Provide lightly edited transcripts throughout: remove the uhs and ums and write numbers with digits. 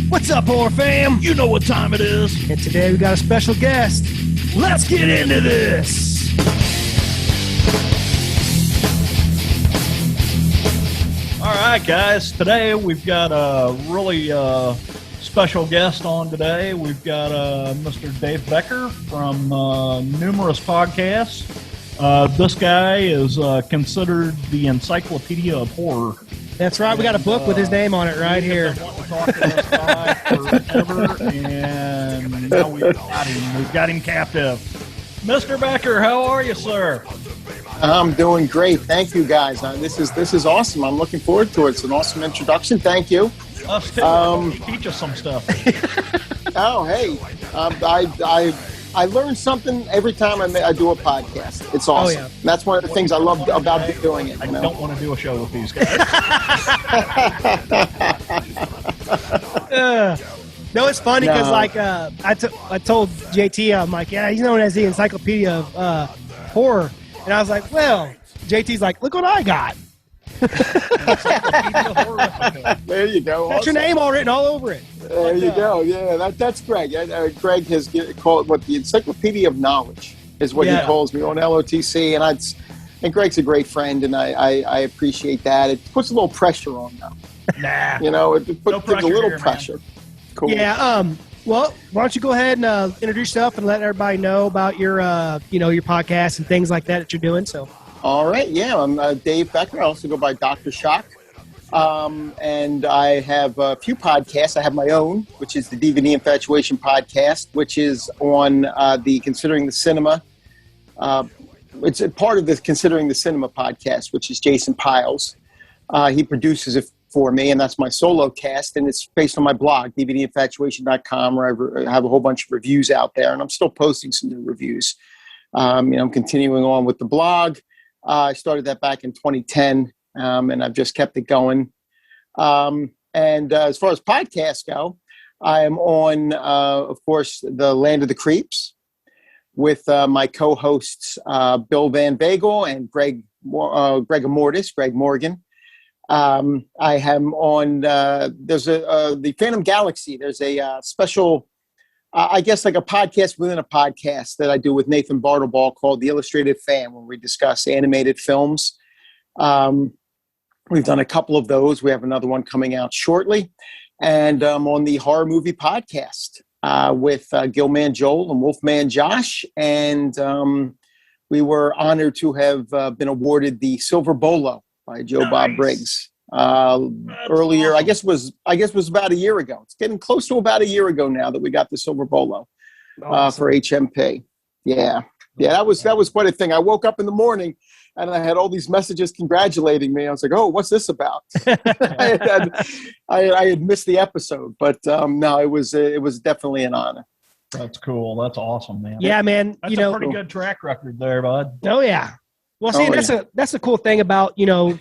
What's up, horror fam? You know what time it is. And today we got a special guest. Let's get into this. All right, guys. Today we've got a really special guest on today. We've got Mr. Dave Becker from numerous podcasts. This guy is considered the encyclopedia of horror. That's right. We got a book with his name on it right here. We've been wanting to talk to this guy forever, and now we've got him. We've got him captive. Mr. Becker, how are you, sir? I'm doing great. Thank you, guys. This is awesome. I'm looking forward to it. It's an awesome introduction. Thank you. Us too. Teach us some stuff. Oh, hey. I learn something every time I do a podcast. It's awesome. Oh, yeah. That's one of the things I love about doing it. I don't want to do a show with these guys. No, it's funny because I told JT, I'm like, yeah, he's known as the encyclopedia of horror. And I was like, well, JT's like, look what I got. There you go. That's your name all written all over it. There you go. Yeah, that's Greg. Greg has called what the Encyclopedia of Knowledge is what he calls me on LOTC, and Greg's a great friend, and I appreciate that. It puts a little pressure on them. Nah, it puts a little pressure. Man. Cool. Yeah. Well, why don't you go ahead and introduce yourself and let everybody know about your your podcast and things like that you're doing. So. All right. Yeah, I'm Dave Becker. I also go by Dr. Shock. And I have a few podcasts. I have my own, which is the DVD Infatuation podcast, which is on the Considering the Cinema. It's a part of the Considering the Cinema podcast, which is Jason Piles. He produces it for me, and that's my solo cast, and it's based on my blog, dvdinfatuation.com, where I have a whole bunch of reviews out there, and I'm still posting some new reviews. I'm continuing on with the blog. I started that back in 2010. And I've just kept it going. And as far as podcasts go, I am on, of course, the Land of the Creeps with my co-hosts Bill Van Bagel and Greg Morgan. I am on. There's the Phantom Galaxy. There's a special, I guess, like a podcast within a podcast that I do with Nathan Bartleball called The Illustrated Fan, where we discuss animated films. We've done a couple of those. We have another one coming out shortly. And on the Horror Movie Podcast with Gilman Joel and Wolfman Josh. And we were honored to have been awarded the Silver Bolo by Joe Bob Briggs earlier. Awesome. I guess it was about a year ago. It's getting close to about a year ago now that we got the Silver Bolo for HMP. Yeah. Yeah, that was quite a thing. I woke up in the morning and I had all these messages congratulating me. I was like, "Oh, what's this about?" I had missed the episode, but no, it was definitely an honor. That's cool. That's awesome, man. Yeah, man. That's a pretty good track record there, bud. Oh yeah. Well, see, that's a cool thing about the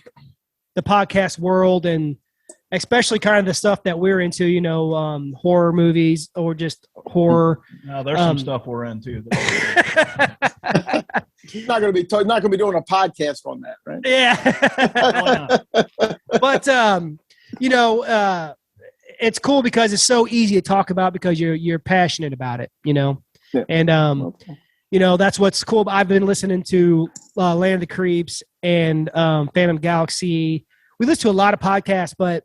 podcast world, and especially kind of the stuff that we're into. Horror movies or just horror. No, there's some stuff we're into. Not going to be doing a podcast on that, right? Yeah. But it's cool because it's so easy to talk about because you're passionate about it, Yeah. And that's what's cool. I've been listening to Land of the Creeps and Phantom Galaxy. We listen to a lot of podcasts, but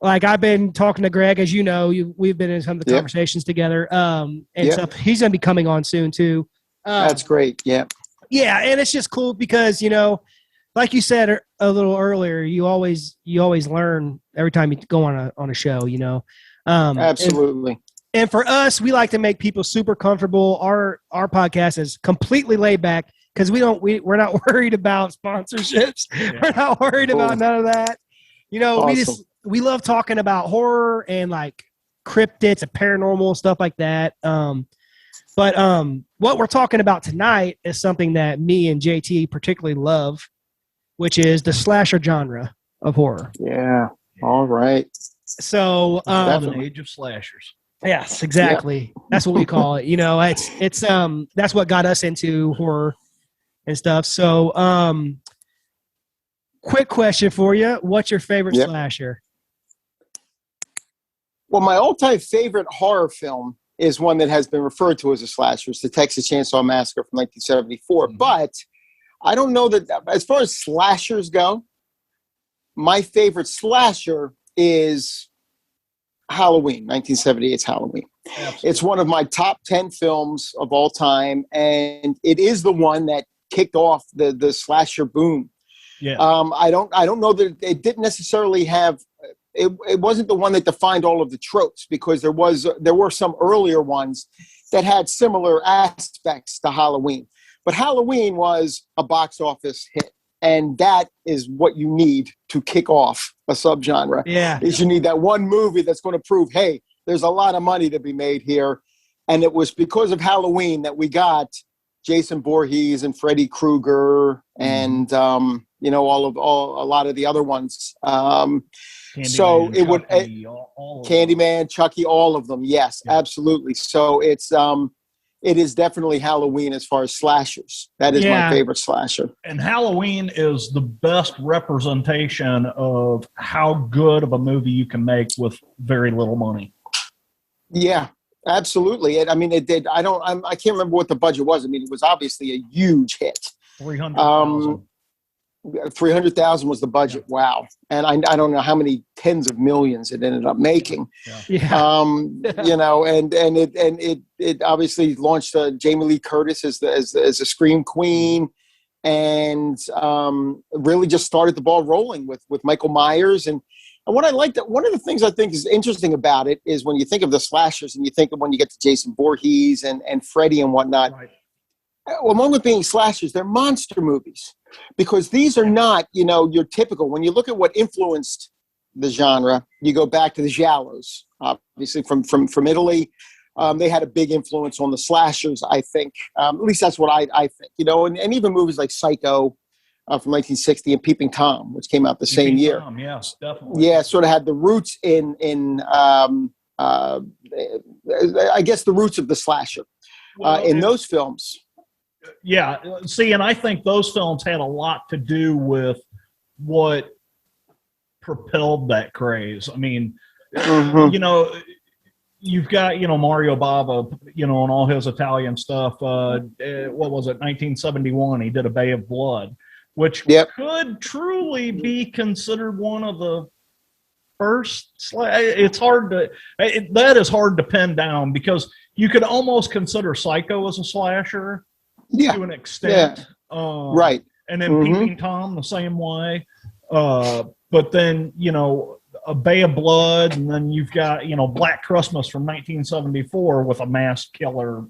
like I've been talking to Greg, as you know, we've been in some of the conversations together, and stuff. He's going to be coming on soon too. That's great. Yeah. Yeah. And it's just cool because, like you said a little earlier, you always learn every time you go on a show, Absolutely. And for us, we like to make people super comfortable. Our podcast is completely laid back because we're not worried about sponsorships. Yeah. We're not worried about none of that. Awesome. We love talking about horror and like cryptids and paranormal stuff like that. But what we're talking about tonight is something that me and JT particularly love, which is the slasher genre of horror. Yeah. All right. So an age of slashers. Yes, exactly. Yeah. That's what we call it. It's that's what got us into horror. and stuff. So, quick question for you: what's your favorite slasher? Well, my all-time favorite horror film is one that has been referred to as a slasher. It's the Texas Chainsaw Massacre from 1974. Mm-hmm. But I don't know that, as far as slashers go, my favorite slasher is Halloween, 1978's Halloween. Absolutely. It's one of my top 10 films of all time, and it is the one that kicked off the slasher boom. Yeah. I don't know that it didn't necessarily have. It wasn't the one that defined all of the tropes, because there were some earlier ones that had similar aspects to Halloween. But Halloween was a box office hit, and that is what you need to kick off a subgenre. Yeah, you need that one movie that's going to prove, hey, there's a lot of money to be made here. And it was because of Halloween that we got Jason Voorhees and Freddy Krueger and a lot of the other ones. So it would Candyman, Chucky, all of them. Yes, absolutely. So it is definitely Halloween as far as slashers. That is my favorite slasher. And Halloween is the best representation of how good of a movie you can make with very little money. Yeah, absolutely. It did. I can't remember what the budget was. It was obviously a huge hit. 300,000. 300,000 was the budget. Yeah. Wow. And I don't know how many tens of millions it ended up making. Yeah. It obviously launched Jamie Lee Curtis as a scream queen, and really just started the ball rolling with Michael Myers. And what I liked, one of the things I think is interesting about it is when you think of the slashers and you think of when you get to Jason Voorhees and Freddy and whatnot. Right. Along with being slashers, they're monster movies, because these are not, your typical. When you look at what influenced the genre, you go back to the giallos, obviously from Italy. They had a big influence on the slashers, I think. At least that's what I think. And even movies like Psycho from 1960 and Peeping Tom, which came out the same year. Tom, yes, definitely. Yeah, sort of had the roots in I guess the roots of the slasher in those films. Yeah. See, and I think those films had a lot to do with what propelled that craze. I mean, you've got, Mario Bava, and all his Italian stuff. What was it? 1971, he did A Bay of Blood, which could truly be considered one of the first. It's hard to, that is hard to pin down, because you could almost consider Psycho as a slasher. To an extent. Right. And then Peeping Tom the same way. But then, A Bay of Blood, and then you've got, Black Christmas from 1974 with a masked killer,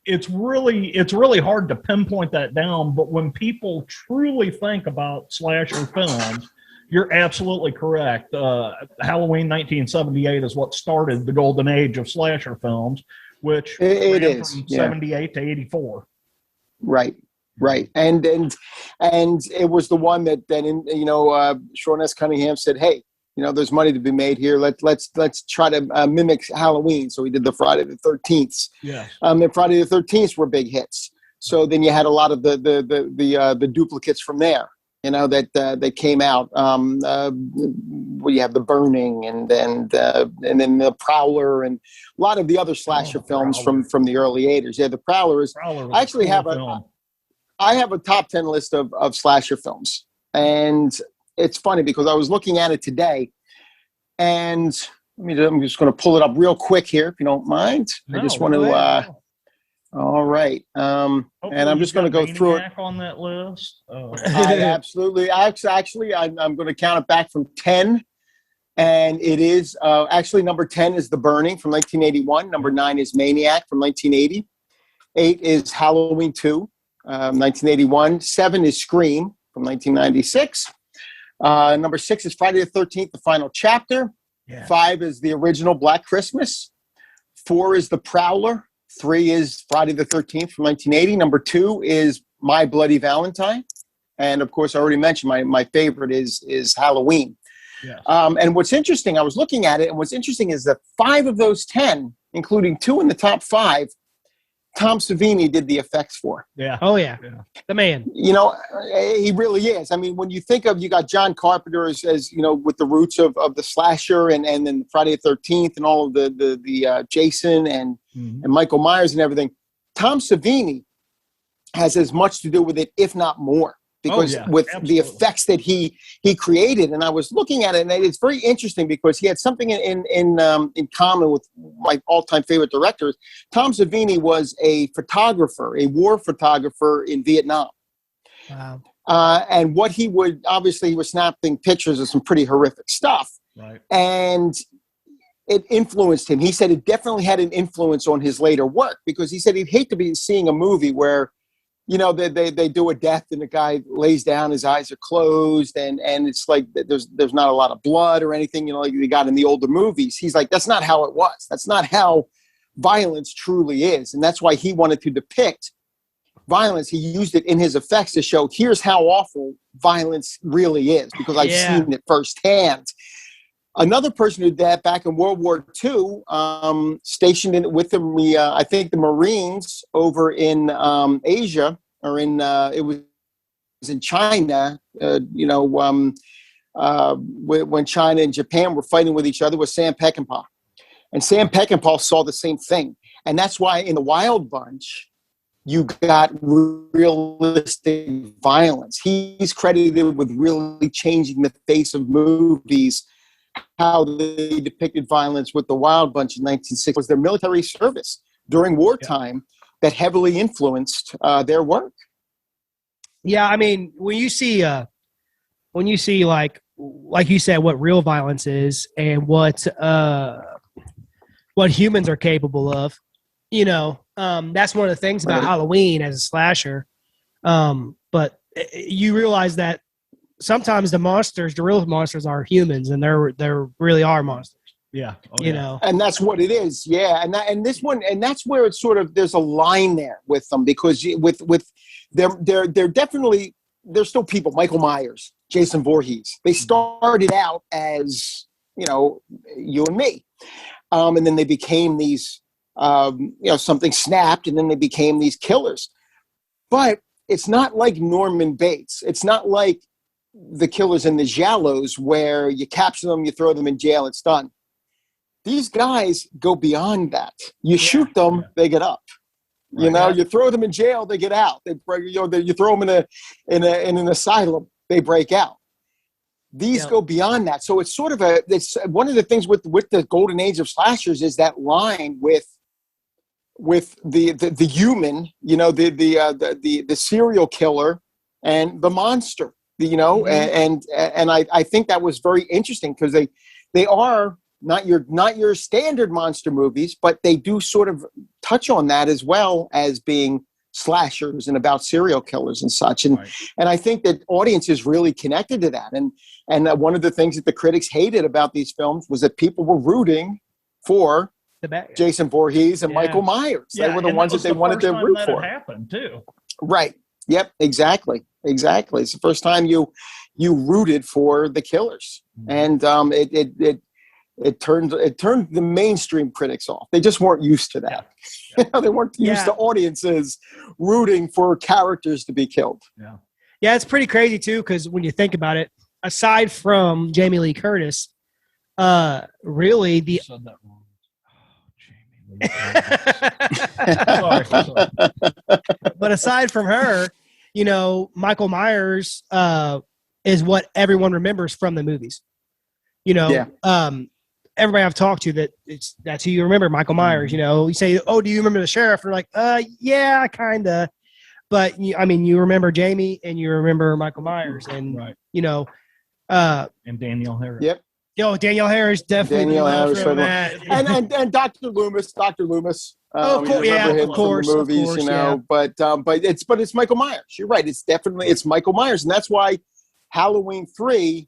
It's really hard to pinpoint that down, but when people truly think about slasher films, you're absolutely correct. Halloween 1978 is what started the golden age of slasher films, which it is from 78 to 84. Right. And it was the one that then, Sean S. Cunningham said, hey, there's money to be made here. Let's try to mimic Halloween. So we did the Friday the 13th. Yeah. And Friday the 13th were big hits. So then you had a lot of the duplicates from there. That came out. We have The Burning and then the Prowler and a lot of the other slasher films from the early 80s. Yeah, the Prowler is. I actually have a top 10 list of slasher films, and it's funny because I was looking at it today, and I'm just going to pull it up real quick here, if you don't mind. I just want to. All right. And I'm just going to go through it. On that list? Oh. Absolutely. I'm going to count it back from 10. And it is actually number 10 is The Burning from 1981. Number 9 is Maniac from 1980. 8 is Halloween 2, 1981. 7 is Scream from 1996. Number 6 is Friday the 13th, The Final Chapter. Yeah. 5 is the original Black Christmas. 4 is The Prowler. 3 is Friday the 13th from 1980. Number 2 is My Bloody Valentine. And of course, I already mentioned my favorite is Halloween. Yes. And what's interesting, I was looking at it, and what's interesting is that 5 of those 10, including 2 in the top 5, Tom Savini did the effects for. Yeah. Oh yeah. The man. You know, he really is. I mean, when you think of, you got John Carpenter as you know, with the roots of the slasher and then Friday the 13th and all of the Jason and Michael Myers and everything. Tom Savini has as much to do with it, if not more, because with the effects that he created. And I was looking at it, and it's very interesting because he had something in common with my all-time favorite directors. Tom Savini was a photographer, a war photographer in Vietnam. Wow. And what he would, obviously he was snapping pictures of some pretty horrific stuff. Right. And it influenced him. He said it definitely had an influence on his later work, because he said he'd hate to be seeing a movie where, you know, they do a death and the guy lays down, his eyes are closed, and it's like there's not a lot of blood or anything, you know, like they got in the older movies. He's like, that's not how it was. That's not how violence truly is. And that's why he wanted to depict violence. He used it in his effects to show, here's how awful violence really is, because I've seen it firsthand. Another person who did that back in World War II, stationed with the, I think the Marines over in Asia, or in it was in China. You know, when China and Japan were fighting with each other, was Sam Peckinpah, and Sam Peckinpah saw the same thing, and that's why in the Wild Bunch you got realistic violence. He's credited with really changing the face of movies. How they depicted violence with the Wild Bunch in 1960 was their military service during wartime that heavily influenced their work. Yeah, I mean, when you see like you said, what real violence is and what humans are capable of, you know, that's one of the things about Halloween as a slasher. But you realize that sometimes the real monsters are humans, and they're really are monsters. Yeah. You know, and that's what it is. Yeah. And this one, and that's where it's sort of, there's a line there with them, because with they're definitely, they're still people. Michael Myers, Jason Voorhees, they started out as, you know, you and me. And then they became these, you know, something snapped, and then they became these killers. But it's not like Norman Bates. It's not like the killers in the Giallos, where you capture them, you throw them in jail, it's done. These guys go beyond that. You shoot them, they get up. You know, you throw them in jail, they get out. They break, you know, you throw them in an asylum, they break out. These go beyond that. So it's sort of it's one of the things with the golden age of slashers is that line with the human, you know, the serial killer and the monster. You know, and I think that was very interesting, because they are not your standard monster movies, but they do sort of touch on that as well as being slashers and about serial killers and such. And I think that audiences really connected to that. And one of the things that the critics hated about these films was that people were rooting for Jason Voorhees and Michael Myers. They were the ones that they wanted to root for. That happened too. Right. Yep. Exactly. It's the first time you rooted for the killers, and it turned the mainstream critics off. They just weren't used to that. You know, they weren't used to audiences rooting for characters to be killed. Yeah, it's pretty crazy too, because when you think about it, aside from Jamie Lee Curtis, really the. I said that wrong. Oh, Jamie. Sorry. But aside from her, you know, Michael Myers is what everyone remembers from the movies. You know, everybody I've talked to that's who you remember, Michael Myers. You know, you say, "Oh, do you remember the sheriff?" They're like, yeah, kinda. But I mean, you remember Jamie and you remember Michael Myers, and you know, and Danielle Harris. Yep. Yo, Danielle Harris definitely. Danielle Harris, from that. and Dr. Loomis. Of course, of course, movies, you know. But it's Michael Myers. You're right. It's Michael Myers, and that's why Halloween 3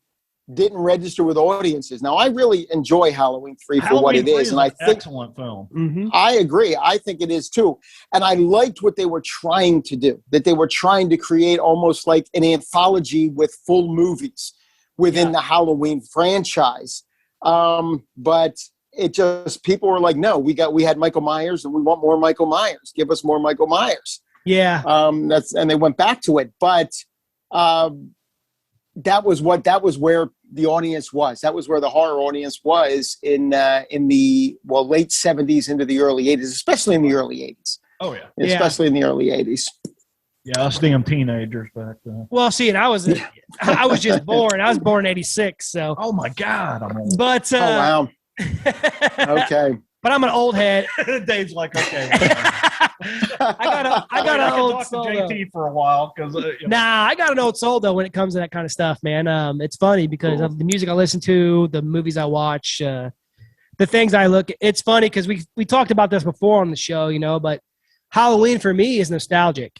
didn't register with audiences. Now, I really enjoy Halloween 3 for what it is, and I think excellent film. I agree. I think it is too, and I liked what they were trying to do. That they were trying to create almost like an anthology with full movies within the Halloween franchise. But it just, people were like, no, we had Michael Myers and we want more Michael Myers. Give us more Michael Myers. Yeah. And they went back to it, but that was where the audience was. That was where the horror audience was in the late 70s into the early 80s, especially in the early 80s. Oh yeah. Especially in the early 80s. Yeah, us damn teenagers back then. Well, see, and I was just born. I was born in ¡86, so. Oh my God, I'm old. But oh wow. Okay. But I'm an old head. Dave's like, okay. I got an old talk soul. to JT for a while because Nah, I got an old soul though when it comes to that kind of stuff, man. It's funny because of the music I listen to, the movies I watch, the things I look. It's funny because we talked about this before on the show, but Halloween for me is nostalgic.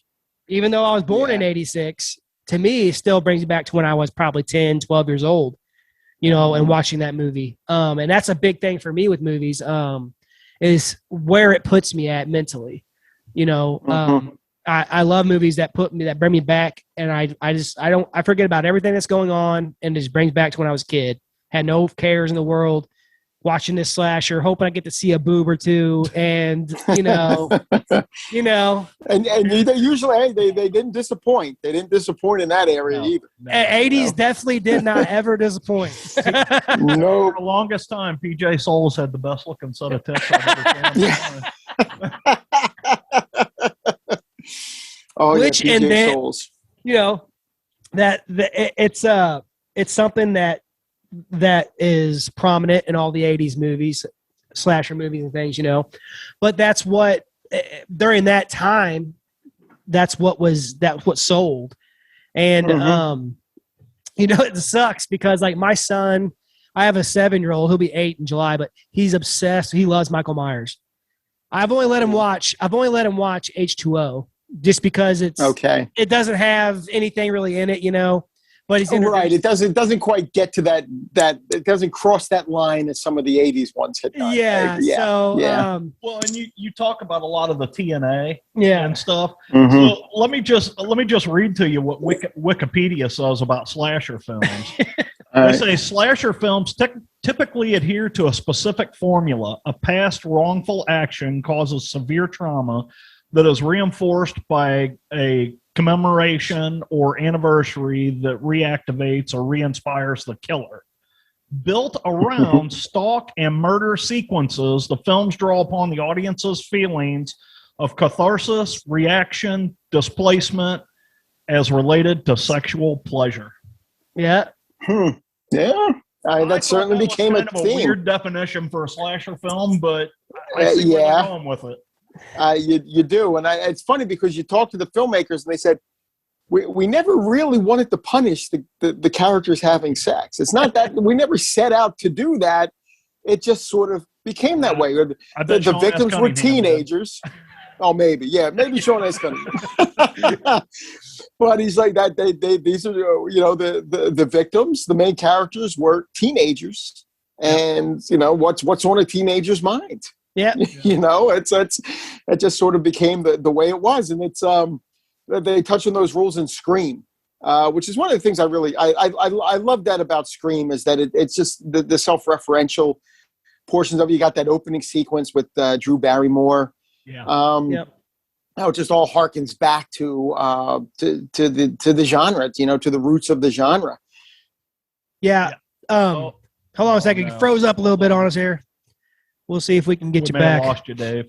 Even though I was born in '86, to me, it still brings me back to when I was probably 10, 12 years old, and watching that movie. And that's a big thing for me with movies, is where it puts me at mentally. I love movies that bring me back, and I forget about everything that's going on, and just brings back to when I was a kid. Had no cares in the world, watching this slasher, hoping I get to see a boob or two, and and they usually they didn't disappoint. They didn't disappoint in that area either. No, 80s definitely did not ever disappoint. No, for the longest time, PJ Souls had the best looking set of tits I've ever seen. Oh, which yeah, and then Souls. It's something that is prominent in all the 80s movies, slasher movies and things, but that's what during that time, that's what sold. And it sucks because like my son, I have a 7-year-old, he'll be 8 in July, but he's obsessed. He loves Michael Myers. I've only let him watch H2O just because it doesn't have anything really in it, but he's right. It doesn't quite get to that it doesn't cross that line that some of the 80s ones had done. Yeah. So well, and you talk about a lot of the TNA and stuff. Mm-hmm. So let me just read to you what Wikipedia says about slasher films. They say slasher films typically adhere to a specific formula. A past wrongful action causes severe trauma that is reinforced by a commemoration or anniversary that reactivates or re-inspires the killer. Built around stalk and murder sequences, the films draw upon the audience's feelings of catharsis, reaction, displacement as related to sexual pleasure. Yeah. Yeah. That certainly became a theme. Weird definition for a slasher film, but I see where they're going with it. You do, and it's funny because you talk to the filmmakers and they said we never really wanted to punish the characters having sex. It's not that we never set out to do that. It just sort of became that way. The victims were teenagers. Oh, maybe Sean S. Cunningham. But he's like that. These are the victims. The main characters were teenagers, and what's on a teenager's mind. Yeah. It just sort of became the way it was. And it's, they touch on those rules in Scream, which is one of the things I love that about Scream is that it's just the self-referential portions of it. You got that opening sequence with Drew Barrymore. Yeah. How it just all harkens back to the genre, to the roots of the genre. Yeah. Hold on a second. You froze up a little bit on us here. We'll see if we can get you back. We may have lost you, Dave.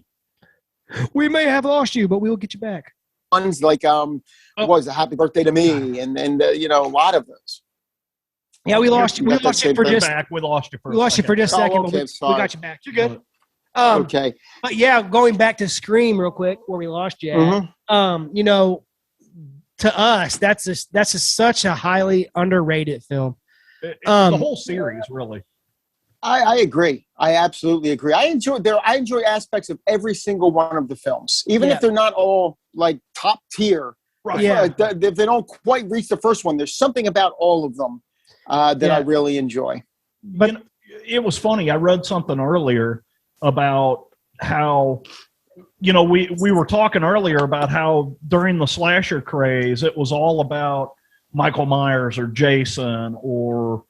We may have lost you, but we will get you back. Ones like what was it, Happy Birthday to Me, and a lot of those. Yeah, we lost you. We lost you for just. We lost you for. We lost you for just a second. Okay, but we got you back. You're good. Okay. But yeah, going back to Scream real quick, where we lost you. To us, that's such a highly underrated film. The whole series, really. I agree. I absolutely agree. I enjoy aspects of every single one of the films, even if they're not all like top tier. Right. Yeah. If they don't quite reach the first one, there's something about all of them that I really enjoy. But it was funny. I read something earlier about how, we were talking earlier about how during the slasher craze, it was all about Michael Myers or Jason or,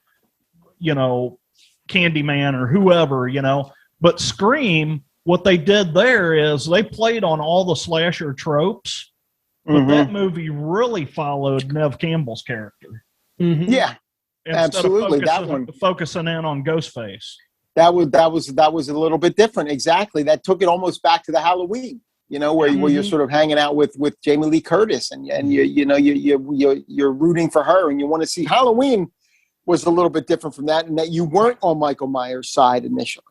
Candyman or whoever, But Scream, what they did there is they played on all the slasher tropes, but that movie really followed Nev Campbell's character. Yeah, Instead absolutely. Of focusing in on Ghostface. That was a little bit different. Exactly. That took it almost back to the Halloween, where you're sort of hanging out with Jamie Lee Curtis and you're rooting for her and you want to see. Halloween was a little bit different from that, in that you weren't on Michael Myers' side initially.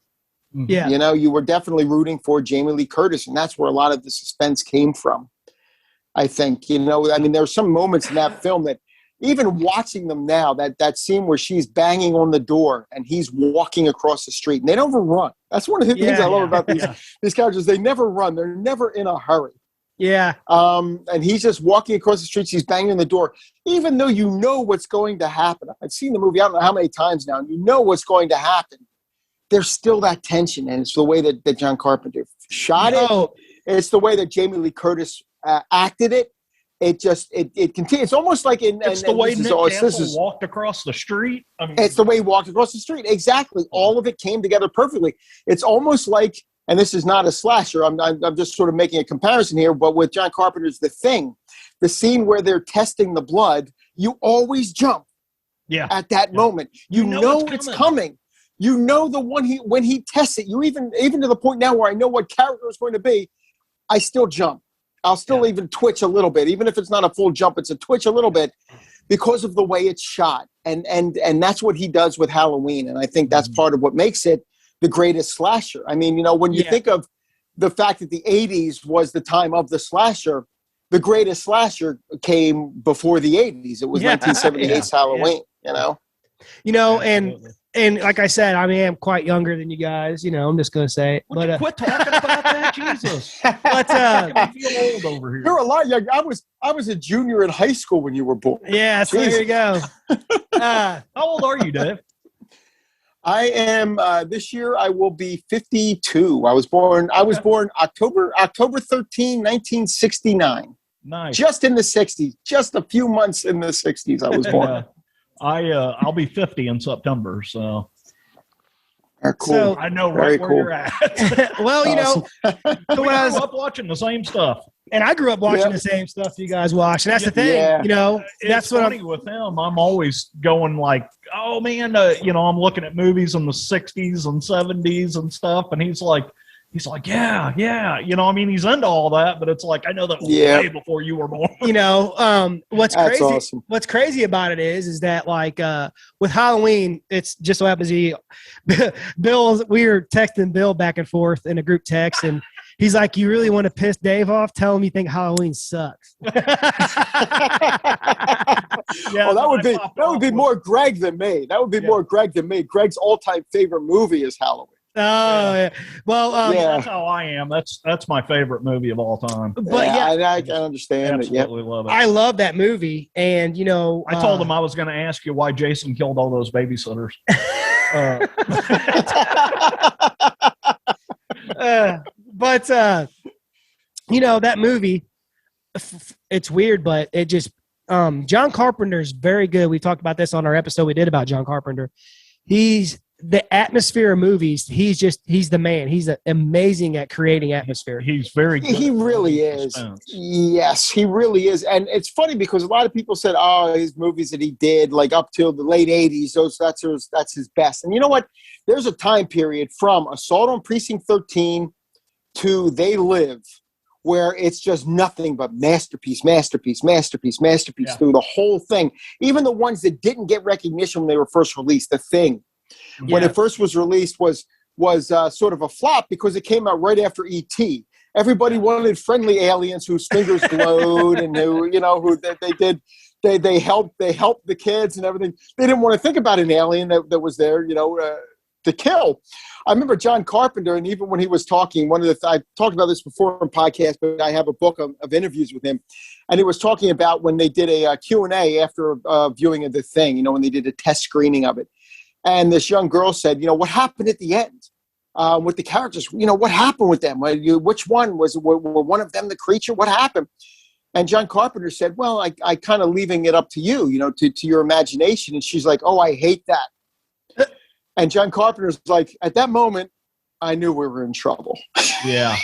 Yeah. You were definitely rooting for Jamie Lee Curtis, and that's where a lot of the suspense came from. I think, there are some moments in that film that, even watching them now, that scene where she's banging on the door and he's walking across the street, and they don't run. That's one of the things I love about these characters. They never run. They're never in a hurry. Yeah. And he's just walking across the street. She's banging on the door, even though you know what's going to happen. I've seen the movie I don't know how many times now, and you know what's going to happen. There's still that tension, and it's the way that John Carpenter shot it. It's the way that Jamie Lee Curtis acted it. It continues. It's almost like it's the way Nick Castle walked across the street. It's the way he walked across the street. Exactly. All of it came together perfectly. It's almost like, and this is not a slasher, I'm just sort of making a comparison here, but with John Carpenter's The Thing, the scene where they're testing the blood, you always jump at that moment. You know it's coming. You know when he tests it, you even to the point now where I know what character is going to be, I still jump. I'll still even twitch a little bit, even if it's not a full jump, it's a twitch a little bit because of the way it's shot. And that's what he does with Halloween. And I think that's part of what makes it the greatest slasher. I mean, when you think of the fact that the 80s was the time of the slasher, the greatest slasher came before the 80s. It was 1978's Halloween, And like I said, I am quite younger than you guys. I'm just going to say it. But quit talking about that, Jesus. But I feel old over here. You're a lot younger. I was a junior in high school when you were born. Yeah, so there you go. How old are you, Dave? I am. This year I will be 52. I was born October 13, 1969. Nice. Just in the 60s. Just a few months in the 60s. I was born. I'll be 50 in September, so cool. So I know right where you're at. Well, so when I was up watching the same stuff, and I grew up watching the same stuff you guys watch, and that's the thing. That's what funny with him. I'm always going like, oh man, I'm looking at movies in the 60s and 70s and stuff, and he's like, yeah. He's into all that, but it's like, I know that way before you were born. What's That's crazy? Awesome. What's crazy about it is that like with Halloween, it's just so happens we were texting Bill back and forth in a group text, and he's like, "You really want to piss Dave off? Tell him you think Halloween sucks." That would be more Greg than me. That would be more Greg than me. Greg's all-time favorite movie is Halloween. Oh, well, that's how I am. That's my favorite movie of all time. But I can understand it. Absolutely love it. I love that movie, and I told him I was going to ask you why Jason killed all those babysitters. But that movie, it's weird, but it just John Carpenter's very good. We talked about this on our episode we did about John Carpenter. He's the atmosphere of movies. He's the man. He's amazing at creating atmosphere. He's very good. He really is. Yes, he really is. And it's funny because a lot of people said, his movies that he did like up till the late 80s, that's his best. And you know what? There's a time period from Assault on Precinct 13 to They Live where it's just nothing but masterpiece through the whole thing. Even the ones that didn't get recognition when they were first released, The Thing, when it first was released was sort of a flop because it came out right after E.T. Everybody wanted friendly aliens whose fingers glowed and who they helped the kids and everything. They didn't want to think about an alien that was there, to kill. I remember John Carpenter, and even when he was talking, I talked about this before in podcast, but I have a book of interviews with him, and he was talking about when they did a Q&A after viewing of The Thing, when they did a test screening of it. And this young girl said, what happened at the end with the characters? What happened with them? Which one were one of them the creature? What happened? And John Carpenter said, well, I kind of leaving it up to you, to your imagination. And she's like, oh, I hate that. And John Carpenter's like, at that moment, I knew we were in trouble. Yeah.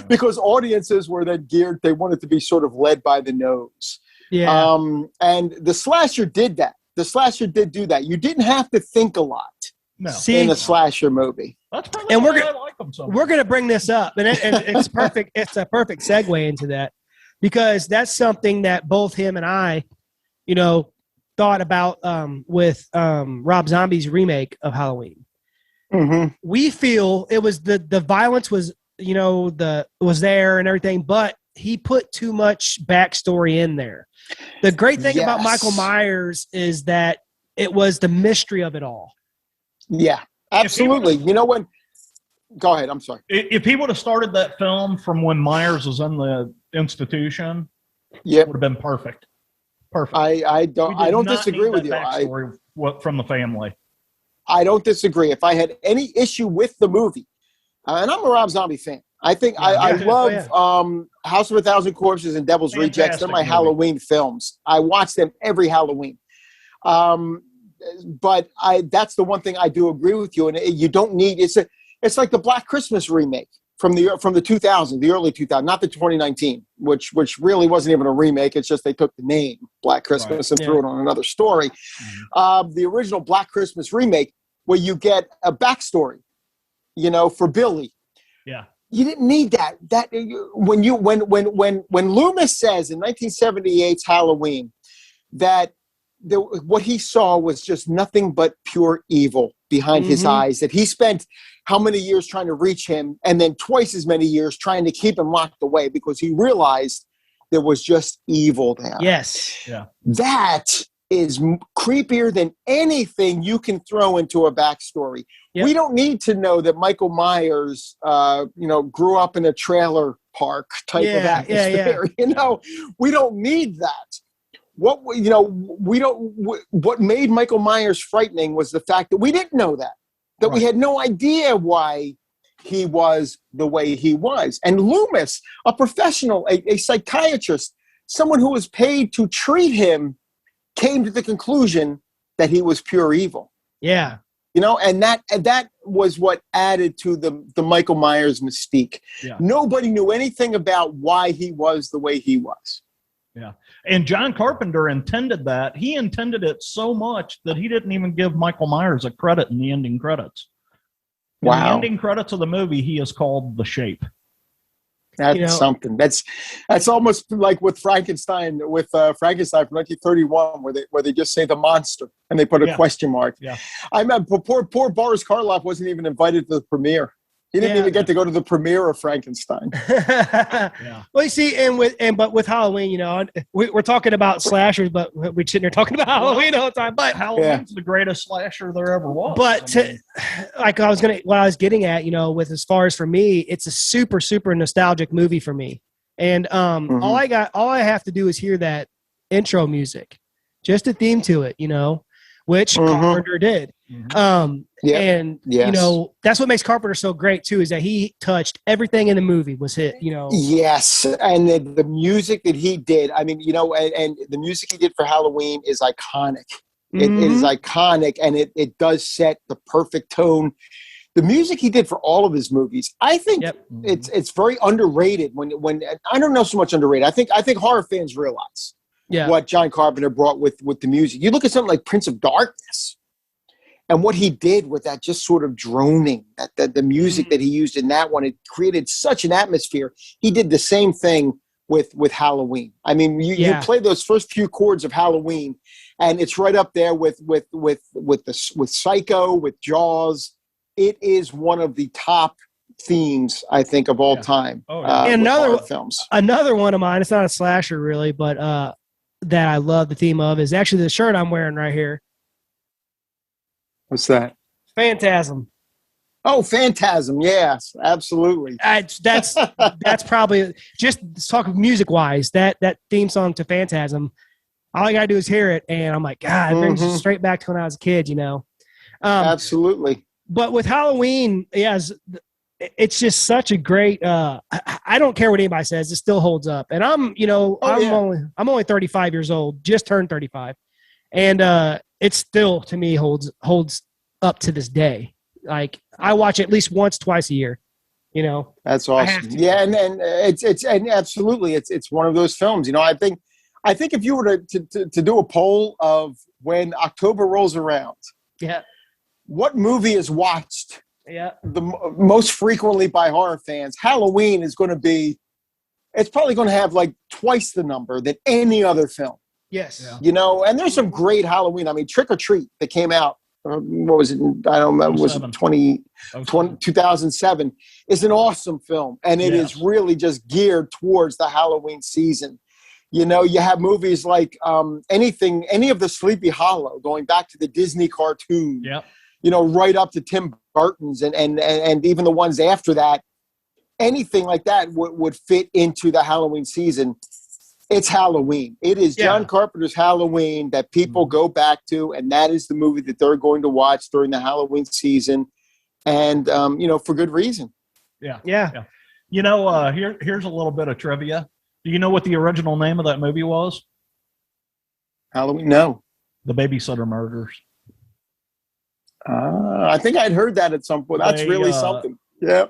Because audiences were then geared, they wanted to be sort of led by the nose. Yeah. And the slasher did that. The slasher did do that. You didn't have to think a lot in a slasher movie. That's probably why I like them so much. We're going to bring this up, and it's perfect. It's a perfect segue into that, because that's something that both him and I, thought about with Rob Zombie's remake of Halloween. Mm-hmm. We feel it was the violence was was there and everything, but he put too much backstory in there. The great thing about Michael Myers is that it was the mystery of it all. Yeah, absolutely. Go ahead. I'm sorry. If he would have started that film from when Myers was in the institution, it would have been perfect. Perfect. I don't disagree with you. From the family. I don't disagree. If I had any issue with the movie, and I'm a Rob Zombie fan. I think I love House of a Thousand Corpses and Devil's Rejects. They're my Halloween films. I watch them every Halloween. But that's the one thing I do agree with you. And you don't need it's like the Black Christmas remake from the 2000s, the early 2000s, not the 2019, which really wasn't even a remake. It's just they took the name Black Christmas and threw it on another story. Mm-hmm. The original Black Christmas remake, where you get a backstory, for Billy. Yeah. You didn't need that. When Loomis says in 1978's Halloween that what he saw was just nothing but pure evil behind his eyes, that he spent how many years trying to reach him, and then twice as many years trying to keep him locked away because he realized there was just evil there. Yes. Yeah. That is creepier than anything you can throw into a backstory. Yep. We don't need to know that Michael Myers, grew up in a trailer park type of atmosphere. We don't need that. What made Michael Myers frightening was the fact that we didn't know that we had no idea why he was the way he was. And Loomis, a professional, a psychiatrist, someone who was paid to treat him, came to the conclusion that he was pure evil. Yeah. And that was what added to the Michael Myers mystique. Yeah. Nobody knew anything about why he was the way he was. Yeah. And John Carpenter intended that. He intended it so much that he didn't even give Michael Myers a credit in the ending credits. In the ending credits of the movie, he is called The Shape. That's something. That's almost like with Frankenstein, from 1931, where they just say the monster and they put a question mark. Yeah. I mean, poor Boris Karloff wasn't even invited to the premiere. He didn't even get to go to the premiere of Frankenstein. Well, you see, but with Halloween, we're talking about slashers, but we're sitting here talking about Halloween all the time. But Halloween's the greatest slasher there ever was. But what I was getting at, with as far as for me, it's a super, super nostalgic movie for me. And all I have to do is hear that intro music, just a theme to it, which Carpenter did. And that's what makes Carpenter so great too, is that he touched everything in the movie was hit, Yes. And the music that he did, I mean, and the music he did for Halloween is iconic. It is iconic, and it does set the perfect tone. The music he did for all of his movies, I think it's very underrated. When I don't know so much underrated. I think horror fans realize what John Carpenter brought with the music. You look at something like Prince of Darkness, and what he did with that just sort of droning, that the music that he used in that one, it created such an atmosphere. He did the same thing with Halloween. I mean, you play those first few chords of Halloween, and it's right up there with Psycho, with Jaws. It is one of the top themes, I think, of all time. And another one of mine. It's not a slasher really, but that I love the theme of is actually the shirt I'm wearing right here. What's that? Phantasm. Oh, Phantasm. Yes, absolutely. That's probably just talking music wise. That theme song to Phantasm. All I gotta do is hear it, and I'm like, God, it brings you straight back to when I was a kid. Absolutely. But with Halloween, it's just such a great. I don't care what anybody says; it still holds up. And I'm only 35 years old, just turned 35, and it still to me holds up to this day. Like I watch it at least once, twice a year. You know, that's awesome. Yeah, and it's absolutely it's one of those films. You know, I think if you were to do a poll of when October rolls around, what movie is watched the most frequently by horror fans? Halloween is going to be. It's probably going to have like twice the number than any other film. Yes. Yeah. You know, and there's some great Halloween. I mean, Trick or Treat that came out. What was it? I don't remember. Was it 2007? Is an awesome film, and it is really just geared towards the Halloween season. You know, you have movies like any of the Sleepy Hollow, going back to the Disney cartoon. Yeah. You know, right up to Tim Burton's, and even the ones after that. Anything like that would fit into the Halloween season. It's Halloween. It is John Carpenter's Halloween that people go back to, and that is the movie that they're going to watch during the Halloween season, and you know, for good reason. Yeah. You know, here's a little bit of trivia. Do you know what the original name of that movie was? Halloween? No. The Babysitter Murders. I think I'd heard that at some point. That's really something. Yeah.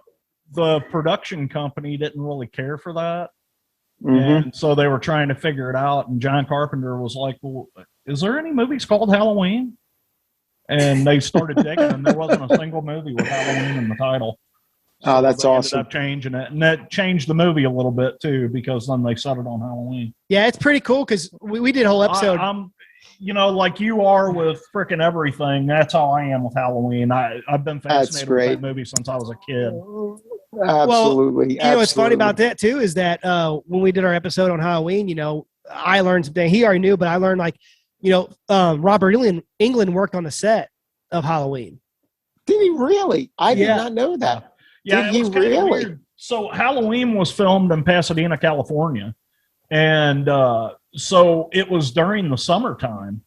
The production company didn't really care for that. Mm-hmm. And so they were trying to figure it out. And John Carpenter was like, well, is there any movies called Halloween? And they started digging, and there wasn't a single movie with Halloween in the title. So that's awesome. Ended up changing it. And that changed the movie a little bit, too, because then they set it on Halloween. Yeah, it's pretty cool because we did a whole episode. I'm you know, like you are with freaking everything. That's how I am with Halloween. I've been fascinated with that movie since I was a kid. Absolutely. Well, you know, what's funny about that too is that when we did our episode on Halloween, you know, I learned something. He already knew, but I learned like, you know, Robert Englund worked on the set of Halloween. Did he really? I did not know that. Yeah, did he really? Weird. So Halloween was filmed in Pasadena, California, and so it was during the summertime.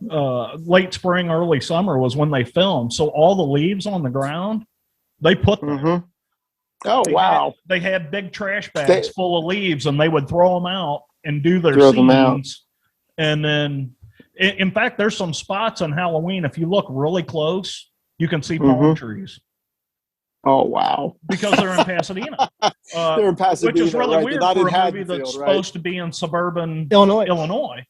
Late spring, early summer was when they filmed. So all the leaves on the ground, they put there. Mm-hmm. Oh, wow. They had big trash bags full of leaves, and they would throw them out and do their throw them out. scenes. And then, in fact, there's some spots on Halloween, if you look really close, you can see palm trees. Oh, wow. Because they're in Pasadena. They're in Pasadena, which is really weird not for in a movie that's supposed to be in suburban Illinois. Illinois,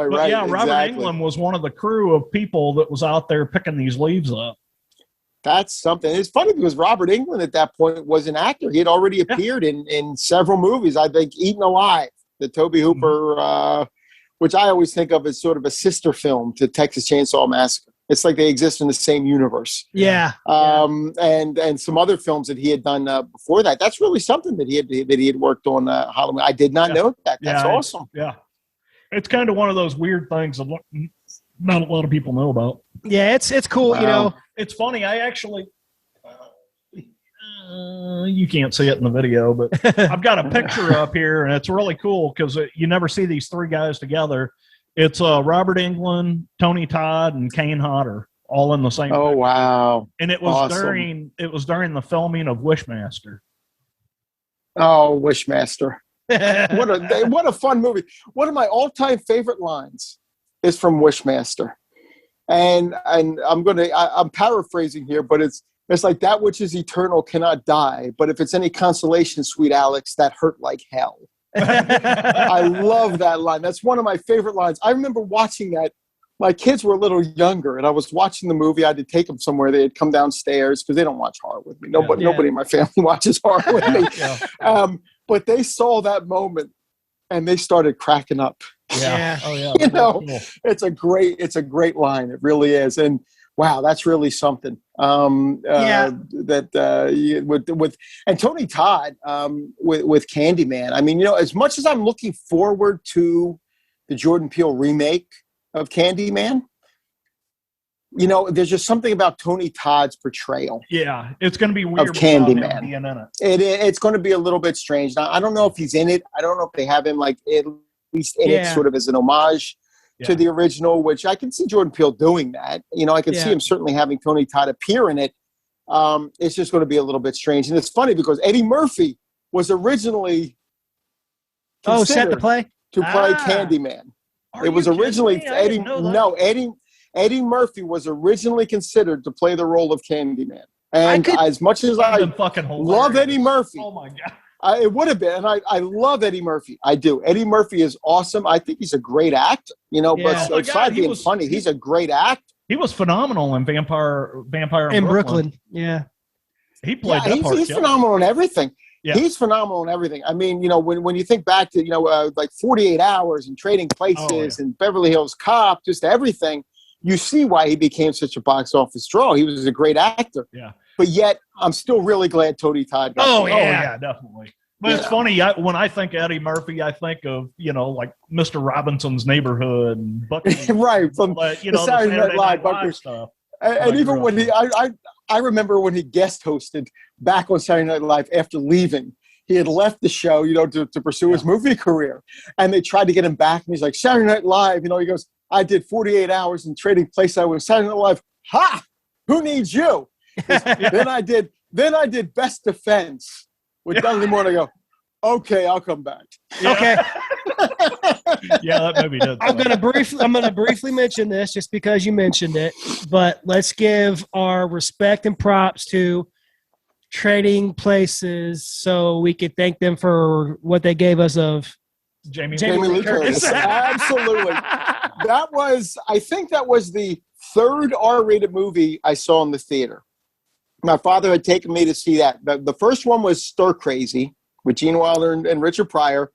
but right. yeah, Robert Englund was one of the crew of people that was out there picking these leaves up. That's something. It's funny because Robert Englund at that point was an actor. He had already appeared in several movies. I think Eaten Alive, the Tobe Hooper, which I always think of as sort of a sister film to Texas Chainsaw Massacre. It's like they exist in the same universe. Yeah. And some other films that he had done before that. That's really something that he had worked on Halloween. I did not know that. That's awesome. It's kind of one of those weird things that not a lot of people know about. Yeah, it's cool. Wow. You know, it's funny. I actually, you can't see it in the video, but I've got a picture up here, and it's really cool because you never see these three guys together. It's Robert Englund, Tony Todd, and Kane Hodder all in the same. Oh, picture. Wow! And it was during the filming of Wishmaster. Oh, Wishmaster! what a fun movie! One of my all-time favorite lines is from Wishmaster, and I'm paraphrasing here, but it's like that which is eternal cannot die, but if it's any consolation, sweet Alex, that hurt like hell. I love that line. That's one of my favorite lines. I remember watching that. My kids were a little younger, and I was watching the movie. I had to take them somewhere. They had come downstairs because they don't watch horror with me. Nobody in my family watches horror with me. But they saw that moment, and they started cracking up. Yeah. Oh yeah. You know, cool. It's a great line. It really is. And wow, that's really something. With Tony Todd with Candyman. I mean, you know, as much as I'm looking forward to the Jordan Peele remake of Candyman, you know, there's just something about Tony Todd's portrayal. Yeah, it's going to be weird of Candyman. Being in it. It's going to be a little bit strange. Now, I don't know if he's in it. I don't know if they have him like at least in it, sort of as an homage to the original, which I can see Jordan Peele doing that. You know, I can see him certainly having Tony Todd appear in it. It's just going to be a little bit strange. And it's funny because Eddie Murphy was originally set to play Candyman. It was originally Eddie. No, Eddie Murphy was originally considered to play the role of Candyman. And as much as I love Eddie Murphy, oh my God, it would have been. And I love Eddie Murphy. I do. Eddie Murphy is awesome. I think he's a great actor, but aside being funny, he's a great actor. He was phenomenal in Vampire in Brooklyn. Yeah. He played that part. He's phenomenal in everything. Yeah. He's phenomenal in everything. I mean, when you think back to, like 48 Hours and Trading Places and Beverly Hills Cop, just everything, you see why he became such a box office draw. He was a great actor. Yeah. But yet, I'm still really glad Tony Todd got Oh, yeah, definitely. But it's funny, when I think Eddie Murphy, I think of, like Mr. Robinson's Neighborhood and Bucky. Right, from the Saturday Night Live stuff. And even when I remember when he guest hosted back on Saturday Night Live after leaving. He had left the show, to pursue his movie career. And they tried to get him back. And he's like, Saturday Night Live, he goes, I did 48 Hours in Trading Places. I was Saturday Night Live. Ha! Who needs you? Then I did Best Defense with Dudley Moore. And I go, okay, I'll come back. Yeah. Okay. Yeah, that movie did. I'm gonna briefly mention this just because you mentioned it, but let's give our respect and props to Trading Places so we could thank them for what they gave us of Jamie Lee Curtis. Absolutely. I think that was the third R-rated movie I saw in the theater. My father had taken me to see that. The first one was Stir Crazy with Gene Wilder and Richard Pryor.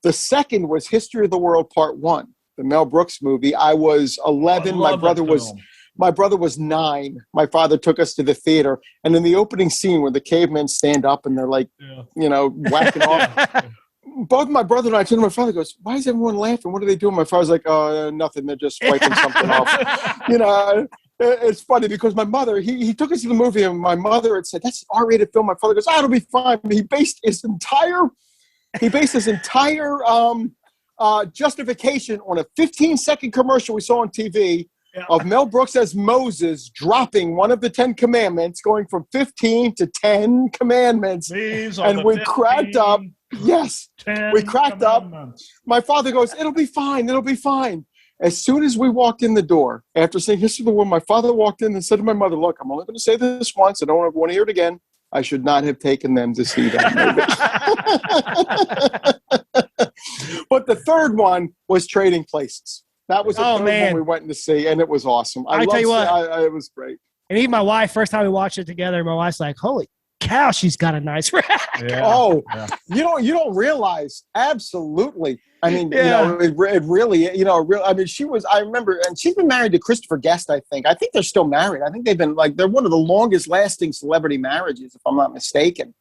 The second was History of the World Part 1, the Mel Brooks movie. I was 11. My brother was 9. My father took us to the theater. And in the opening scene where the cavemen stand up and they're like, whacking off. Both my brother and I turned to my father, goes, why is everyone laughing? What are they doing? My father's like, oh, nothing. They're just wiping something off. It's funny because my mother, he took us to the movie and my mother had said, that's an R-rated film. My father goes, it'll be fine. He based his entire justification on a 15-second commercial we saw on TV of Mel Brooks as Moses dropping one of the 10 commandments, going from 15 to 10 commandments. And we cracked up. Yes, we cracked up. My father goes, it'll be fine. It'll be fine. As soon as we walked in the door, after saying History of the World, my father walked in and said to my mother, look, I'm only going to say this once. I don't want to hear it again. I should not have taken them to see that movie. But the third one was Trading Places. That was the third one we went to see, and it was awesome. I tell you what, it was great. And even my wife, first time we watched it together, my wife's like, holy cow, she's got a nice rack. Yeah. You don't realize. Absolutely. I mean, it really, I mean, I remember, and she's been married to Christopher Guest, I think. I think they're still married. I think they're one of the longest lasting celebrity marriages, if I'm not mistaken.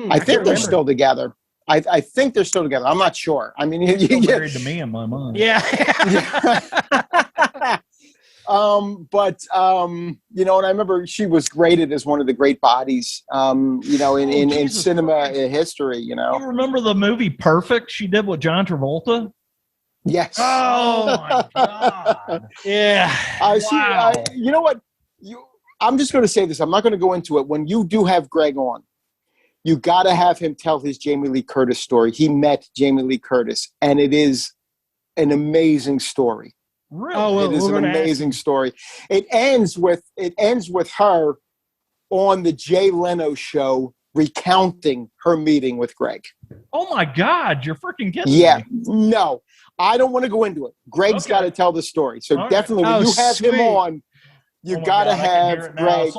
I think they're still together. I think they're still together. I'm not sure. I mean, you're married to me in my mind. Yeah. And I remember she was graded as one of the great bodies, in cinema history, You remember the movie Perfect she did with John Travolta? Yes. Oh my God. Yeah. You know what? I'm just going to say this. I'm not going to go into it. When you do have Greg on, you got to have him tell his Jamie Lee Curtis story. He met Jamie Lee Curtis, and it is an amazing story. Really? It is an amazing story. It ends with her on the Jay Leno show recounting her meeting with Greg. Oh my God, you're freaking kidding me. No, No, I don't want to go into it. Greg's got to tell the story. So definitely when you have him on, you got to have Greg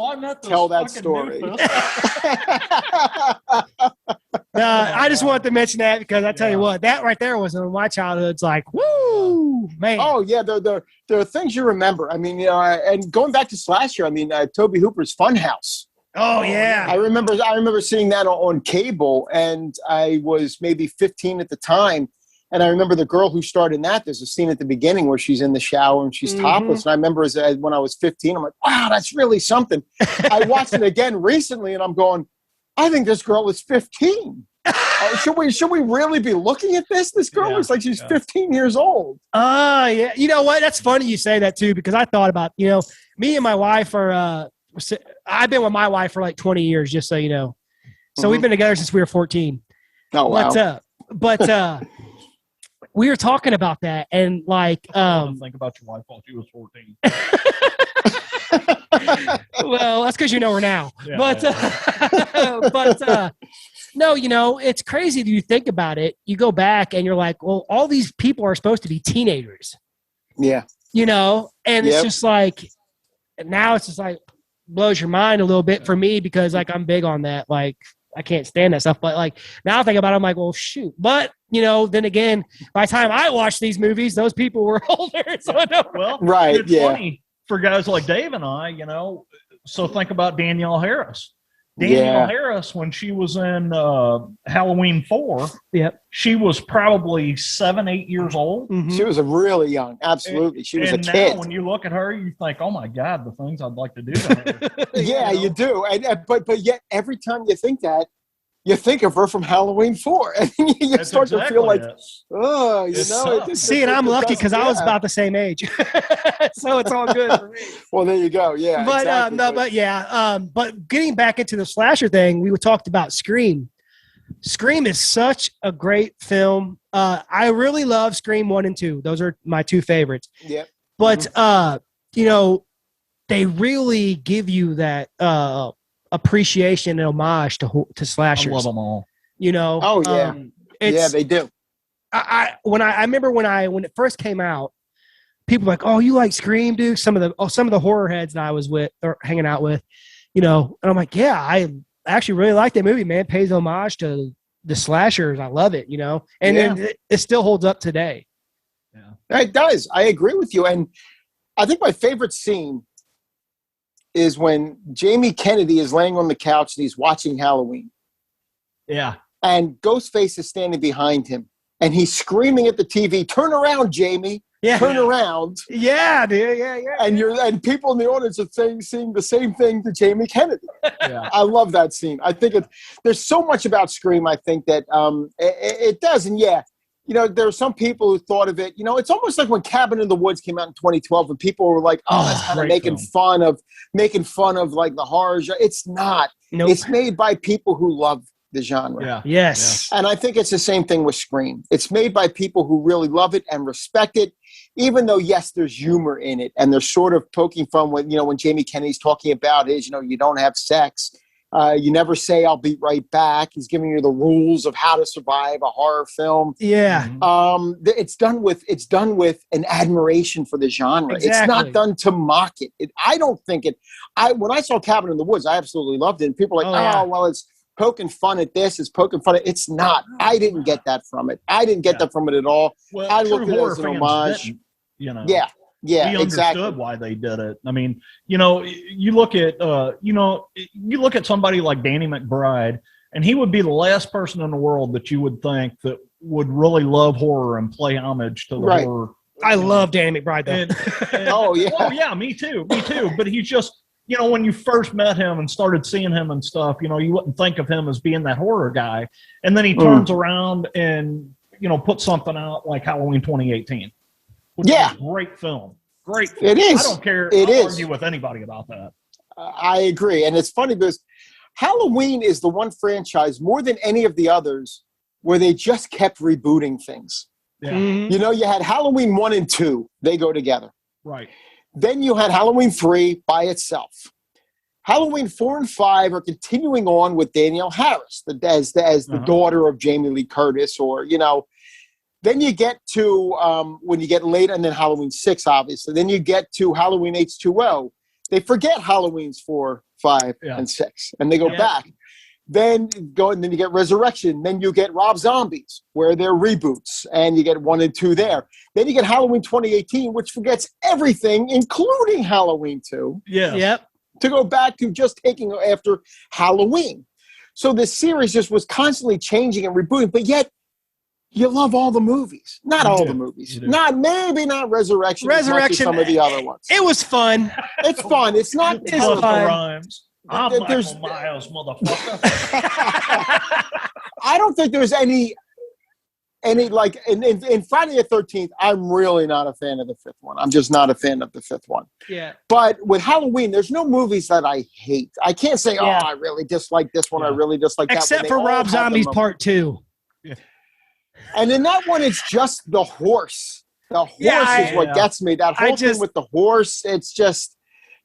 tell that story. I just wanted to mention that because I tell you what, that right there was in my childhood. It's like, woo, man. Oh yeah, there are things you remember. I mean, and going back to Slasher, I mean, Tobe Hooper's Funhouse. Oh yeah, I remember seeing that on cable, and I was maybe 15 at the time. And I remember the girl who starred in that. There's a scene at the beginning where she's in the shower and she's topless. And I remember when I was 15, I'm like, wow, that's really something. I watched it again recently, and I'm going, I think this girl is 15. Should we really be looking at this? This girl looks like she's 15 years old. Yeah. You know what? That's funny you say that too, because I thought about, me and my wife are, I've been with my wife for like 20 years, just so you know. So we've been together since we were 14. Oh, wow. But we were talking about that, and like, think about your wife while she was 14. well, that's because you know her now. Yeah, but no, it's crazy if you think about it. You go back and you're like, well, all these people are supposed to be teenagers. Yeah. And it's just like, now it's just like blows your mind a little bit for me because like I'm big on that. Like I can't stand that stuff. But like now I think about it, I'm like, well, shoot. But then again, by the time I watched these movies, those people were older. So I know. Well, right. It's funny for guys like Dave and I, so think about Danielle Harris. Danielle Harris, when she was in Halloween 4, she was probably 7, 8 years old. Mm-hmm. She was really young. Absolutely. She was a kid. Now when you look at her, you think, oh, my God, the things I'd like to do to her. You do. But yet every time you think that, you think of her from Halloween 4. And you start to feel like, See, and I'm lucky because I was about the same age. So it's all good for me. Well, there you go. Yeah. But exactly. but getting back into the slasher thing, we talked about Scream. Scream is such a great film. I really love Scream 1 and 2. Those are my two favorites. Yeah. But they really give you that appreciation and homage to slashers. I love them all. Oh yeah. They do. I remember when it first came out, people were like, "Oh, you like Scream, dude?" Some of the horror heads that I was with or hanging out with, and I'm like, "Yeah, I actually really like that movie, man. It pays homage to the slashers. I love it, and it still holds up today." Yeah, it does. I agree with you, and I think my favorite scene is when Jamie Kennedy is laying on the couch and he's watching Halloween. Yeah. And Ghostface is standing behind him. And he's screaming at the TV, "Turn around, Jamie. Turn around." Yeah, dude. Yeah. And people in the audience are seeing the same thing to Jamie Kennedy. Yeah. I love that scene. I think there's so much about Scream, I think, that it does. And there are some people who thought of it, it's almost like when Cabin in the Woods came out in 2012 and people were like, oh, that's kind of making fun of like the horror genre. It's not. Nope. It's made by people who love the genre. Yeah. Yes. And I think it's the same thing with Scream. It's made by people who really love it and respect it, even though, yes, there's humor in it. And they're sort of poking fun when Jamie Kennedy's talking about his, you don't have sex. You never say, "I'll be right back." He's giving you the rules of how to survive a horror film. Yeah. It's done with an admiration for the genre. Exactly. It's not done to mock it. I don't think it. When I saw Cabin in the Woods, I absolutely loved it. And people are like, well, it's poking fun at this. It's poking fun at. It's not. I didn't get that from it. I didn't get that from it at all. Well, I looked at it as an homage. Yeah, we exactly. understood why they did it. I mean, you look at somebody like Danny McBride, and he would be the last person in the world that you would think that would really love horror and play homage to the horror. I love Danny McBride, though. Oh yeah, yeah, me too. But he's just, when you first met him and started seeing him and stuff, you wouldn't think of him as being that horror guy, and then he turns around and puts something out like Halloween 2018. Which is a great film. Great film. It is. I don't care. I'll argue with anybody about that. I agree. And it's funny because Halloween is the one franchise more than any of the others where they just kept rebooting things. Yeah. Mm-hmm. You had Halloween 1 and 2. They go together. Right. Then you had Halloween 3 by itself. Halloween 4 and 5 are continuing on with Danielle Harris as the daughter of Jamie Lee Curtis, or, Then you get to, when you get later, and then Halloween 6, obviously. Then you get to Halloween H2O. They forget Halloween's 4, 5, and 6, and they go back. Then you get Resurrection. Then you get Rob Zombies, where they're reboots, and you get 1 and 2 there. Then you get Halloween 2018, which forgets everything, including Halloween 2. Yeah. Yep. To go back to just taking after Halloween. So this series just was constantly changing and rebooting, but yet you love all the movies. Not all the movies. Maybe not Resurrection as much as some of the other ones. It was fun. It's fun. It's not. It's fun. Rhymes. I'm Michael Myers, motherfucker. I don't think there's any like in Friday the 13th. I'm really not a fan of the 5th one. I'm just not a fan of the 5th one. Yeah. But with Halloween, there's no movies that I hate. I can't say, I really dislike this one. I really dislike that one. Except for Rob Zombie's Part 2. Yeah. And in that one, it's just the horse. The horse is what gets me. That whole thing with the horse, it's just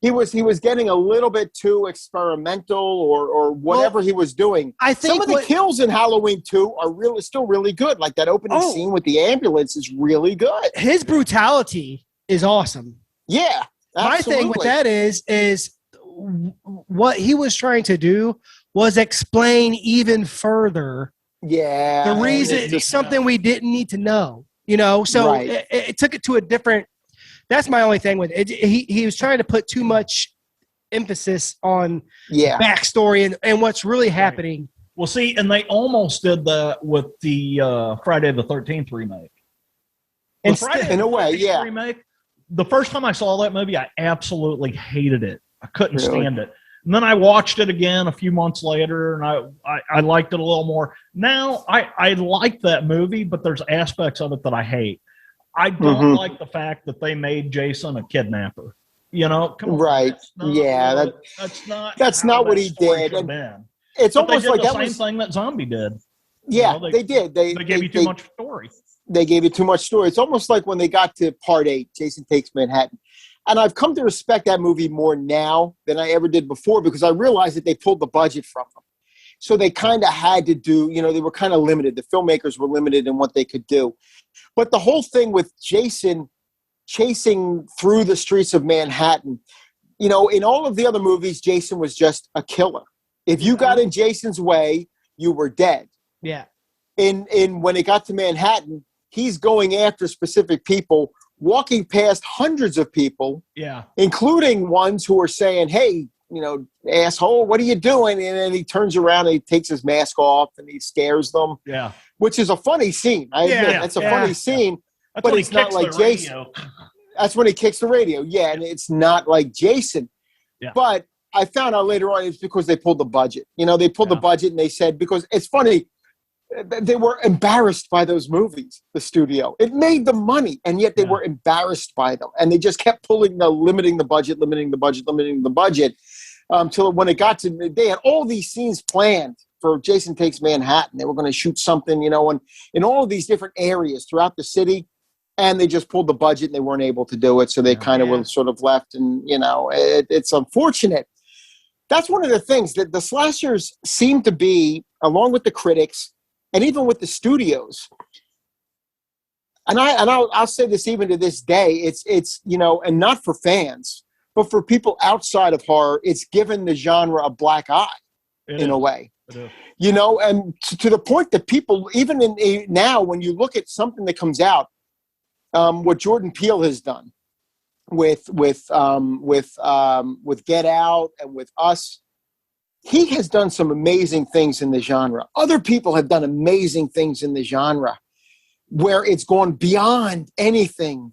he was getting a little bit too experimental or whatever he was doing. I think some of the kills in Halloween 2 are still really good. Like that opening scene with the ambulance is really good. His brutality is awesome. Yeah. Absolutely. My thing with that is what he was trying to do was explain even further. Yeah. The reason something we didn't need to know, so it took it to a different, that's my only thing with it. He was trying to put too much emphasis on backstory and what's really happening. Well, see, and they almost did that with the Friday the 13th remake. In a way, yeah. Remake, the first time I saw that movie, I absolutely hated it. I couldn't stand it. And then I watched it again a few months later, and I liked it a little more. Now, I like that movie, but there's aspects of it that I hate. I don't like the fact that they made Jason a kidnapper. Come on, right? That's not what he did. It's almost like the same thing that Zombie did. Yeah, they did. They gave you too much story. They gave you too much story. It's almost like when they got to Part 8, Jason Takes Manhattan. And I've come to respect that movie more now than I ever did before because I realized that they pulled the budget from them. So they kind of had to do, they were kind of limited. The filmmakers were limited in what they could do. But the whole thing with Jason chasing through the streets of Manhattan, in all of the other movies, Jason was just a killer. If you got in Jason's way, you were dead. Yeah. In when it got to Manhattan, he's going after specific people, walking past hundreds of people, including ones who are saying, hey, asshole, what are you doing? And then he turns around and he takes his mask off and he scares them. Yeah. Which is a funny scene. I admit, it's a funny scene, but it's not like Jason. That's when he kicks the radio. Yeah, and it's not like Jason. Yeah. But I found out later on it's because they pulled the budget. They pulled the budget and they said, because it's funny, they were embarrassed by those movies, the studio. It made them money, and yet they were embarrassed by them. And they just kept limiting the budget, until when it got to, they had all these scenes planned for Jason Takes Manhattan. They were going to shoot something, in all of these different areas throughout the city, and they just pulled the budget and they weren't able to do it. So they kind of were sort of left, and, it's unfortunate. That's one of the things that the slashers seem to be, along with the critics, and even with the studios, and I'll say this even to this day, it's and not for fans, but for people outside of horror, it's given the genre a black eye in a way. And to the point that people, even now, when you look at something that comes out, what Jordan Peele has done with Get Out and with Us. He has done some amazing things in the genre. Other people have done amazing things in the genre where it's gone beyond anything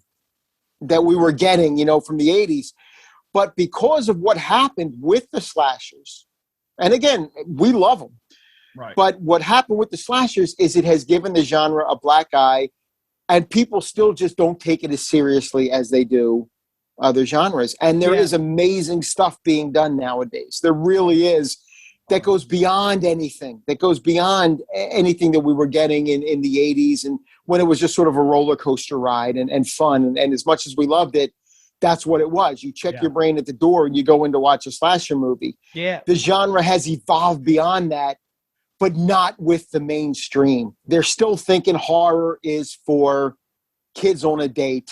that we were getting, from the 80s. But because of what happened with the slashers, and again, we love them. Right. But what happened with the slashers is it has given the genre a black eye, and people still just don't take it as seriously as they do other genres. And there is amazing stuff being done nowadays. There really is. That goes beyond anything. That goes beyond anything that we were getting in the 80s, and when it was just sort of a roller coaster ride and fun. And as much as we loved it, that's what it was. You check your brain at the door and you go in to watch a slasher movie. Yeah. The genre has evolved beyond that, but not with the mainstream. They're still thinking horror is for kids on a date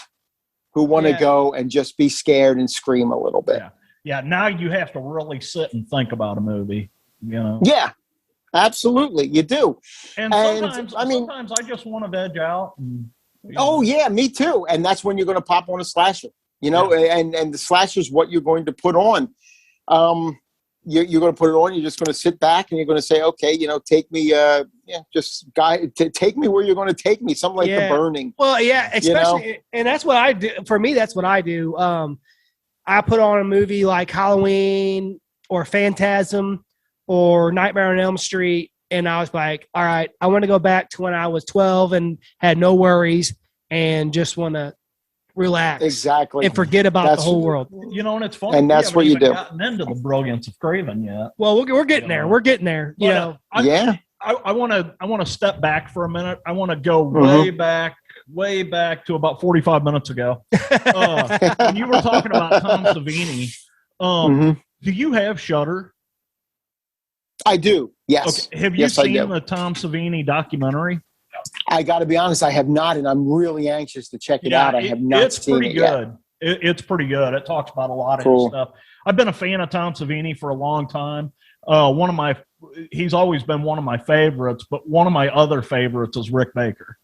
who want to go and just be scared and scream a little bit. Yeah. Now you have to really sit and think about a movie. Yeah, absolutely, you do. And sometimes I just want to veg out. And, me too. And that's when you're going to pop on a slasher, and the slasher is what you're going to put on. You're going to put it on. You're just going to sit back and you're going to say, okay, take me, take me where you're going to take me. Something like The Burning. Well, especially, and that's what I do. For me, that's what I do. I put on a movie like Halloween or Phantasm or Nightmare on Elm Street, and I was like, all right, I want to go back to when I was 12 and had no worries and just want to relax. Exactly. And forget about the whole world. And it's funny. And that's what you do. Gotten into the brilliance of Craven yet. Well, we're getting there. We're getting there. I I want to step back for a minute. I want to go way back to about 45 minutes ago. When you were talking about Tom Savini, do you have Shudder? I do. Yes. Okay. Have you seen the Tom Savini documentary? I got to be honest, I have not, and I'm really anxious to check it out. I have not seen it yet. It's pretty good. It talks about a lot of his stuff. I've been a fan of Tom Savini for a long time. He's always been one of my favorites, but one of my other favorites is Rick Baker.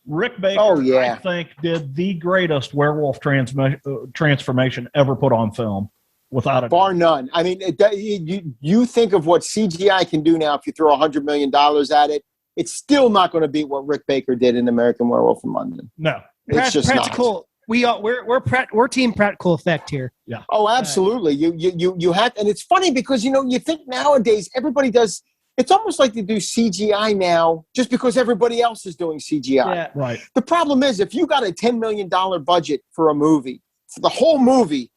Rick Baker, I think, did the greatest werewolf transformation ever put on film, without a bar none. I mean, you think of what CGI can do now if you throw $100 million at it. It's still not going to beat what Rick Baker did in American Werewolf in London. No, it's just practical. Not. We're team practical effect here. Yeah. Oh, absolutely. You have, and it's funny because you think nowadays everybody does. It's almost like they do CGI now just because everybody else is doing CGI. Yeah. Right. The problem is if you got a $10 million budget for a movie, for the whole movie,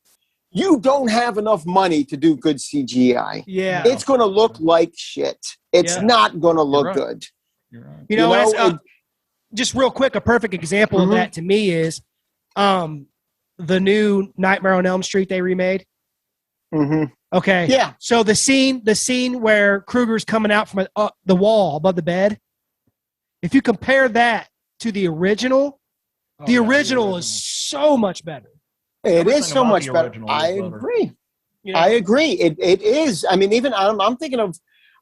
you don't have enough money to do good CGI. Yeah. It's going to look like shit. It's not going to look good. You're right. You know, just real quick, a perfect example of that to me is the new Nightmare on Elm Street they remade. Okay. Yeah. So the scene where Krueger's coming out from the wall above the bed, if you compare that to the original, the original is so much better. It is so much better. I agree. Yeah. I agree. It is. I mean, even I'm thinking of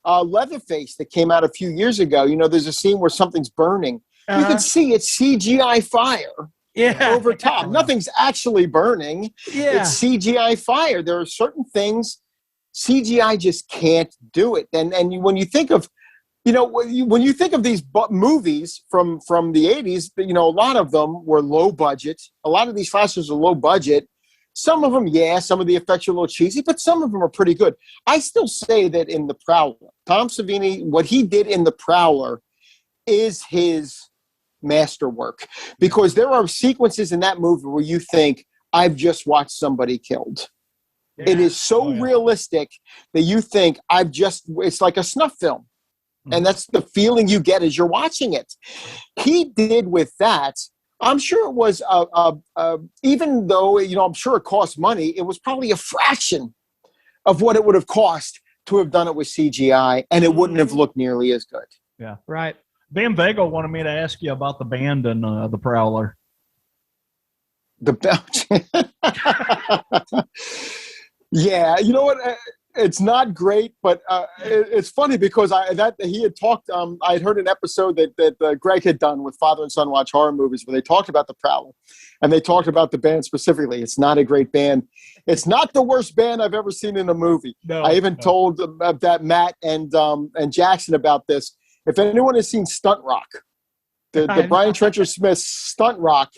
Leatherface that came out a few years ago. You know, there's a scene where something's burning. You can see it's CGI fire over top. Nothing's actually burning. Yeah. It's CGI fire. There are certain things CGI just can't do it. And when you think of, when you think of these movies from the 80s, a lot of them were low budget. A lot of these slashers are low budget. Some of them, some of the effects are a little cheesy, but some of them are pretty good. I still say that in The Prowler, Tom Savini, what he did in The Prowler is his masterwork, because there are sequences in that movie where you think, I've just watched somebody killed. Yeah. It is so realistic that you think it's like a snuff film. And that's the feeling you get as you're watching it. He did with that. I'm sure it was, even though, I'm sure it cost money, it was probably a fraction of what it would have cost to have done it with CGI, and it wouldn't have looked nearly as good. Yeah. Right. Van Vega wanted me to ask you about the band in The Prowler. Yeah, you know what? It's not great, but it's funny because he had talked. I had heard an episode that Greg had done with Father and Son Watch Horror Movies, where they talked about The Prowler, and they talked about the band specifically. It's not a great band. It's not the worst band I've ever seen in a movie. I even told that Matt and Jackson about this. If anyone has seen Stunt Rock, the Brian Trencher Smith Stunt Rock,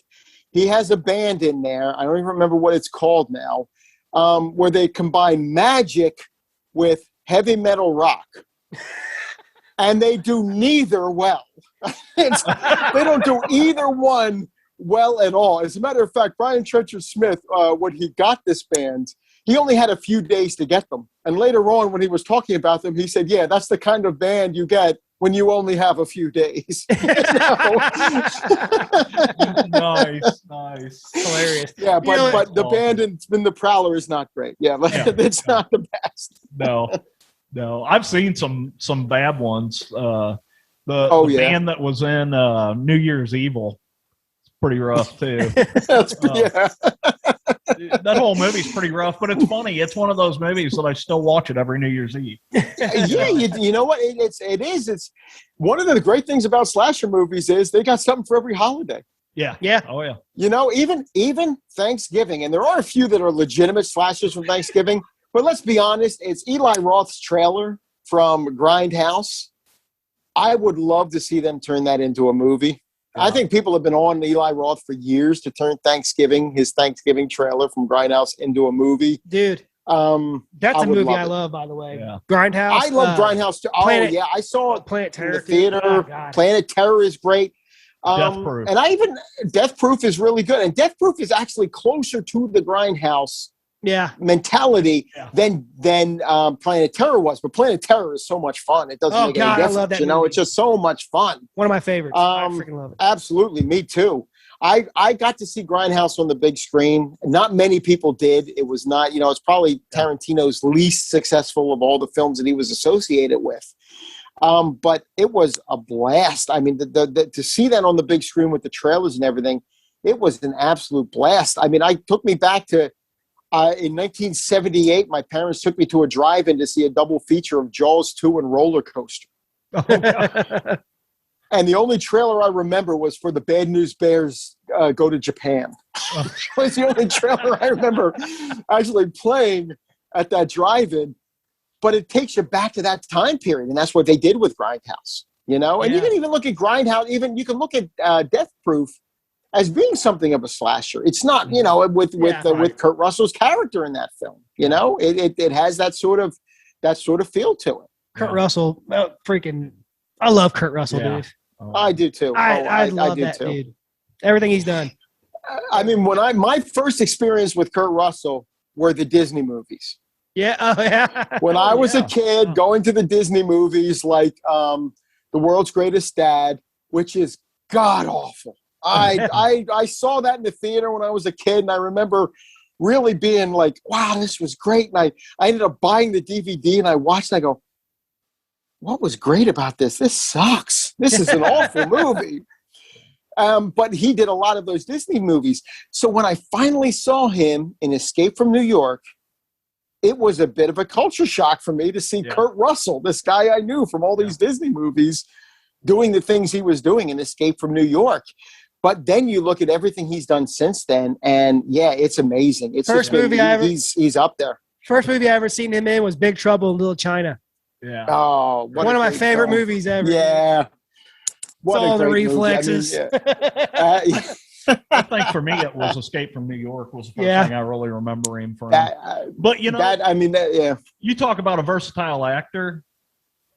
he has a band in there. I don't even remember what it's called now. Where they combine magic with heavy metal rock. And they do neither well. They don't do either one well at all. As a matter of fact, Brian Trencher Smith, when he got this band, he only had a few days to get them. And later on, when he was talking about them, he said, yeah, that's the kind of band you get when you only have a few days. Nice. Hilarious. Yeah, but the band in The Prowler is not great. Yeah, it's not the best. No. I've seen some bad ones. The band that was in New Year's Evil, it's pretty rough too. That whole movie's pretty rough, but it's funny. It's one of those movies that I still watch it every New Year's Eve. Yeah, you know what? It is. It's one of the great things about slasher movies is they got something for every holiday. Yeah. Oh yeah. Even Thanksgiving, and there are a few that are legitimate slashers from Thanksgiving. But let's be honest, it's Eli Roth's trailer from Grindhouse. I would love to see them turn that into a movie. I think people have been on Eli Roth for years to turn his Thanksgiving trailer from Grindhouse into a movie. Dude, that's a movie I love, by the way. Yeah. Grindhouse. I love Grindhouse too. I saw it Planet Terror in the theater. Oh, Planet Terror is great. Death Proof. And Death Proof is really good. And Death Proof is actually closer to the Grindhouse mentality than Planet Terror was. But Planet Terror is so much fun. It doesn't make any difference. I love that movie. It's just so much fun. One of my favorites. I freaking love it. Absolutely, me too. I got to see Grindhouse on the big screen. Not many people did. It was not, it's probably Tarantino's least successful of all the films that he was associated with. But it was a blast. I mean, to see that on the big screen with the trailers and everything, it was an absolute blast. I mean, it took me back to in 1978. My parents took me to a drive-in to see a double feature of Jaws 2 and Roller Coaster. Oh, and the only trailer I remember was for the Bad News Bears Go to Japan. It was the only trailer I remember actually playing at that drive-in. But it takes you back to that time period, and that's what they did with Grindhouse. And you can even look at Grindhouse. Even you can look at Death Proof as being something of a slasher. It's not, with Kurt Russell's character in that film. It has that sort of feel to it. Kurt Russell, I love Kurt Russell, dude. I do too. I love that dude. Everything he's done. I mean, my first experience with Kurt Russell were the Disney movies. Yeah. Oh, yeah. When I was a kid going to the Disney movies, like The World's Greatest Dad, which is god awful. I saw that in the theater when I was a kid, and I remember really being like, wow, this was great. And I ended up buying the DVD, and I watched, and I go, what was great about this? This sucks. This is an awful movie. But he did a lot of those Disney movies. So when I finally saw him in Escape from New York, it was a bit of a culture shock for me to see Kurt Russell, this guy I knew from all these Disney movies, doing the things he was doing in Escape from New York. But then you look at everything he's done since then, and it's amazing. It's he's up there. First movie I ever seen him in was Big Trouble in Little China. Yeah. Oh, one of my favorite movies ever. Yeah. It's all the reflexes. I think for me, it was Escape from New York was the first thing I really remember him from. But you talk about a versatile actor.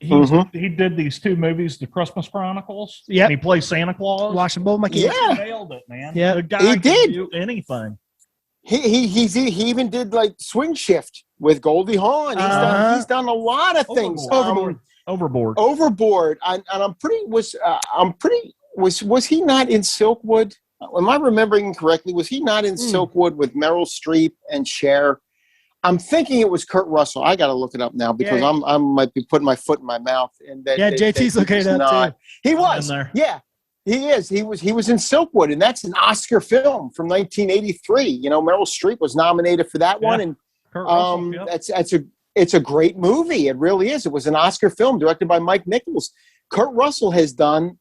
He did these two movies, The Christmas Chronicles. Yeah, he plays Santa Claus. Watch them both, my kids. He nailed it, man. Yeah, the guy can do anything. He even did like Swing Shift with Goldie Hawn. He's done a lot of things. Overboard. And I'm pretty. Was he not in Silkwood? Am I remembering correctly? Was he not in Silkwood with Meryl Streep and Cher? I'm thinking it was Kurt Russell. I got to look it up now because I might be putting my foot in my mouth. And JT's looking it up too. He was. Yeah, he is. He was in Silkwood, and that's an Oscar film from 1983. Meryl Streep was nominated for that one, and Kurt Russell, it's a great movie. It really is. It was an Oscar film directed by Mike Nichols. Kurt Russell has done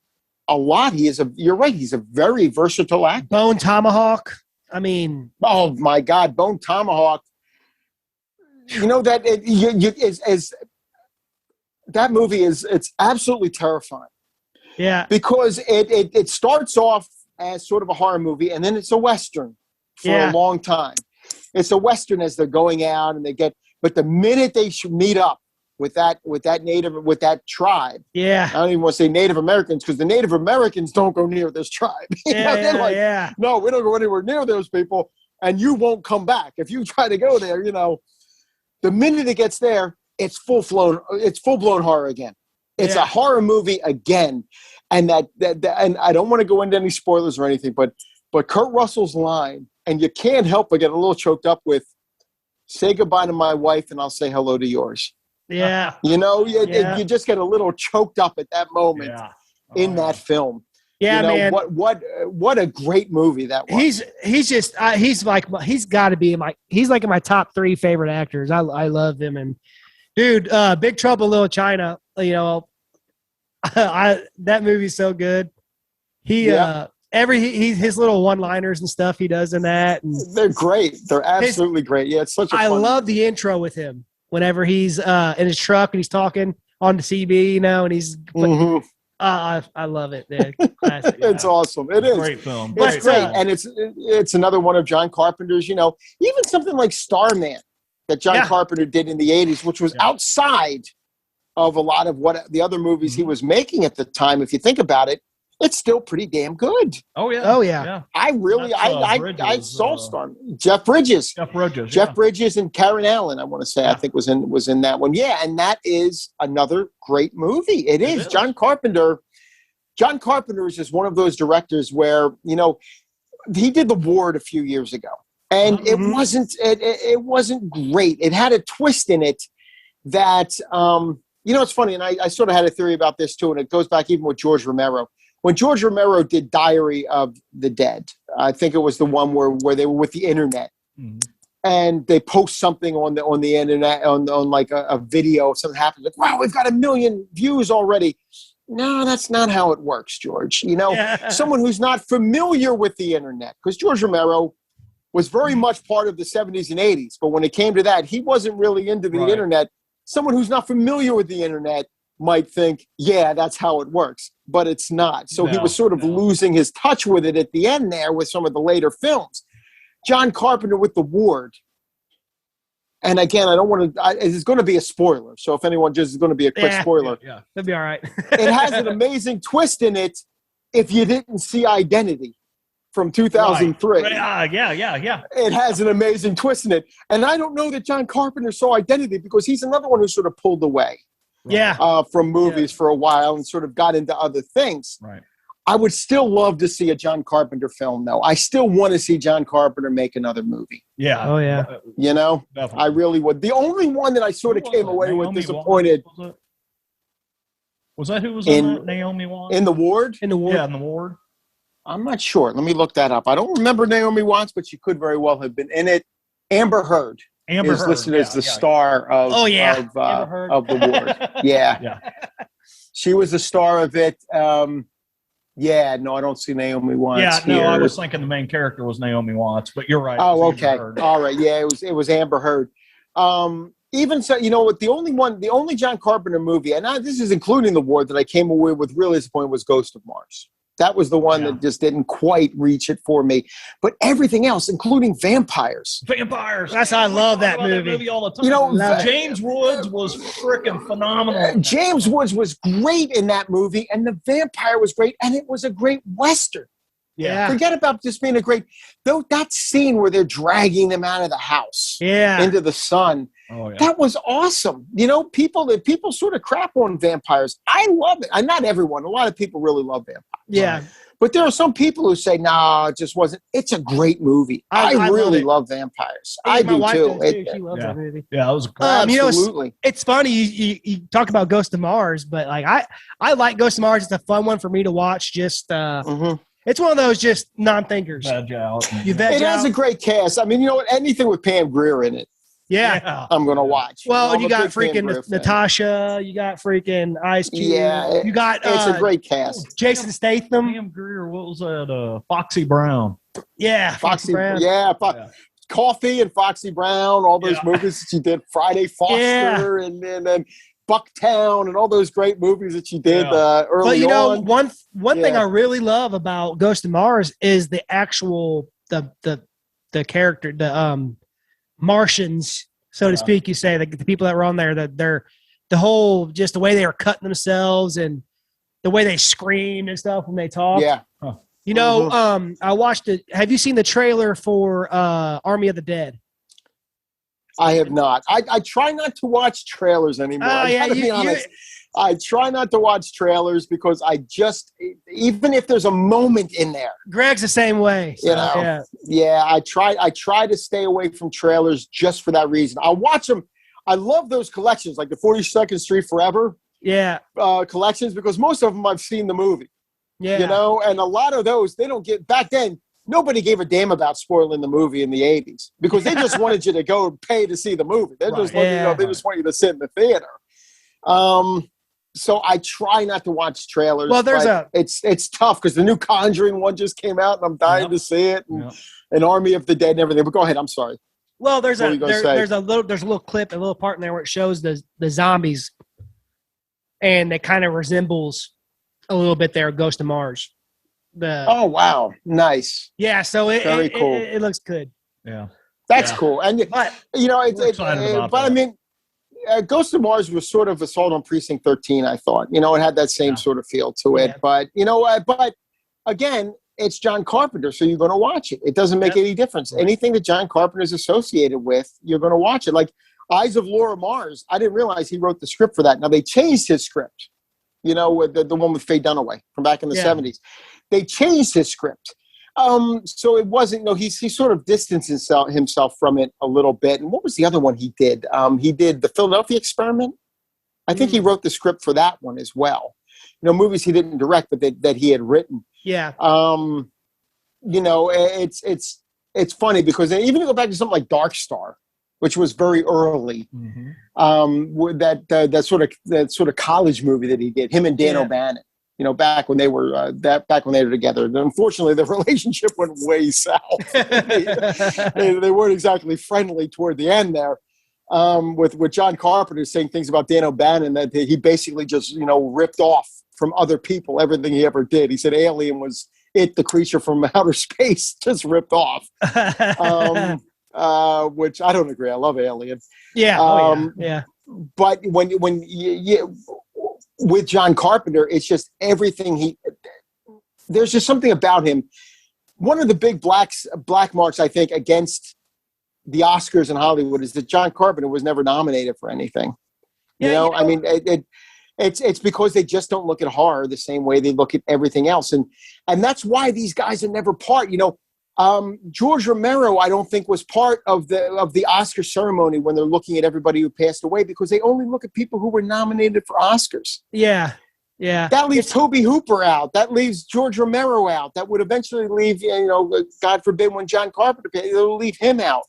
a lot. You're right. He's a very versatile actor. Bone Tomahawk. I mean, oh my God, Bone Tomahawk. That movie it's absolutely terrifying. Yeah, because it starts off as sort of a horror movie, and then it's a Western for a long time. It's a Western as they're going out, and but the minute they meet up with that tribe. Yeah. I don't even want to say Native Americans because the Native Americans don't go near this tribe. No, we don't go anywhere near those people, and you won't come back. If you try to go there, the minute it gets there, it's full-blown horror again. It's a horror movie again. And and I don't want to go into any spoilers or anything, but Kurt Russell's line, and you can't help but get a little choked up with, say goodbye to my wife and I'll say hello to yours. Yeah. You just get a little choked up at that moment in that film. Yeah, man. What a great movie that was. He's got to be he's like in my top 3 favorite actors. I love him. And dude, Big Trouble in Little China, that movie's so good. His little one-liners and stuff he does in that. And they're great. They're absolutely great. Yeah, it's such a fun love the intro with him. Whenever he's in his truck and he's talking on the CB, and he's I love it, man. It's awesome. It is great film. It's great, and it's another one of John Carpenter's. Even something like Starman that John Carpenter did in the 80s, which was outside of a lot of what the other movies he was making at the time. If you think about it, it's still pretty damn good. Oh yeah. Oh, yeah. I really, I saw Storm. Jeff Bridges. Jeff Bridges and Karen Allen, I want to say, I think was in that one. Yeah, and that is another great movie. It is. John Carpenter is just one of those directors where, he did The Ward a few years ago. And it wasn't great. It had a twist in it that it's funny, and I sort of had a theory about this too, and it goes back even with George Romero. When George Romero did Diary of the Dead, I think it was the one where they were with the internet, and they post something on the internet on like a video. Something happens, like, wow, we've got 1 million views already. No, that's not how it works, George. Someone who's not familiar with the internet, because George Romero was very much part of the 70s and 80s, but when it came to that, he wasn't really into the internet. Someone who's not familiar with the internet might think, yeah, that's how it works, but it's not. So he was sort of losing his touch with it at the end there with some of the later films. John Carpenter with The Ward. And again, I don't want to, it's going to be a spoiler. So if anyone just is going to be a quick spoiler. Yeah, that'd be all right. It has an amazing twist in it if you didn't see Identity from 2003. Right. Yeah. It has an amazing twist in it. And I don't know that John Carpenter saw Identity because he's another one who sort of pulled away from movies for a while and sort of got into other things. Right. I would still love to see a John Carpenter film, though. I still want to see John Carpenter make another movie. Yeah. Oh, yeah. Definitely. I really would. The only one that I sort of came away with disappointed. Was that who was in that? Naomi Watts? In The Ward? In The Ward. Yeah, in The Ward. I'm not sure. Let me look that up. I don't remember Naomi Watts, but she could very well have been in it. Amber Heard is listed as the star of The Ward. Yeah. She was the star of it. No, I don't see Naomi Watts here. I was thinking the main character was Naomi Watts, but you're right. Oh, okay. All right. Yeah, it was Amber Heard. Even so, the only John Carpenter movie, and this is including The Ward, that I came away with real disappointment was Ghost of Mars. That was the one that just didn't quite reach it for me. But everything else, including vampires. That's how I love that movie. All the time. James Woods was freaking phenomenal. James Woods was great in that movie, and the vampire was great, and it was a great Western. Yeah. Forget about just being a great, though, that scene where they're dragging them out of the house into the sun. Oh, yeah. That was awesome. People sort of crap on vampires. I love it. And not everyone. A lot of people really love vampires. Yeah. But there are some people who say, nah, it just wasn't. It's a great movie. I really love vampires. I do too. She loves that movie. Yeah, it was absolutely. It's funny you talk about Ghost of Mars, but like I like Ghost of Mars. It's a fun one for me to watch. Just it's one of those just non-thinkers. Veg out. It has a great cast. I mean, anything with Pam Grier in it. Yeah. I'm going to watch. Well, you got freaking Natasha. You got freaking Ice Cube. Yeah. You got it's a great cast. Jason Statham. Pam Grier. What was that? Foxy Brown. Yeah. Foxy Brown. Yeah. Coffee and Foxy Brown. All those movies that she did. Friday Foster and then Bucktown and all those great movies that she did early on. But one thing I really love about Ghost of Mars is the actual the character, the Martians, so to speak. You say the people that were on there, that they're the whole, just the way they were cutting themselves and the way they screamed and stuff when they talk. Yeah. I watched it. Have you seen the trailer for Army of the Dead? I have not. I try not to watch trailers anymore. I gotta be honest. I try not to watch trailers because even if there's a moment in there. Greg's the same way. So, I try to stay away from trailers just for that reason. I'll watch them. I love those collections, like the 42nd Street Forever collections, because most of them I've seen the movie. Yeah. And a lot of those, they don't get, back then, nobody gave a damn about spoiling the movie in the 80s because they just wanted you to go and pay to see the movie. They just want you to sit in the theater. So I try not to watch trailers. Well, it's tough because the new Conjuring one just came out and I'm dying to see it, and an Army of the Dead and everything. But go ahead, I'm sorry. Well, there's a little clip, a little part in there where it shows the zombies, and it kind of resembles a little bit there Ghost of Mars. Oh wow, nice. Yeah, so very cool. It looks good. Yeah, that's cool. And but I mean, Ghost of Mars was sort of Assault on Precinct 13, I thought. You know, it had that same sort of feel to it. But, you know, but again, it's John Carpenter, so you're going to watch it. It doesn't make any difference. Right. Anything that John Carpenter is associated with, you're going to watch it. Like Eyes of Laura Mars, I didn't realize he wrote the script for that. Now, they changed his script, you know, with the one with Faye Dunaway from back in the 70s. They changed his script. So it wasn't, no, he sort of distanced himself from it a little bit. And what was the other one he did? He did The Philadelphia Experiment. I think he wrote the script for that one as well. You know, movies he didn't direct, but that he had written. Yeah. You know, it's funny because even to go back to something like Dark Star, which was very early, that sort of college movie that he did, him and Dan O'Bannon. You know, back when they were together. And unfortunately, the relationship went way south. they weren't exactly friendly toward the end there. With John Carpenter saying things about Dan O'Bannon that he basically just, you know, ripped off from other people everything he ever did. He said Alien was the creature from outer space, just ripped off. Which I don't agree. I love Alien. Yeah. But when you with John Carpenter, it's just everything there's just something about him. One of the big black marks, I think, against the Oscars in Hollywood is that John Carpenter was never nominated for anything. You know, I mean, it's because they just don't look at horror the same way they look at everything else. And that's why these guys are never part, you know. George Romero, I don't think, was part of the Oscar ceremony when they're looking at everybody who passed away, because they only look at people who were nominated for Oscars. Yeah. That leaves Tobe Hooper out. That leaves George Romero out. That would eventually leave, you know, God forbid, when John Carpenter, it'll leave him out.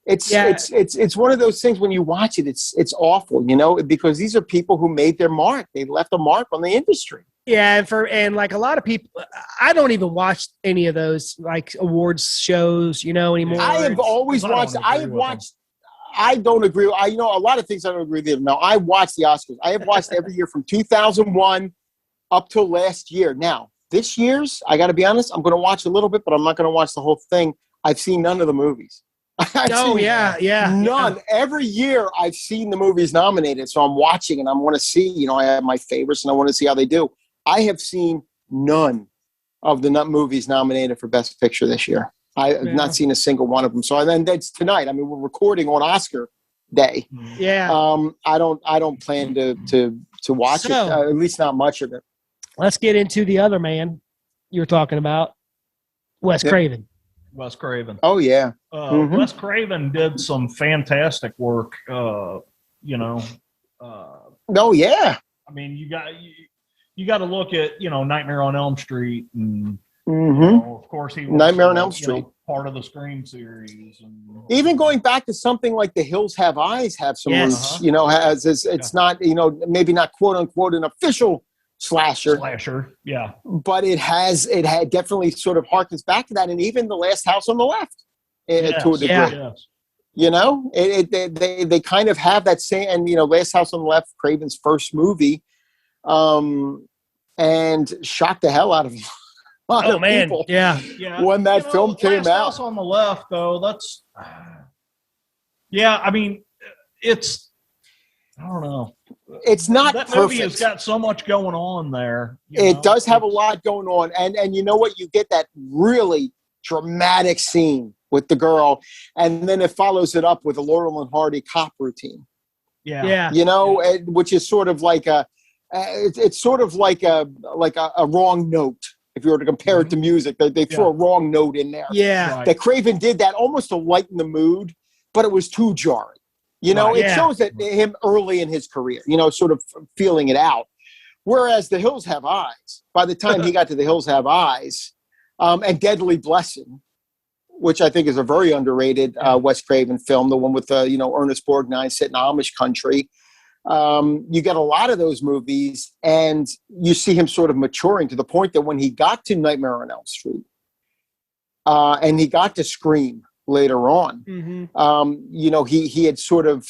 It's one of those things when you watch it, it's awful, you know, because these are people who made their mark. They left a mark on the industry. Yeah, and like a lot of people, I don't even watch any of those like awards shows, you know, anymore. I have always watched. I don't agree. You know, a lot of things I don't agree with. Now, I watch the Oscars. I have watched every year from 2001 up till last year. Now, this year's, I got to be honest, I'm going to watch a little bit, but I'm not going to watch the whole thing. I've seen none of the movies. None. Every year I've seen the movies nominated, so I'm watching and I want to see. You know, I have my favorites and I want to see how they do. I have seen none of the movies nominated for Best Picture this year. I have not seen a single one of them. So then that's tonight. I mean, we're recording on Oscar day. Yeah. I don't plan to watch it. At least not much of it. Let's get into the other man you were talking about, Wes Craven. Wes Craven. Oh yeah. Wes Craven did some fantastic work. You know. Oh yeah. I mean, you got to look at, you know, Nightmare on Elm Street, and you know, of course he was Nightmare on Elm Street, you know, part of the Scream series, and even going back to something like The Hills Have Eyes, you know, it's not, you know, maybe not quote unquote an official slasher, yeah, but it had definitely sort of harkens back to that, and even The Last House on the Left, to a degree. Yes. You know, they kind of have that same, and you know, Last House on the Left, Craven's first movie. And shocked the hell out of a lot of people. Yeah. When that film came out. House on the Left, though, that's. I mean, it's. I don't know. It's not that perfect. Movie has got so much going on there. It does have a lot going on, and you know what? You get that really dramatic scene with the girl, and then it follows it up with a Laurel and Hardy cop routine. Yeah. You know, which is sort of like a. It's sort of like a wrong note. If you were to compare it to music, they threw a wrong note in there. Yeah, right. That Craven did that almost to lighten the mood, but it was too jarring. You know, it shows that him early in his career, you know, sort of feeling it out. Whereas The Hills Have Eyes, by the time he got to The Hills Have Eyes, and Deadly Blessing, which I think is a very underrated Wes Craven film, the one with you know, Ernest Borgnine set in Amish country. You get a lot of those movies, and you see him sort of maturing to the point that when he got to Nightmare on Elm Street, and he got to Scream later on, you know, he had sort of,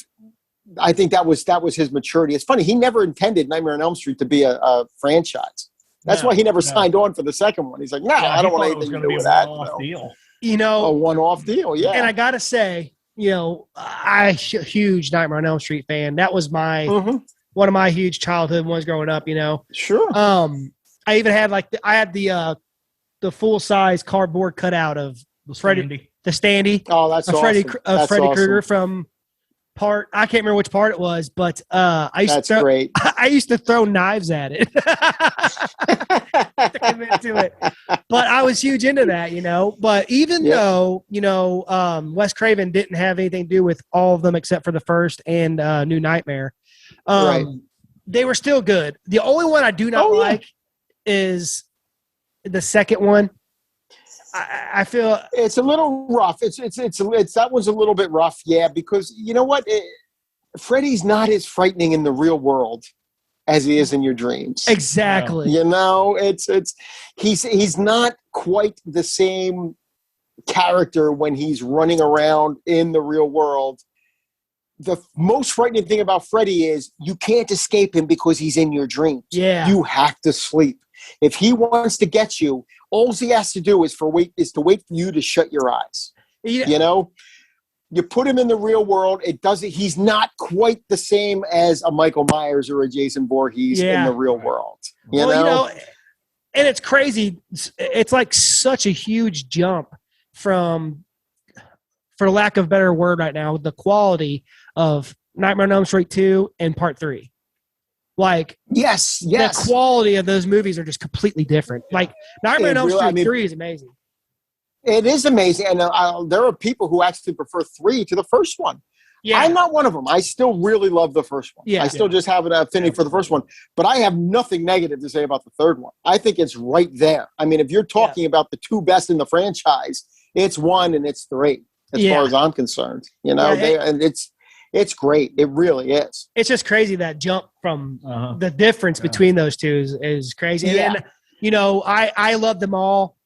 I think that was his maturity. It's funny, he never intended Nightmare on Elm Street to be a franchise. That's why he never signed on for the second one. He's like, I don't want anything to do with that. Deal. You know, a one-off deal. Yeah, and I gotta say, huge Nightmare on Elm Street fan. That was my one of my huge childhood ones growing up. Sure. I even had the full size cardboard cutout of Freddy, the Standy. Oh, that's awesome. Freddy awesome. Krueger from part. I can't remember which part it was, but I used to throw knives at it to commit to it. But I was huge into that, But even though Wes Craven didn't have anything to do with all of them except for the first and New Nightmare, they were still good. The only one I do not like is the second one. I feel it's a little rough. It's that one's a little bit rough, because you know what? Freddy's not as frightening in the real world as he is in your dreams. Exactly. He's not quite the same character when he's running around in the real world. The most frightening thing about Freddy is you can't escape him because he's in your dreams. Yeah. You have to sleep. If he wants to get you, all he has to do is to wait for you to shut your eyes. Yeah. You put him in the real world, he's not quite the same as a Michael Myers or a Jason Voorhees in the real world. You know? And it's crazy. It's like such a huge jump from, for lack of a better word right now, the quality of Nightmare on Elm Street 2 and Part 3. Like, yes. The quality of those movies are just completely different. Like, Nightmare on Elm Street 3 is amazing. It is amazing. And there are people who actually prefer 3 to the first one. Yeah. I'm not one of them. I still really love the first one. I still just have an affinity for the first one. But I have nothing negative to say about the third one. I think it's right there. I mean, if you're talking about the two best in the franchise, it's 1 and it's 3, as far as I'm concerned. It's great. It really is. It's just crazy, that jump from the difference between those two is crazy. Yeah. And, I love them all.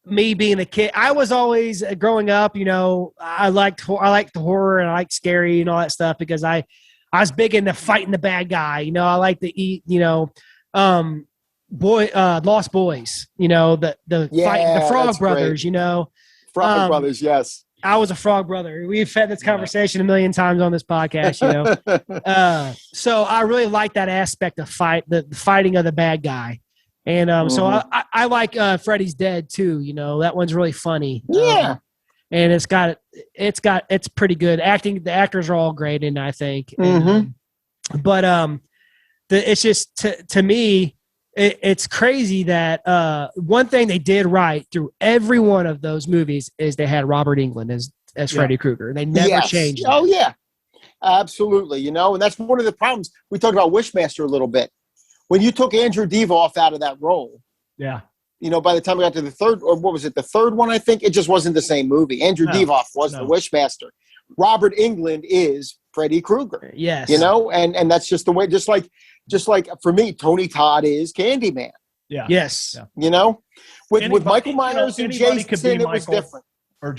Me being a kid, I was always growing up, I liked the horror and I liked scary and all that stuff because I was big into fighting the bad guy. I like to eat, Lost Boys, the Frog Brothers, Frog Brothers, yes. I was a Frog Brother. We've had this conversation a million times on this podcast, So I really like that aspect of the fighting of the bad guy. And so I like Freddy's Dead too. That one's really funny. Yeah. And it's pretty good acting. The actors are all great in, I think. But it's just to me, it's crazy that one thing they did right through every one of those movies is they had Robert Englund as Freddy Krueger. They never changed that. Oh yeah, absolutely. And that's one of the problems. We talked about Wishmaster a little bit. When you took Andrew Divoff out of that role, by the time we got to the third, or what was it, the third one, I think, it just wasn't the same movie. Andrew Divoff was the Wishmaster. Robert Englund is Freddy Krueger. Yes. And that's just the way, just like for me, Tony Todd is Candyman. Yeah. Yes. Yeah. With Michael Myers and Jason, it was different. Or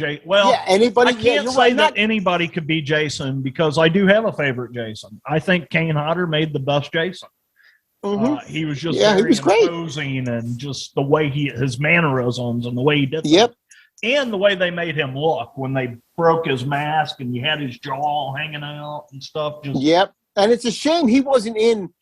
anybody. I can't say that anybody could be Jason because I do have a favorite Jason. I think Kane Hodder made the best Jason. He was just he was great, imposing, and just the way his mannerisms and the way he did and the way they made him look when they broke his mask and you had his jaw hanging out and stuff. And it's a shame he wasn't in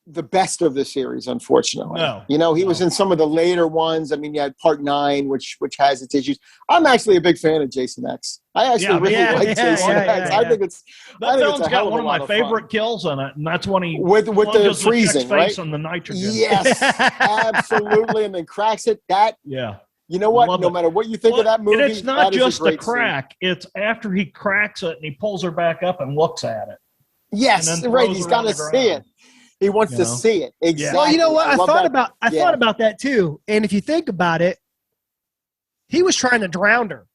the best of the series, unfortunately. He was in some of the later ones. I mean, you had Part 9, which has its issues. I'm actually a big fan of Jason X. I actually really like Jason X. I think it's got one of my favorite kills in it, and that's when he with the freezing, face on the nitrogen. Yes, absolutely, and then cracks it. You know what? No matter what you think of that movie, and it's not just the crack. Scene. It's after he cracks it and he pulls her back up and looks at it. Yes, right. He's got to see it. He wants to see it. Exactly. Well, you know what? I thought about that too. And if you think about it, he was trying to drown her.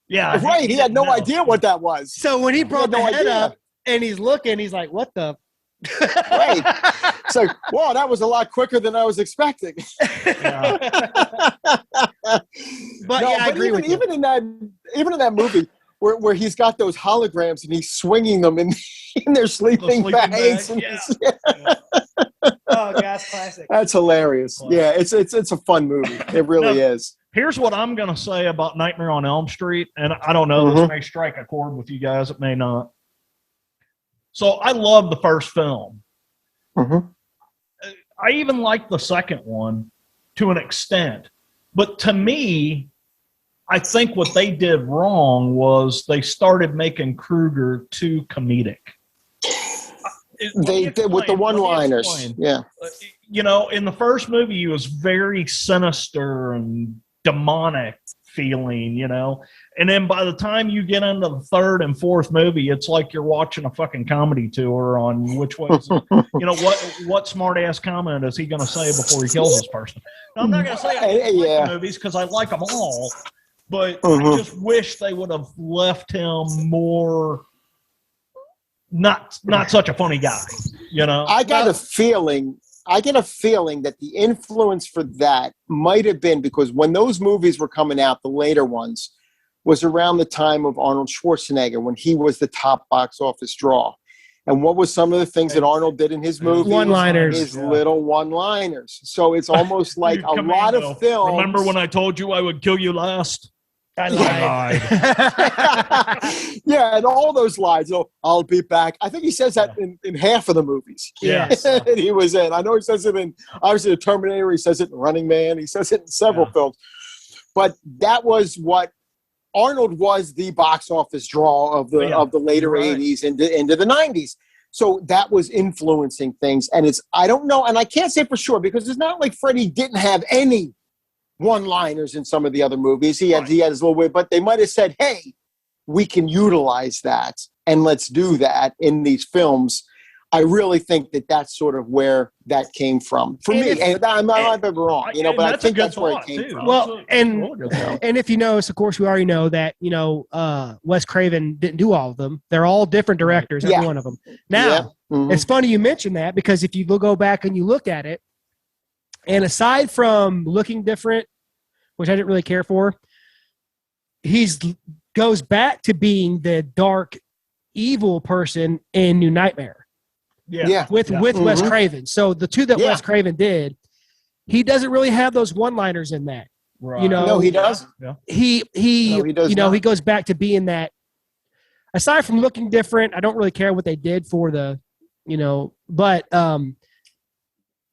Yeah. Right. He had no idea what that was. So when he brought the head up and he's looking, he's like, what the? Right. It's like, wow, that was a lot quicker than I was expecting. But I agree with you. Even in that movie, where he's got those holograms and he's swinging them in their sleeping bags. Oh, gas classic. That's hilarious. Yeah, it's a fun movie. It really is. Here's what I'm going to say about Nightmare on Elm Street, and I don't know, this may strike a chord with you guys, it may not. So I love the first film. I even like the second one to an extent. But to me, I think what they did wrong was they started making Krueger too comedic. They did with the one-liners. Yeah. You know, in the first movie, he was very sinister and demonic feeling, you know. And then by the time you get into the third and fourth movie, it's like you're watching a fucking comedy tour on which way is it, you know, what smart ass comment is he going to say before he kills this person. Now, I'm not going to say I like the movies because I like them all, but I just wish they would have left him more not such a funny guy, you know. I get a feeling that the influence for that might have been because when those movies were coming out, the later ones, was around the time of Arnold Schwarzenegger when he was the top box office draw. And what was some of the things that Arnold did in his movies? One-liners. His little one-liners. So it's almost like a lot of films. Remember when I told you I would kill you last? I lied. Yeah, and all those lines. Oh, I'll be back. I think he says that in half of the movies. Yes. that he was in. I know he says it in, obviously, The Terminator. He says it in Running Man. He says it in several films. But that was what Arnold was, the box office draw of the later 80s into the 90s. So that was influencing things. And I don't know, and I can't say for sure because it's not like Freddy didn't have any one-liners in some of the other movies. He had his little way, but they might have said, hey, we can utilize that and let's do that in these films. I really think that that's sort of where that came from for me. And I'm not ever wrong, you know, but I think that's where it came from. Well, and if you notice, of course, we already know that, you know, Wes Craven didn't do all of them. They're all different directors, every one of them. Now, it's funny you mentioned that because if you go back and you look at it, and aside from looking different, which I didn't really care for, goes back to being the dark, evil person in New Nightmare. With Wes Craven. So the two that Wes Craven did, he doesn't really have those one-liners in that. Right. You know, no, he doesn't. He he goes back to being that. Aside from looking different, I don't really care what they did for the, you know, but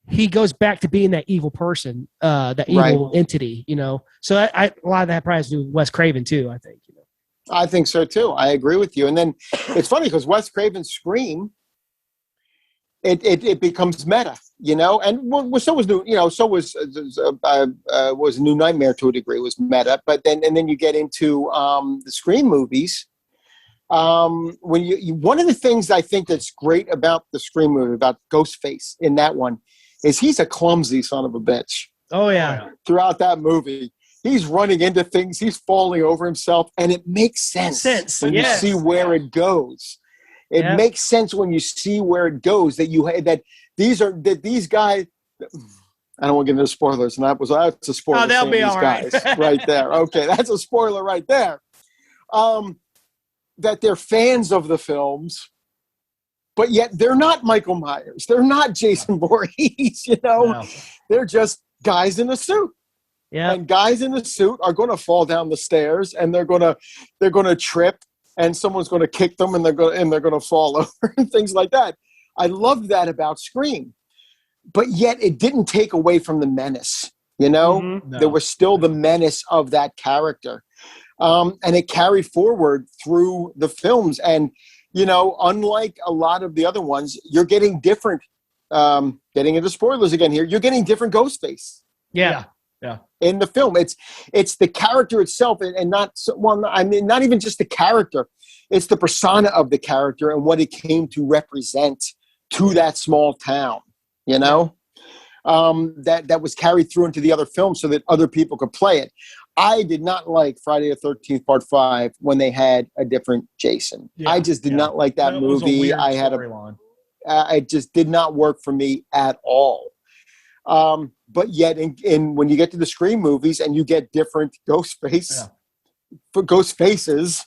he goes back to being that evil person, that evil entity, you know. So a lot of that probably has to do with Wes Craven too, I think. You know. I think so too. I agree with you. And then it's funny because Wes Craven's Scream, it becomes meta, you know, and so was New Nightmare to a degree was meta, but then you get into the Scream movies. When one of the things I think that's great about the Scream movie, about Ghostface in that one, is he's a clumsy son of a bitch. Oh yeah. Throughout that movie, he's running into things, he's falling over himself, and it makes sense when you see where it goes. It makes sense when you see where it goes that these guys. I don't want to get into spoilers, and that's a spoiler. Oh, they'll be all right. Guys right there. Okay, that's a spoiler right there. That they're fans of the films, but yet they're not Michael Myers. They're not Jason Voorhees. You know, they're just guys in a suit. Yeah, and guys in a suit are going to fall down the stairs, and they're going to trip. And someone's going to kick them, and they're going to fall over, and things like that. I loved that about Scream, but yet it didn't take away from the menace. You know, there was still the menace of that character, and it carried forward through the films. And you know, unlike a lot of the other ones, you're getting different. Getting into spoilers again here, you're getting different Ghostface. Yeah. In the film, it's the character itself, and not even just the character. It's the persona of the character and what it came to represent to that small town. You know, that was carried through into the other films so that other people could play it. I did not like Friday the 13th Part 5 when they had a different Jason. I just did not like that movie. It just did not work for me at all. But yet, when you get to the Scream movies and you get different ghost faces,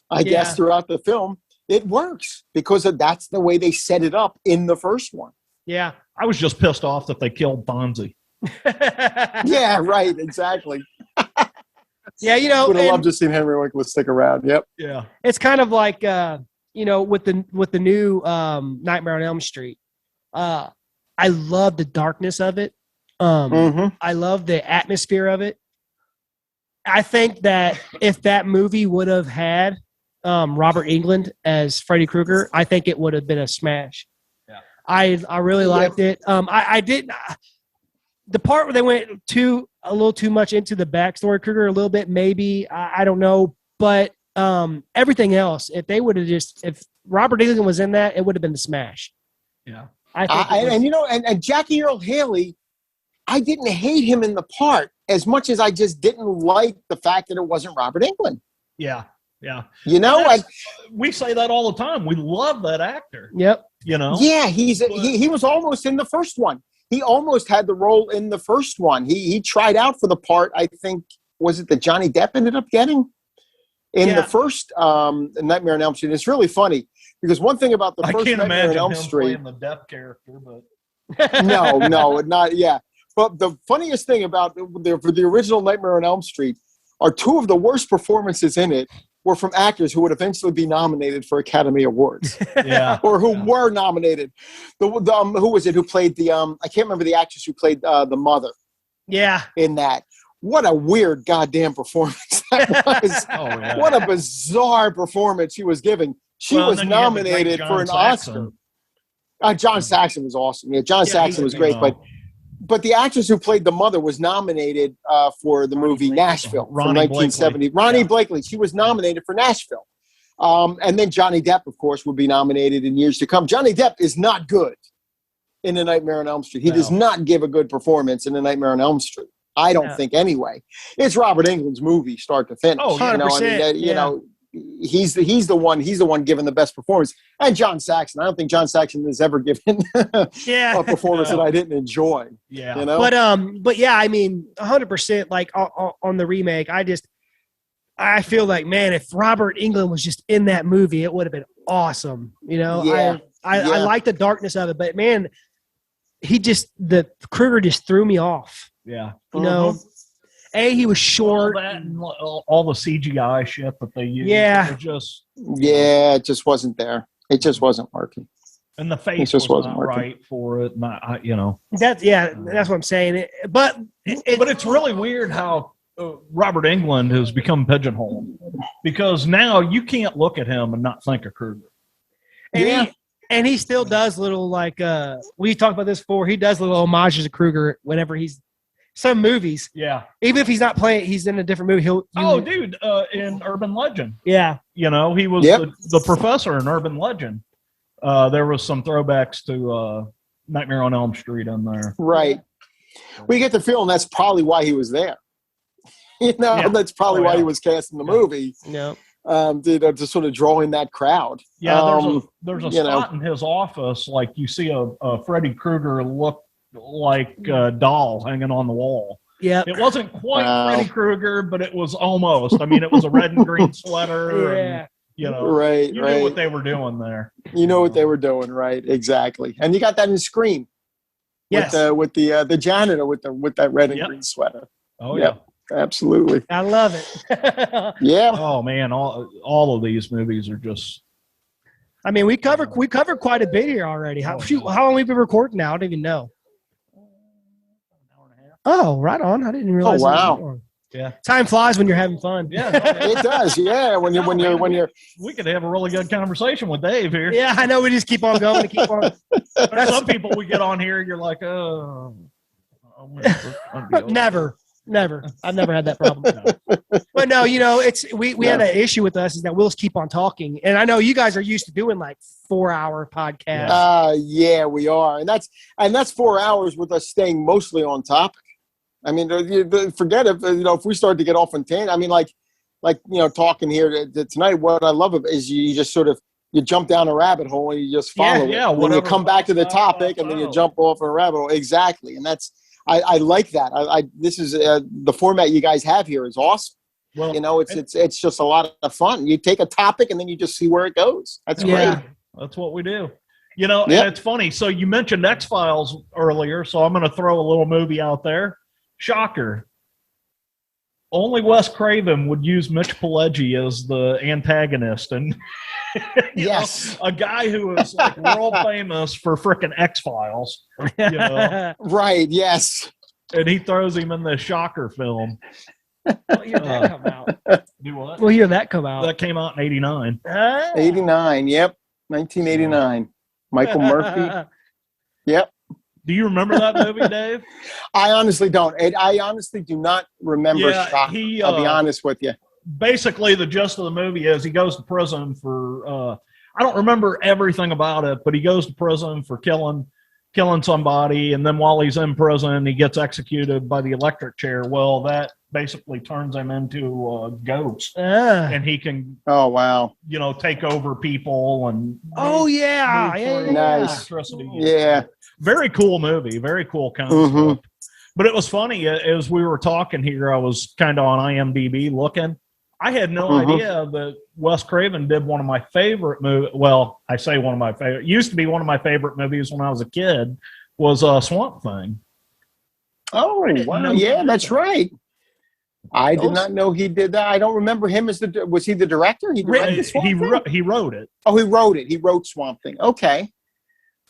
I guess, throughout the film, it works because that's the way they set it up in the first one. Yeah. I was just pissed off that they killed Bonzi. Yeah, right. Exactly. Yeah, would have loved to see Henry Winkler stick around. Yep. Yeah. It's kind of like with the new Nightmare on Elm Street. I love the darkness of it. I love the atmosphere of it. I think that if that movie would have had Robert Englund as Freddy Krueger, I think it would have been a smash. Yeah. I really liked it. I didn't. The part where they went a little too much into the backstory Krueger a little bit, maybe I don't know, but everything else, if Robert Englund was in that, it would have been the smash. Yeah. And Jackie Earl Haley, I didn't hate him in the part as much as I just didn't like the fact that it wasn't Robert Englund. Yeah. Yeah. We say that all the time. We love that actor. Yep. Yeah, he was almost in the first one. He almost had the role in the first one. He tried out for the part, I think, was it that Johnny Depp ended up getting in the first Nightmare on Elm Street? It's really funny because one thing about the first Nightmare on Elm Street, playing the Depp character, but no, not yeah. But the funniest thing about the original Nightmare on Elm Street are two of the worst performances in it were from actors who would eventually be nominated for Academy Awards. Yeah. Or who were nominated. Who was it who played the I can't remember the actress who played the mother. Yeah. In that. What a weird goddamn performance that was. Oh, yeah. What a bizarre performance she was giving. She was nominated for an Oscar. John Saxon was awesome. Yeah, John Saxon was great, but the actress who played the mother was nominated for the movie Nashville from 1970. Ronnie Blakely. She was nominated for Nashville. And then Johnny Depp, of course, would be nominated in years to come. Johnny Depp is not good in A Nightmare on Elm Street. He does not give a good performance in A Nightmare on Elm Street. I don't think anyway. It's Robert Englund's movie, start to finish. Oh, 100%. He's the one giving the best performance. And John Saxon. I don't think John Saxon has ever given a performance that I didn't enjoy. Yeah. But yeah, I mean, 100%. Like on the remake, I feel like, man, if Robert Englund was just in that movie, it would have been awesome. I like the darkness of it, but man, the Krueger just threw me off. Yeah. He was short. All the CGI shit that they used. Yeah. It just wasn't there. It just wasn't working. And the face just wasn't right for it. That's what I'm saying. But it's really weird how Robert Englund has become pigeonholed because now you can't look at him and not think of Krueger. And he still does little we talked about this before. He does little homages to Krueger whenever he's some movies. Yeah. Even if he's not playing, he's in a different movie. In Urban Legend. Yeah. He was the professor in Urban Legend. There was some throwbacks to Nightmare on Elm Street in there. Right. We get the feeling that's probably why he was there. That's probably why he was cast in the movie. Yeah. To sort of draw in that crowd. Yeah, there's a spot in his office, like you see a Freddy Krueger look like a doll hanging on the wall. Yeah, it wasn't quite Freddy Krueger, but it was almost. I mean, it was a red and green sweater. Yeah, and, right. You knew what they were doing there. You know what they were doing, right? Exactly. And you got that in Scream. Yes, with the janitor with that red and green sweater. Oh yeah. Absolutely. I love it. Yeah. Oh man, all of these movies are just. I mean, we covered quite a bit here already. How long we've been recording now? I don't even know. Oh, right on. I didn't realize. Oh wow. Yeah. Time flies when you're having fun. Yeah, it does. Yeah, when you're. We could have a really good conversation with Dave here. Yeah, I know. We just keep on going and keep on. Some people we get on here, you're like, oh. Never. I've never had that problem. But no, it's we had an issue with us is that we'll just keep on talking. And I know you guys are used to doing like 4-hour podcasts. Yeah, we are. And that's 4 hours with us staying mostly on topic. I mean, forget if we start to get off on tangent. I mean, like talking here tonight, what I love is you just sort of you jump down a rabbit hole and you just follow it. Yeah, when you come back to the topic and then you jump off a rabbit hole. Exactly. And that's I like that. This is the format you guys have here is awesome. Well, it's just a lot of fun. You take a topic and then you just see where it goes. That's great. That's what we do. And it's funny. So you mentioned X-Files earlier, so I'm going to throw a little movie out there. Shocker. only Wes Craven would use Mitch Pileggi as the antagonist, and yes, a guy who is like world famous for frickin' X-Files, right, yes, and he throws him in the Shocker film. What year did that come out? Do what? What year did that come out? That came out in '89. 89, yep, 1989. Michael Murphy, yep. Do you remember that movie, Dave? I honestly don't. I honestly do not remember Shocker. I'll be honest with you. Basically, the gist of the movie is he goes to prison for, I don't remember everything about it, but he goes to prison for killing somebody, and then while he's in prison, he gets executed by the electric chair. Well, that basically turns him into a ghost, and he can, take over people and nice, very cool movie, very cool concept. Mm-hmm. But it was funny as we were talking here. I was kind of on IMDb looking. I had no idea that Wes Craven did one of my favorite movies. Well, I say one of my favorite. It used to be one of my favorite movies when I was a kid. Was Swamp Thing. Oh wow! Yeah, that's right. I did not know he did that. I don't remember him as was he the director? He directed Swamp Thing? He wrote it. Oh, he wrote it. He wrote Swamp Thing. Okay.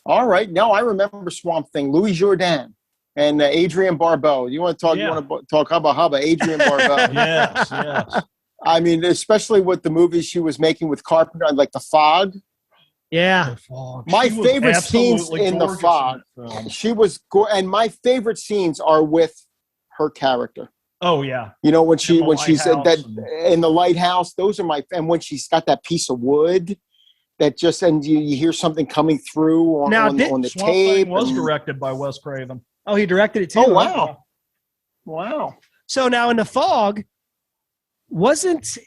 All right. No, I remember Swamp Thing. Louis Jourdan and Adrienne Barbeau. You want to talk? Yeah. You want to talk hubba? Adrienne Barbeau. Yes. I mean, especially with the movies she was making with Carpenter, like The Fog. Yeah. My favorite scenes in The Fog. She was, and my favorite scenes are with her character. Oh yeah. When she said that in the lighthouse, those are and when she's got that piece of wood that just, and you hear something coming through on the Swamp tape. Thing was directed by Wes Craven. Oh, he directed it too. Oh wow. Wow. So now in The Fog, wasn't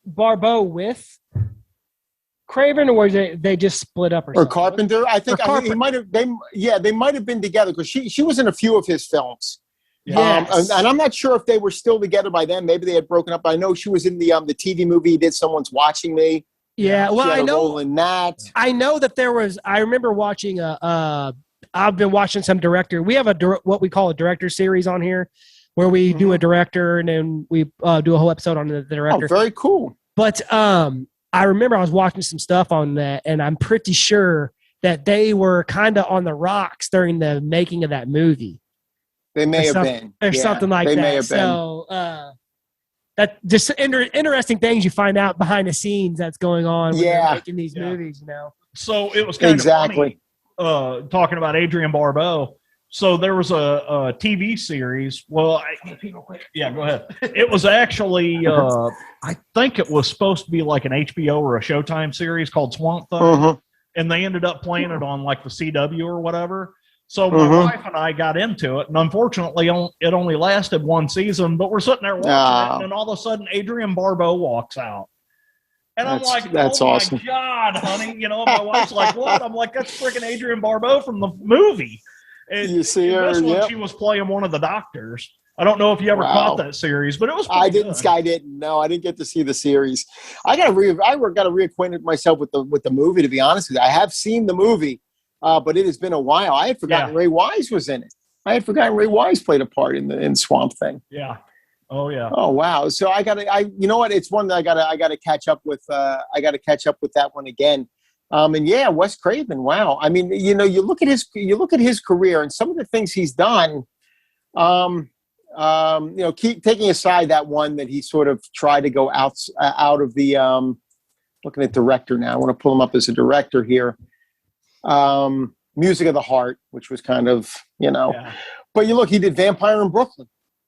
Barbeau with Craven, or was they just split up, or Carpenter? I think he might have. They might have been together because she was in a few of his films. Yes. And I'm not sure if they were still together by then. Maybe they had broken up. I know she was in the TV movie he did, Someone's Watching Me. Yeah, well, I know. Role in that. I know that there was. I remember watching I've been watching some director. We have what we call a director series on here, where we do a director and then we do a whole episode on the director. Oh, very cool. But I remember I was watching some stuff on that, and I'm pretty sure that they were kind of on the rocks during the making of that movie. They may have been. Or something like that. They may have been. So that just interesting things you find out behind the scenes that's going on when they're making these movies, So it was kind of funny, talking about Adrienne Barbeau. So there was a TV series. Well, go ahead. It was actually, I think it was supposed to be like an HBO or a Showtime series called Swamp Thing, and they ended up playing it on like the CW or whatever. So my wife and I got into it, and unfortunately, it only lasted one season. But we're sitting there watching it, and all of a sudden, Adrienne Barbeau walks out. And I'm like, that's awesome. My God, honey. My wife's like, what? I'm like, that's freaking Adrienne Barbeau from the movie. And you see her? This one, she was playing one of the doctors. I don't know if you ever caught that series, but it was. I didn't. No, I didn't get to see the series. I got to reacquainted myself with the movie. To be honest with you, I have seen the movie, but it has been a while. I had forgotten Ray Wise was in it. I had forgotten Ray Wise played a part in Swamp Thing. Yeah. Oh yeah. Oh wow. So you know what? It's one that I gotta catch up with. I got to catch up with that one again. And Wes Craven. Wow. I mean, you look at his career and some of the things he's done. Keep taking aside that one that he sort of tried to go out of the. Looking at director now. I want to pull him up as a director here. Music of the Heart, which was kind of but you look, he did Vampire in Brooklyn,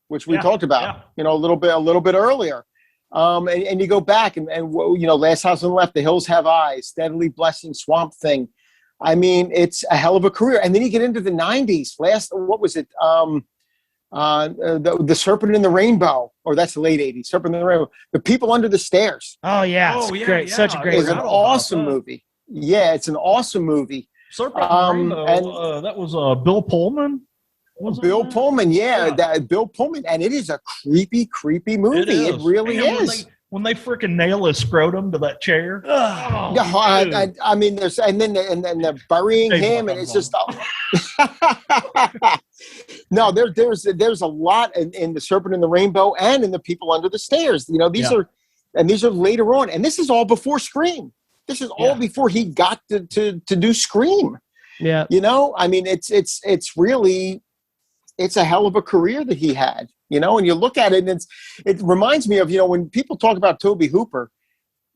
which we talked about. A little bit earlier. And you go back and Last House on the Left, The Hills Have Eyes, Steadily Blessing, Swamp Thing. I mean, it's a hell of a career. And then you get into the 90s. What was it? The Serpent in the Rainbow, or that's the late 80s. Serpent in the Rainbow. The People Under the Stairs. Oh yeah, great. Such a great. It's an awesome movie. Yeah, it's an awesome movie. Serpent in the Rainbow. And that was Bill Pullman. Bill Pullman, Bill Pullman, and it is a creepy movie. It really is. When they freaking nail his scrotum to that chair. I mean, there's and then they're burying him, and it's just. No, there's a lot in The Serpent and the Rainbow and in The People Under the Stairs. You know, these are later on, and this is all before Scream. This is all before he got to do Scream. Yeah. You know, I mean, it's really, it's a hell of a career that he had, you know, and you look at it and it reminds me of, you know, when people talk about Tobe Hooper,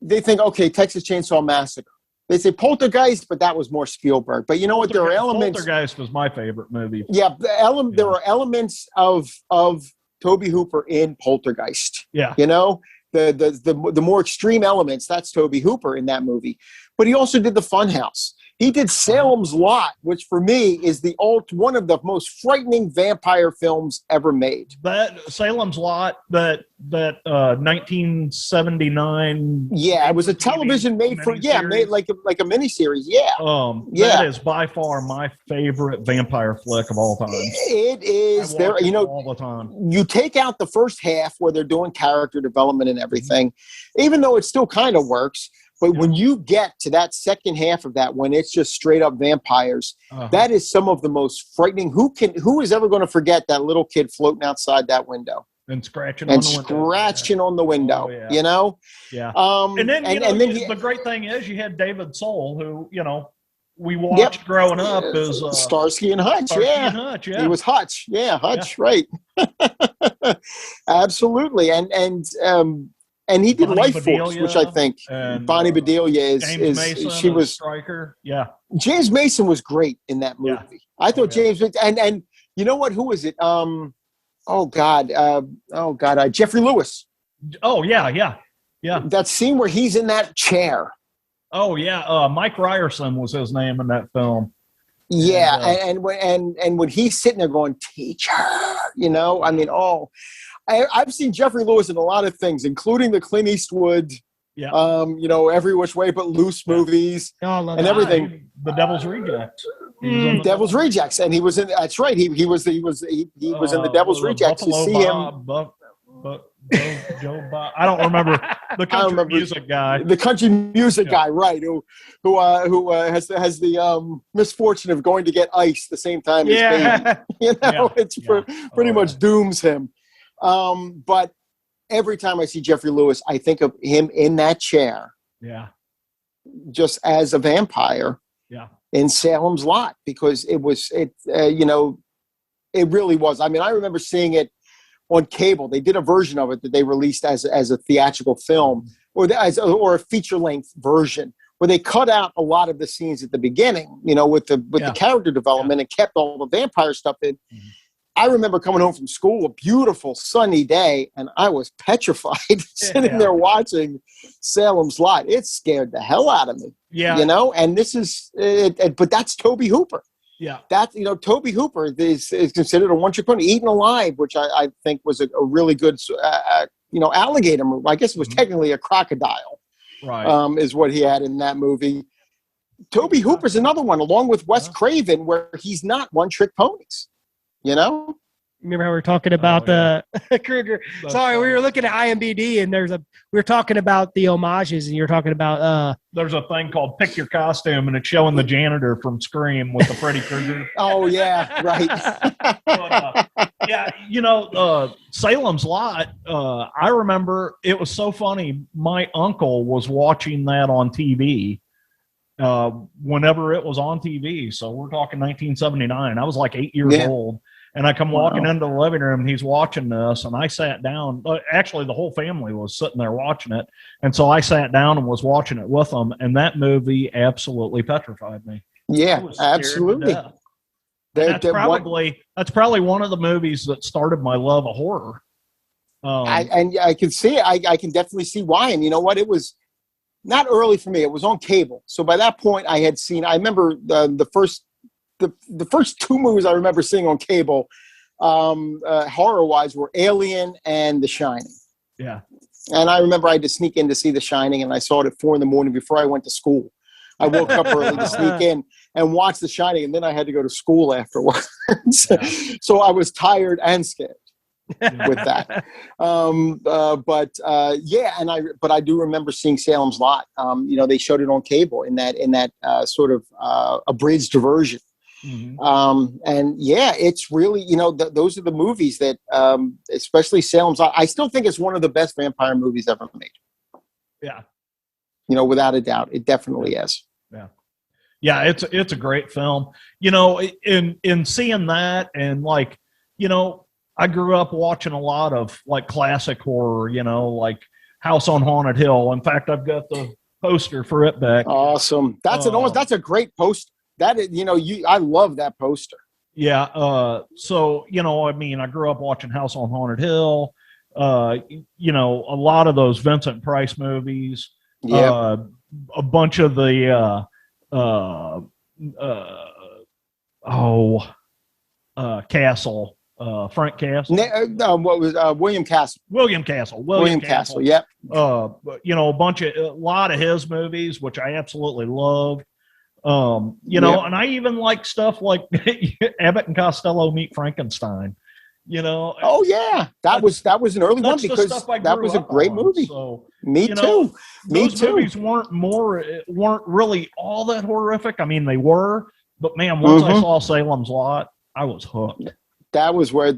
they think, okay, Texas Chainsaw Massacre. They say Poltergeist, but that was more Spielberg. But you know what? There are elements. Poltergeist was my favorite movie. Yeah, there are elements of Tobe Hooper in Poltergeist. Yeah, you know, the more extreme elements. That's Tobe Hooper in that movie. But he also did The Funhouse. He did Salem's Lot, which for me is one of the most frightening vampire films ever made. That Salem's Lot, that 1979. Yeah, it was a television made like a miniseries. Yeah, that is by far my favorite vampire flick of all time. It is there. You know, all the time. You take out the first half where they're doing character development and everything, even though it still kind of works. But when you get to that second half of that, when it's just straight up vampires, that is some of the most frightening. Who is ever going to forget that little kid floating outside that window and scratching on the window? Oh, yeah. You know, yeah. And then the great thing is you had David Soul, who we watched growing up as Starsky and Hutch. Hutch, He was Hutch. Yeah, Hutch. Yeah. Right. Absolutely, and he did Life Force, which I think Bonnie Bedelia is. Mason, she was Stryker. Yeah, James Mason was great in that movie. Yeah. I thought James and you know what? Who was it? Jeffrey Lewis. Oh yeah. That scene where he's in that chair. Oh yeah, Mike Ryerson was his name in that film. Yeah, and when he's sitting there going, "Teacher," you know, I mean, I've seen Jeffrey Lewis in a lot of things, including the Clint Eastwood, Every Which Way But Loose movies and everything. The Devil's Rejects. Devil's Rejects, and he was in. That's right. He was in the Devil's Rejects. Buffalo you see him. I don't remember the country music guy. The country music guy, right? Who has the misfortune of going to get ice the same time as Baby. It's pretty much dooms him. But every time I see Jeffrey Lewis, I think of him in that chair. Yeah. Just as a vampire. Yeah. In Salem's Lot, because it really was. I mean, I remember seeing it on cable. They did a version of it that they released as a theatrical film or a feature length version where they cut out a lot of the scenes at the beginning, with the character development and kept all the vampire stuff in. Mm-hmm. I remember coming home from school, a beautiful sunny day, and I was petrified sitting there watching Salem's Lot. It scared the hell out of me. Yeah. And this is, but that's Tobe Hooper. Yeah. That, Tobe Hooper is considered a one-trick pony. Eaten Alive, which I think was a really good, alligator movie. I guess it was technically a crocodile. Right. Is what he had in that movie. Tobe Hooper's another one, along with Wes Craven, where he's not one-trick ponies. Remember how we were talking about the Kruger? Sorry, we were looking at IMDb and we were talking about the homages, and you were talking about there's a thing called Pick Your Costume, and it's showing the janitor from Scream with the Freddy Krueger. Oh yeah, right. Salem's Lot. I remember it was so funny. My uncle was watching that on TV. Whenever it was on TV, so we're talking 1979. I was like 8 years old, and I come walking into the living room, and he's watching this, and I sat down. Actually, the whole family was sitting there watching it, and so I sat down and was watching it with them, and that movie absolutely petrified me. Yeah, absolutely. That's probably one of the movies that started my love of horror. I can see it. I can definitely see why. And you know what? It was not early for me. It was on cable. So by that point, I remember the first two movies I remember seeing on cable, horror-wise, were Alien and The Shining. Yeah. And I remember I had to sneak in to see The Shining, and I saw it at 4 a.m. before I went to school. I woke up early to sneak in and watch The Shining, and then I had to go to school afterwards. So I was tired and scared. With that, but I do remember seeing Salem's Lot. They showed it on cable in that sort of abridged version. And yeah, it's really, those are the movies that, especially Salem's Lot. I still think it's one of the best vampire movies ever made. Yeah. Without a doubt, it definitely is. Yeah. Yeah. It's a great film, in seeing that. And like, I grew up watching a lot of like classic horror, like House on Haunted Hill. In fact, I've got the poster for it back. Awesome. That's that's a great poster. That is, I love that poster. Yeah. So, I grew up watching House on Haunted Hill. A lot of those Vincent Price movies. Yeah. A bunch of the Castle. Frank Castle. What was William Castle? William Castle. William Castle. Yep. A lot of his movies, which I absolutely loved. And I even like stuff like Abbott and Costello Meet Frankenstein. Oh yeah, that was an early one because that was a great movie. So, Me too. Those movies weren't really all that horrific. I mean, they were, but man, once I saw Salem's Lot, I was hooked. That was where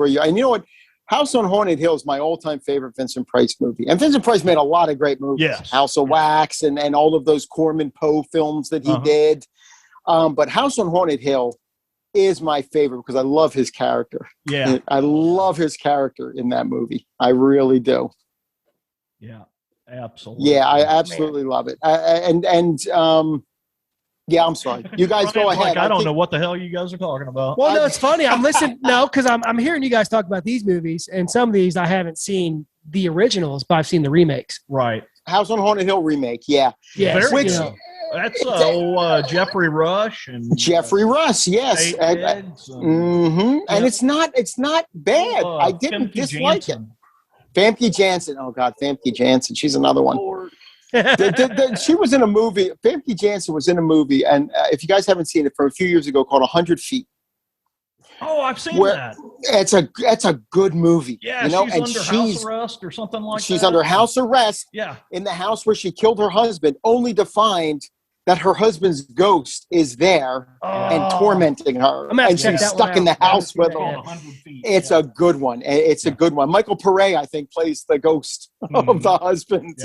you. And you know what? House on Haunted Hill is my all-time favorite Vincent Price movie. And Vincent Price made a lot of great movies. Yes. House of Wax and all of those Corman Poe films that he did. But House on Haunted Hill is my favorite because I love his character. Yeah. I love his character in that movie. I really do. Yeah, absolutely. Yeah, I absolutely love it. Yeah, I'm sorry. You guys go ahead. I don't know what the hell you guys are talking about. Well, no, it's funny. I'm listening because I'm hearing you guys talk about these movies, and some of these I haven't seen the originals, but I've seen the remakes. Right. House on Haunted Hill remake. Yeah. Yes. Which, that's Jeffrey Rush and Jeffrey Rush. Yes. And it's not bad. I didn't dislike Jansen. it. Famke Jansen. Oh God, Famke Jansen. She's another one. She was in a movie. Famke Jansen was in a movie, and if you guys haven't seen it, from a few years ago, called 100 Feet. Oh, I've seen that. It's a good movie. Yeah, she's under house arrest or something like that. She's under house arrest. Yeah, in the house where she killed her husband, only to find that her husband's ghost is there and tormenting her, and she's stuck in the house with him. It's a good one. It's a good one. Michael Pare, I think, plays the ghost of the husband.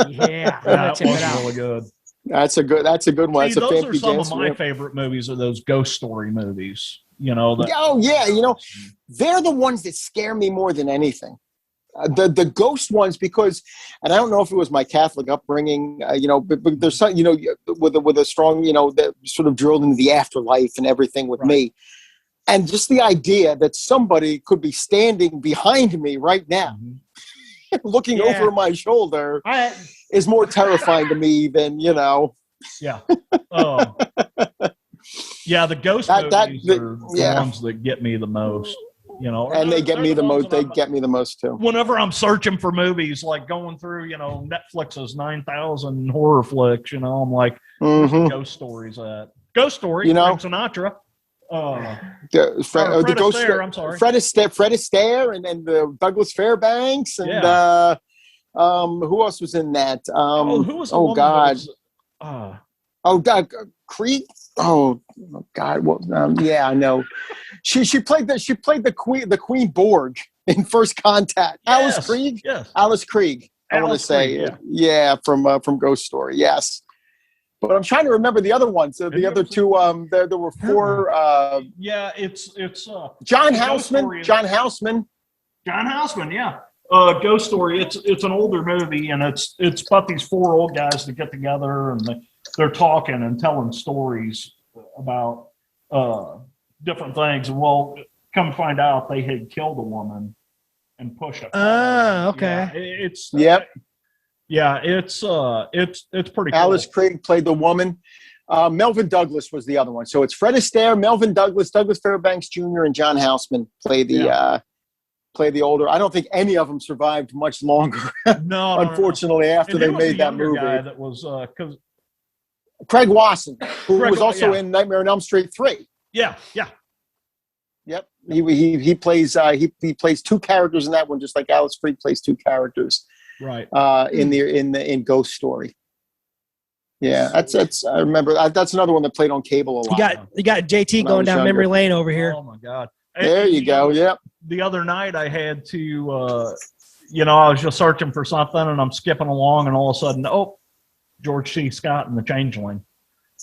Yeah, that was really good. That's a good one. See, those are some of my favorite movies. Are those ghost story movies? Oh yeah, they're the ones that scare me more than anything. The ghost ones, because, and I don't know if it was my Catholic upbringing, but there's some, with a strong, that sort of drilled into the afterlife and everything with me. And just the idea that somebody could be standing behind me right now, looking over my shoulder, is more terrifying to me than, Yeah. Yeah, the ghost movies are the ones that get me the most. And they get me the most. They get me the most too. Whenever I'm searching for movies, like going through, Netflix's 9,000 horror flicks, I'm like, where's the ghost stories at? Ghost Story, Frank Sinatra. The ghost. I'm sorry, Fred Astaire, and the Douglas Fairbanks, and who else was in that? Who was? Oh God. Krieg. Oh God! Well, I know. She played the Queen Borg in First Contact. Yes, Alice Krieg. Yes. Alice Krieg. I want to say, from Ghost Story. Yes, but I'm trying to remember the other ones. The other two. There were four. It's John Houseman. John Houseman. Yeah. Ghost Story. It's an older movie, and it's about these four old guys that get together and they're talking and telling stories about different things. And come to find out, they had killed a woman and pushed it. Okay. It's pretty cool. Alice Krieg played the woman. Melvin Douglas was the other one. So it's Fred Astaire, Melvin Douglas, Douglas Fairbanks Jr., and John Houseman play the older. I don't think any of them survived much longer. No, unfortunately, after they made that movie. Guy that was because Craig Wasson, who was also in Nightmare on Elm Street 3. Yeah. Yep. He plays he plays two characters in that one, just like Alice Krieg plays two characters. Right. In Ghost Story. Yeah, that's. I remember that's another one that played on cable a lot. You got JT going down memory lane over here. Oh my God! There you go. Yep. The other night I had to, I was just searching for something and I'm skipping along and all of a sudden, George C. Scott and the Changeling.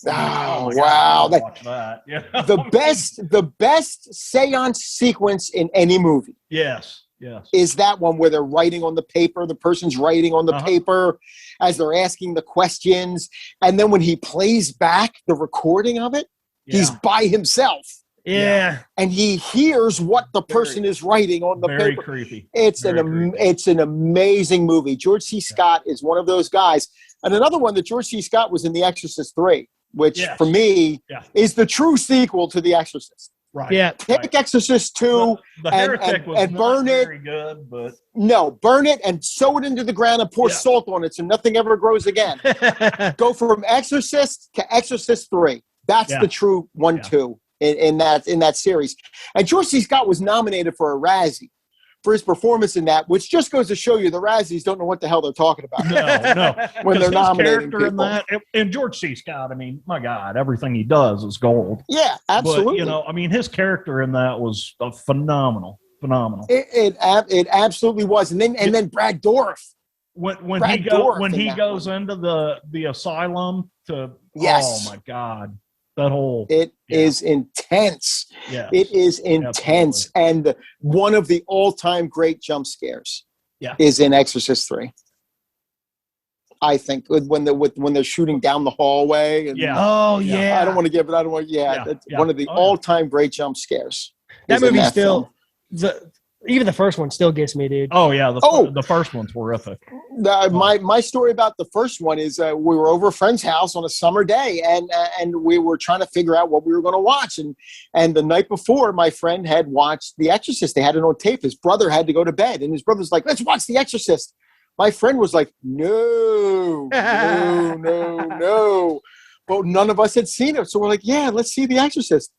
Oh wow! Watch that. Yeah. The best seance sequence in any movie. Yes. Is that one where they're writing on the paper? The person's writing on the paper as they're asking the questions, and then when he plays back the recording of it, he's by himself. Yeah, and he hears what the person is writing on the paper. Very creepy. It's an amazing movie. George C. Scott is one of those guys, and another one that George C. Scott was in The Exorcist 3. Which for me is the true sequel to The Exorcist. Right. Yeah. Take Exorcist 2 the Heretic was and burn not it. Very good, but no, burn it and sow it into the ground and pour salt on it so nothing ever grows again. Go from Exorcist to Exorcist 3. That's the true 1-2 in that series. And George C. Scott was nominated for a Razzie for his performance in that, which just goes to show you the Razzies don't know what the hell they're talking about. No. When they're nominating character people. in that, and George C. Scott, I mean, my God, everything he does is gold. Yeah, absolutely. But, his character in that was phenomenal. It absolutely was. And then Brad Dourif. When he goes into the asylum to, oh my God. That whole is intense. Yes, it is intense, and one of the all-time great jump scares is in Exorcist 3. I think when they're shooting down the hallway. And, I don't want to give it. I don't want. It's one of the all-time great jump scares. That movie still even the first one still gets me, dude. Oh yeah, the first one's horrific. My story about the first one is we were over a friend's house on a summer day, and we were trying to figure out what we were going to watch. And the night before, my friend had watched The Exorcist. They had it on tape. His brother had to go to bed, and his brother's like, "Let's watch The Exorcist." My friend was like, "No." But none of us had seen it, so we're like, "Yeah, let's see The Exorcist."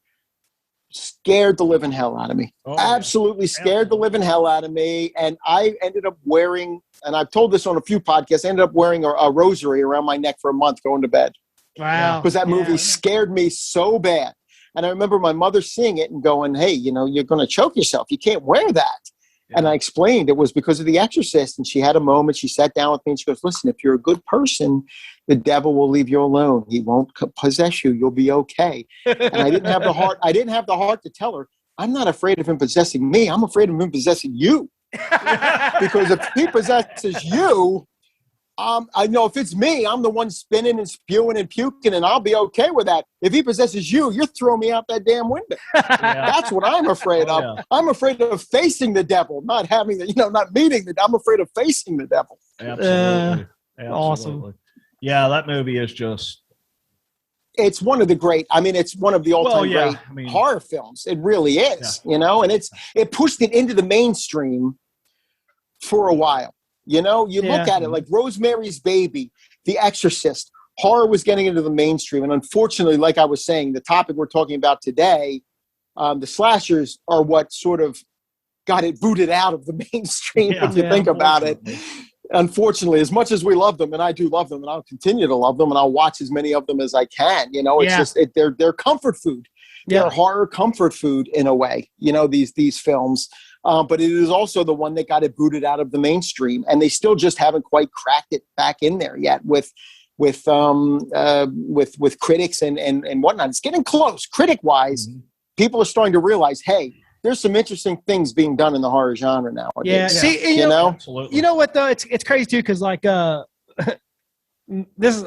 Scared the living hell out of me. Absolutely scared the living hell out of me. And I ended up wearing, and I've told this on a few podcasts, I ended up wearing a rosary around my neck for a month going to bed. Wow. Because that movie scared me so bad. And I remember my mother seeing it and going, "Hey, you're going to choke yourself. You can't wear that." Yeah. And I explained it was because of The Exorcist. And she had a moment. She sat down with me and she goes, "Listen, if you're a good person, the devil will leave you alone. He won't possess you. You'll be okay." And I didn't have the heart. I didn't have the heart to tell her, "I'm not afraid of him possessing me. I'm afraid of him possessing you." Because if he possesses you, I know if it's me, I'm the one spinning and spewing and puking, and I'll be okay with that. If he possesses you, you're throwing me out that damn window. That's what I'm afraid of. Yeah. I'm afraid of facing the devil, not having not meeting the. I'm afraid of facing the devil. Absolutely. Awesome. Yeah, that movie is just. It's one of the great. I mean, it's one of the all-time great horror films. It really is. And it pushed it into the mainstream for a while. You look at it like Rosemary's Baby, The Exorcist, horror was getting into the mainstream. And unfortunately, like I was saying, the topic we're talking about today, the slashers are what sort of got it booted out of the mainstream if you think about it. Unfortunately, as much as we love them, and I do love them, and I'll continue to love them, and I'll watch as many of them as I can. It's just they're comfort food. They're horror comfort food in a way. These films. But it is also the one that got it booted out of the mainstream, and they still just haven't quite cracked it back in there yet with critics and whatnot. It's getting close. Critic wise, people are starting to realize, hey, there's some interesting things being done in the horror genre now. Yeah. See, absolutely. You know what though? It's crazy too, because like this is.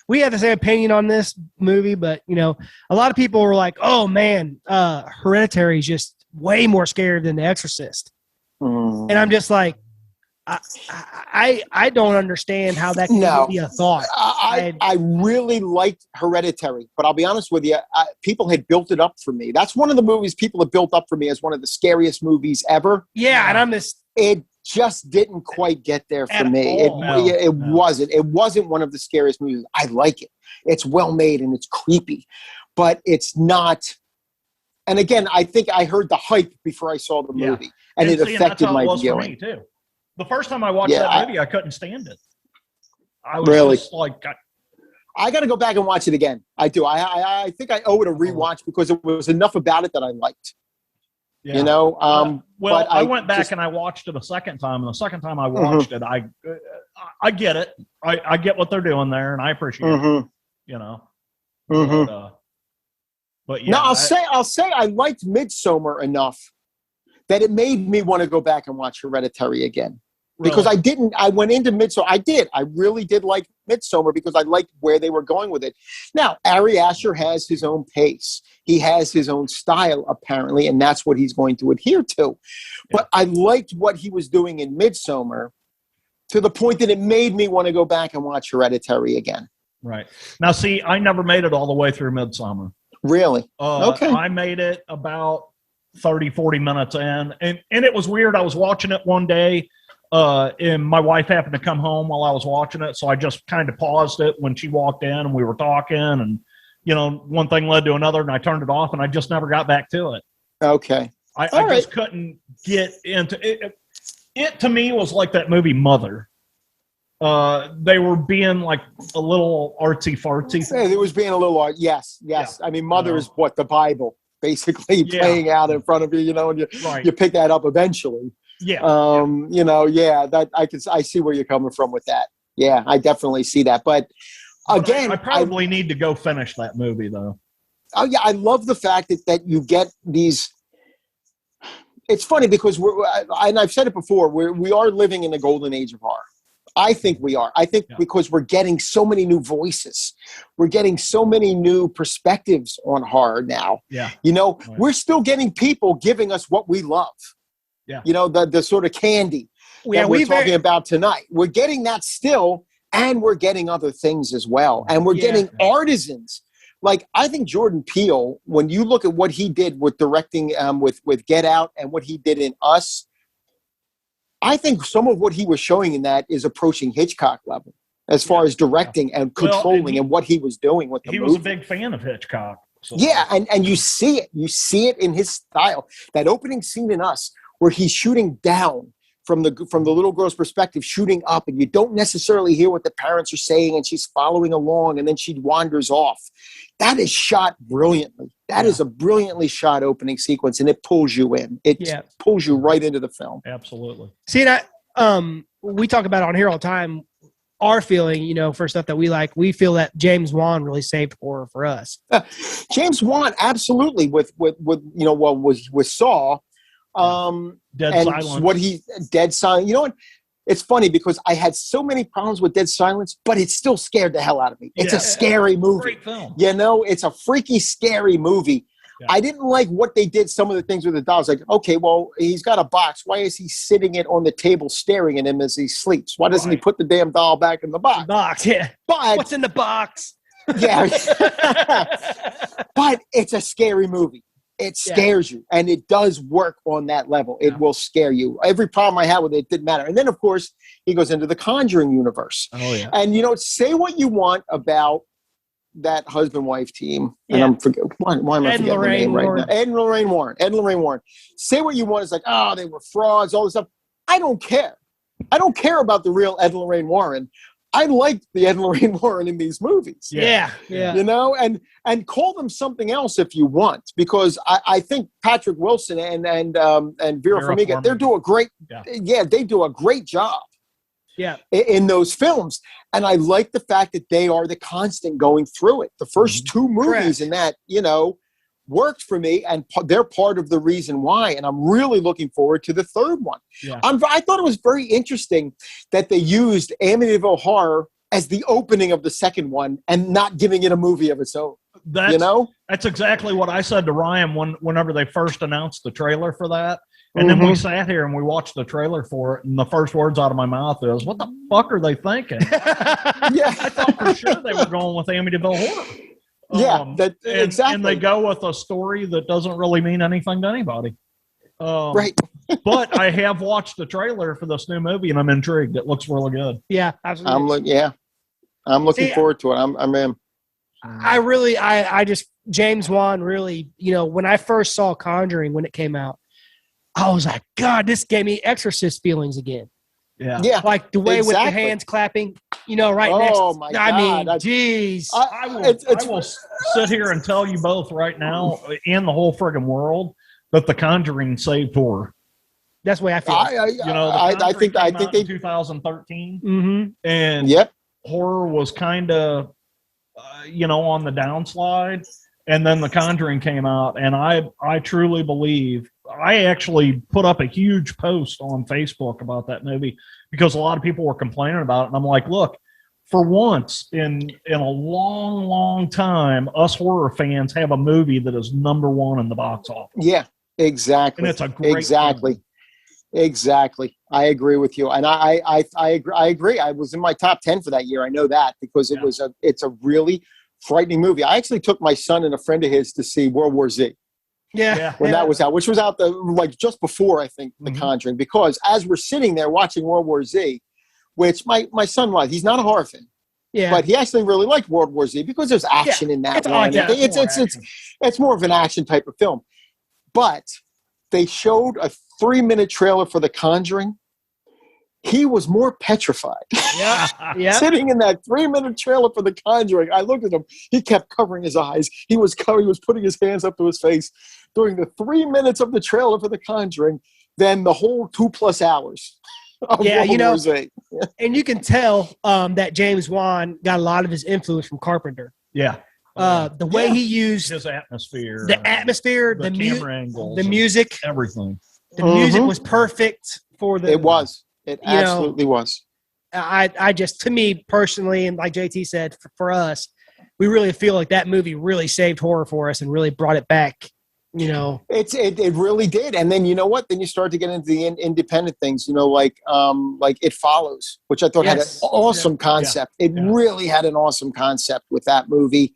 We have the same opinion on this movie, but a lot of people were like, "Oh man, Hereditary is just way more scary than The Exorcist," and I'm just like, I don't understand how that can be a thought. I really liked Hereditary, but I'll be honest with you, people had built it up for me. That's one of the movies people have built up for me as one of the scariest movies ever. Yeah, and I'm just it just didn't quite get there for me. It wasn't. It wasn't one of the scariest movies. I like it. It's well made and it's creepy, but it's not. And again, I think I heard the hype before I saw the movie, and it affected my viewing. For me too. The first time I watched that movie, I couldn't stand it. I was just like, I got to go back and watch it again. I do. I think I owe it a rewatch because it was enough about it that I liked. Yeah. You know, well, but I went back and I watched it a second time, and the second time I watched it, I get it. I get what they're doing there, and I appreciate it. You know, but yeah. No, I'll say I liked Midsommar enough that it made me want to go back and watch Hereditary again. Because I went into Midsommar. I really did like Midsommar because I liked where they were going with it. Now, Ari Aster has his own pace. He has his own style, apparently, and that's what he's going to adhere to. Yeah. But I liked what he was doing in Midsommar to the point that it made me want to go back and watch Hereditary again. Right. Now, see, I never made it all the way through Midsommar. Really? Okay. I made it about 30, 40 minutes in, and it was weird. I was watching it one day, and my wife happened to come home while I was watching it, so I just kind of paused it when she walked in, and we were talking, and you know, one thing led to another, and I turned it off, and I just never got back to it. Okay. I just couldn't get into it. It to me was like that movie Mother. They were being like a little artsy fartsy. It was being a little art. Yes. Yeah. I mean, Mother is what the Bible basically playing out in front of you, you know, and you pick that up eventually. Yeah. You know, that I see where you're coming from with that. Yeah, I definitely see that. But again, I probably need to go finish that movie though. Oh yeah, I love the fact that you get these. It's funny because and I've said it before, we are living in the golden age of horror. I think we are. I think because we're getting so many new voices. We're getting so many new perspectives on horror now. Yeah. You know, we're still getting people giving us what we love. Yeah. You know, the sort of candy that we're talking about tonight. We're getting that still, and we're getting other things as well. And we're getting artisans. Like, I think Jordan Peele, when you look at what he did with directing with Get Out and what he did in Us, I think some of what he was showing in that is approaching Hitchcock level as far as directing and controlling and what he was doing with the movie. He was a big fan of Hitchcock. So. Yeah, and you see it. You see it in his style. That opening scene in Us where he's shooting down from the little girl's perspective, shooting up, and you don't necessarily hear what the parents are saying, and she's following along, and then she wanders off. That is shot brilliantly. That is a brilliantly shot opening sequence, and it pulls you in. It pulls you right into the film. Absolutely. See, that we talk about it on here all the time. Our feeling, you know, for stuff that we like, we feel that James Wan really saved horror for us. James Wan, absolutely, with Saw. Dead Silence. Dead Silence. You know what? It's funny because I had so many problems with Dead Silence, but it still scared the hell out of me. It's a scary movie. Great film. You know, it's a freaky, scary movie. Yeah. I didn't like what they did, some of the things with the dolls. Like, okay, well, he's got a box. Why is he sitting it on the table staring at him as he sleeps? Why doesn't he put the damn doll back in the box? But what's in the box? Yeah. But it's a scary movie. It scares you, and it does work on that level. It will scare you. Every problem I had with it didn't matter. And then, of course, he goes into the Conjuring universe. Oh, yeah. And, you know, say what you want about that husband-wife team. And I'm why am I forgetting the name right now? Ed and Lorraine Warren. Say what you want. It's like, oh, they were frauds, all this stuff. I don't care. I don't care about the real Ed and Lorraine Warren. I liked the Ed and Lorraine Warren in these movies. Yeah. You know, and call them something else if you want, because I think Patrick Wilson and Vera Farmiga, they do a great job. Yeah. In those films. And I like the fact that they are the constant going through it. The first two movies in that, you know, worked for me, and they're part of the reason why. And I'm really looking forward to the third one. Yeah. I thought it was very interesting that they used Amityville Horror as the opening of the second one and not giving it a movie of its own. That's exactly what I said to Ryan whenever they first announced the trailer for that. And then we sat here and we watched the trailer for it, and the first words out of my mouth is, what the fuck are they thinking? I thought for sure they were going with Amityville Horror. Exactly. And they go with a story that doesn't really mean anything to anybody. Right. But I have watched the trailer for this new movie, and I'm intrigued. It looks really good. Yeah, absolutely. I'm looking forward to it. I'm in. I just James Wan really, you know, when I first saw Conjuring when it came out, I was like, God, this gave me Exorcist feelings again. Yeah. Like the way with the hands clapping. right Oh, next. my I mean, God. geez. I will sit here and tell you both right now, in the whole friggin' world, that The Conjuring saved horror. That's the way I feel. I think they 2013, Mm-hmm. and Yep. horror was kind of, on the downslide, and then The Conjuring came out, and I truly believe. I actually put up a huge post on Facebook about that movie because a lot of people were complaining about it, and I'm like, look, for once in a long, long time, us horror fans have a movie that is #1 in the box office. Yeah, exactly. And it's a great Exactly. I agree with you, and I agree. I was in my top 10 for that year. I know that because it's a really frightening movie. I actually took my son and a friend of his to see World War Z. Yeah. When that was out, which was out just before, I think, The Conjuring, because as we're sitting there watching World War Z, which my son was, he's not a horror fan, but he actually really liked World War Z because there's action in that one. It's more of an action type of film. But they showed a 3-minute trailer for The Conjuring. He was more petrified. Yeah. Sitting in that 3-minute trailer for The Conjuring, I looked at him. He kept covering his eyes. He was putting his hands up to his face during the 3 minutes of the trailer for The Conjuring, then the whole 2+ hours of World War Z. And you can tell that James Wan got a lot of his influence from Carpenter. Yeah. The way he used his atmosphere, the camera angles, the music, everything. The music was perfect for the. It was. It absolutely was. I just, to me personally, and like JT said, for us, we really feel like that movie really saved horror for us and really brought it back. It really did. And then you know what? Then you start to get into the independent things. Like It Follows, which I thought had an awesome concept. It really had an awesome concept with that movie.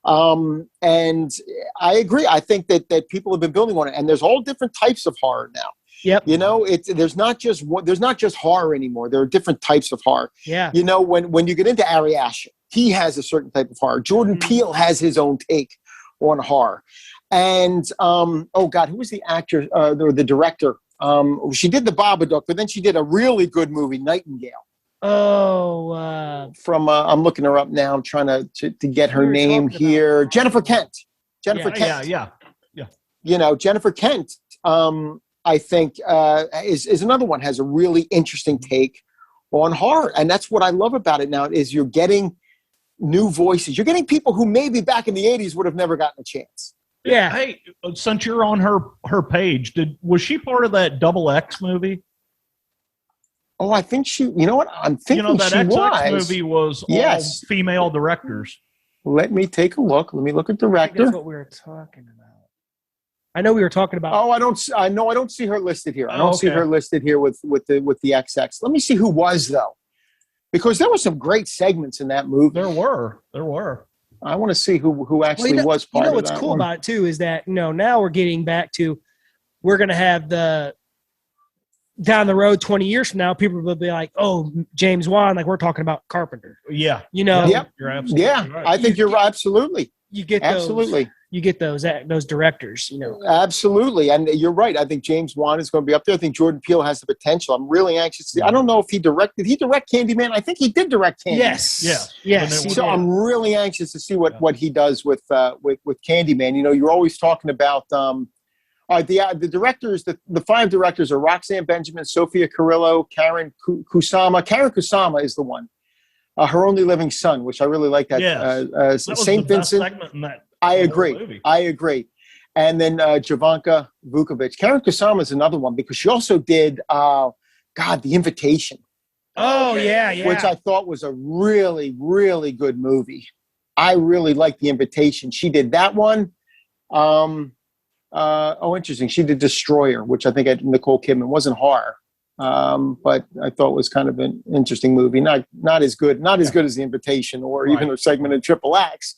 And I agree. I think that people have been building on it, and there's all different types of horror now. Yep. There's not just horror anymore. There are different types of horror. Yeah. When you get into Ari Aster, he has a certain type of horror. Jordan Peele has his own take on horror. And who was the actor or the director? She did The Babadook, but then she did a really good movie, Nightingale. From I'm looking her up now. I'm trying to get her name here. Jennifer Kent. Jennifer Kent. Yeah. Jennifer Kent. I think is another one, has a really interesting take on horror, and that's what I love about it now. Is you're getting new voices. You're getting people who maybe back in the '80s would have never gotten a chance. Yeah. Hey, since you're on her page, was she part of that Double X movie? Oh, I think she. You know what? I'm thinking that she XX was. movie was all female directors. Let me take a look. Let me look at director. That's what we were talking about. I know we were talking about. Oh, I don't see her listed here. I don't see her listed here with the XX. Let me see who was though, because there were some great segments in that movie. There were. I want to see who actually was part of that. What's cool about it too is that now we're getting back to, we're going to have the down the road 20 years from now, people will be like, oh, James Wan, like we're talking about Carpenter. Yeah. Yep. You're absolutely right. I think you're right. Absolutely. You get those directors, Absolutely. And you're right. I think James Wan is going to be up there. I think Jordan Peele has the potential. I'm really anxious to see. I don't know if he directed. Did he direct Candyman? I think he did direct Candyman. Yes. So I'm really anxious to see what he does with Candyman. You're always talking about the directors. The 5 directors are Roxanne Benjamin, Sophia Carrillo, Karen Kusama. Karen Kusama is the one. Her Only Living Son, which I really like that. That St. Vincent. Segment in that I agree. And then Jovanka Vukovic. Karen Kusama is another one because she also did The Invitation. Oh, yeah. Which I thought was a really, really good movie. I really liked The Invitation. She did that one. Interesting. She did Destroyer, which I think had Nicole Kidman. Wasn't horror. But I thought was kind of an interesting movie. Not as good as The Invitation or even a segment in Triple X.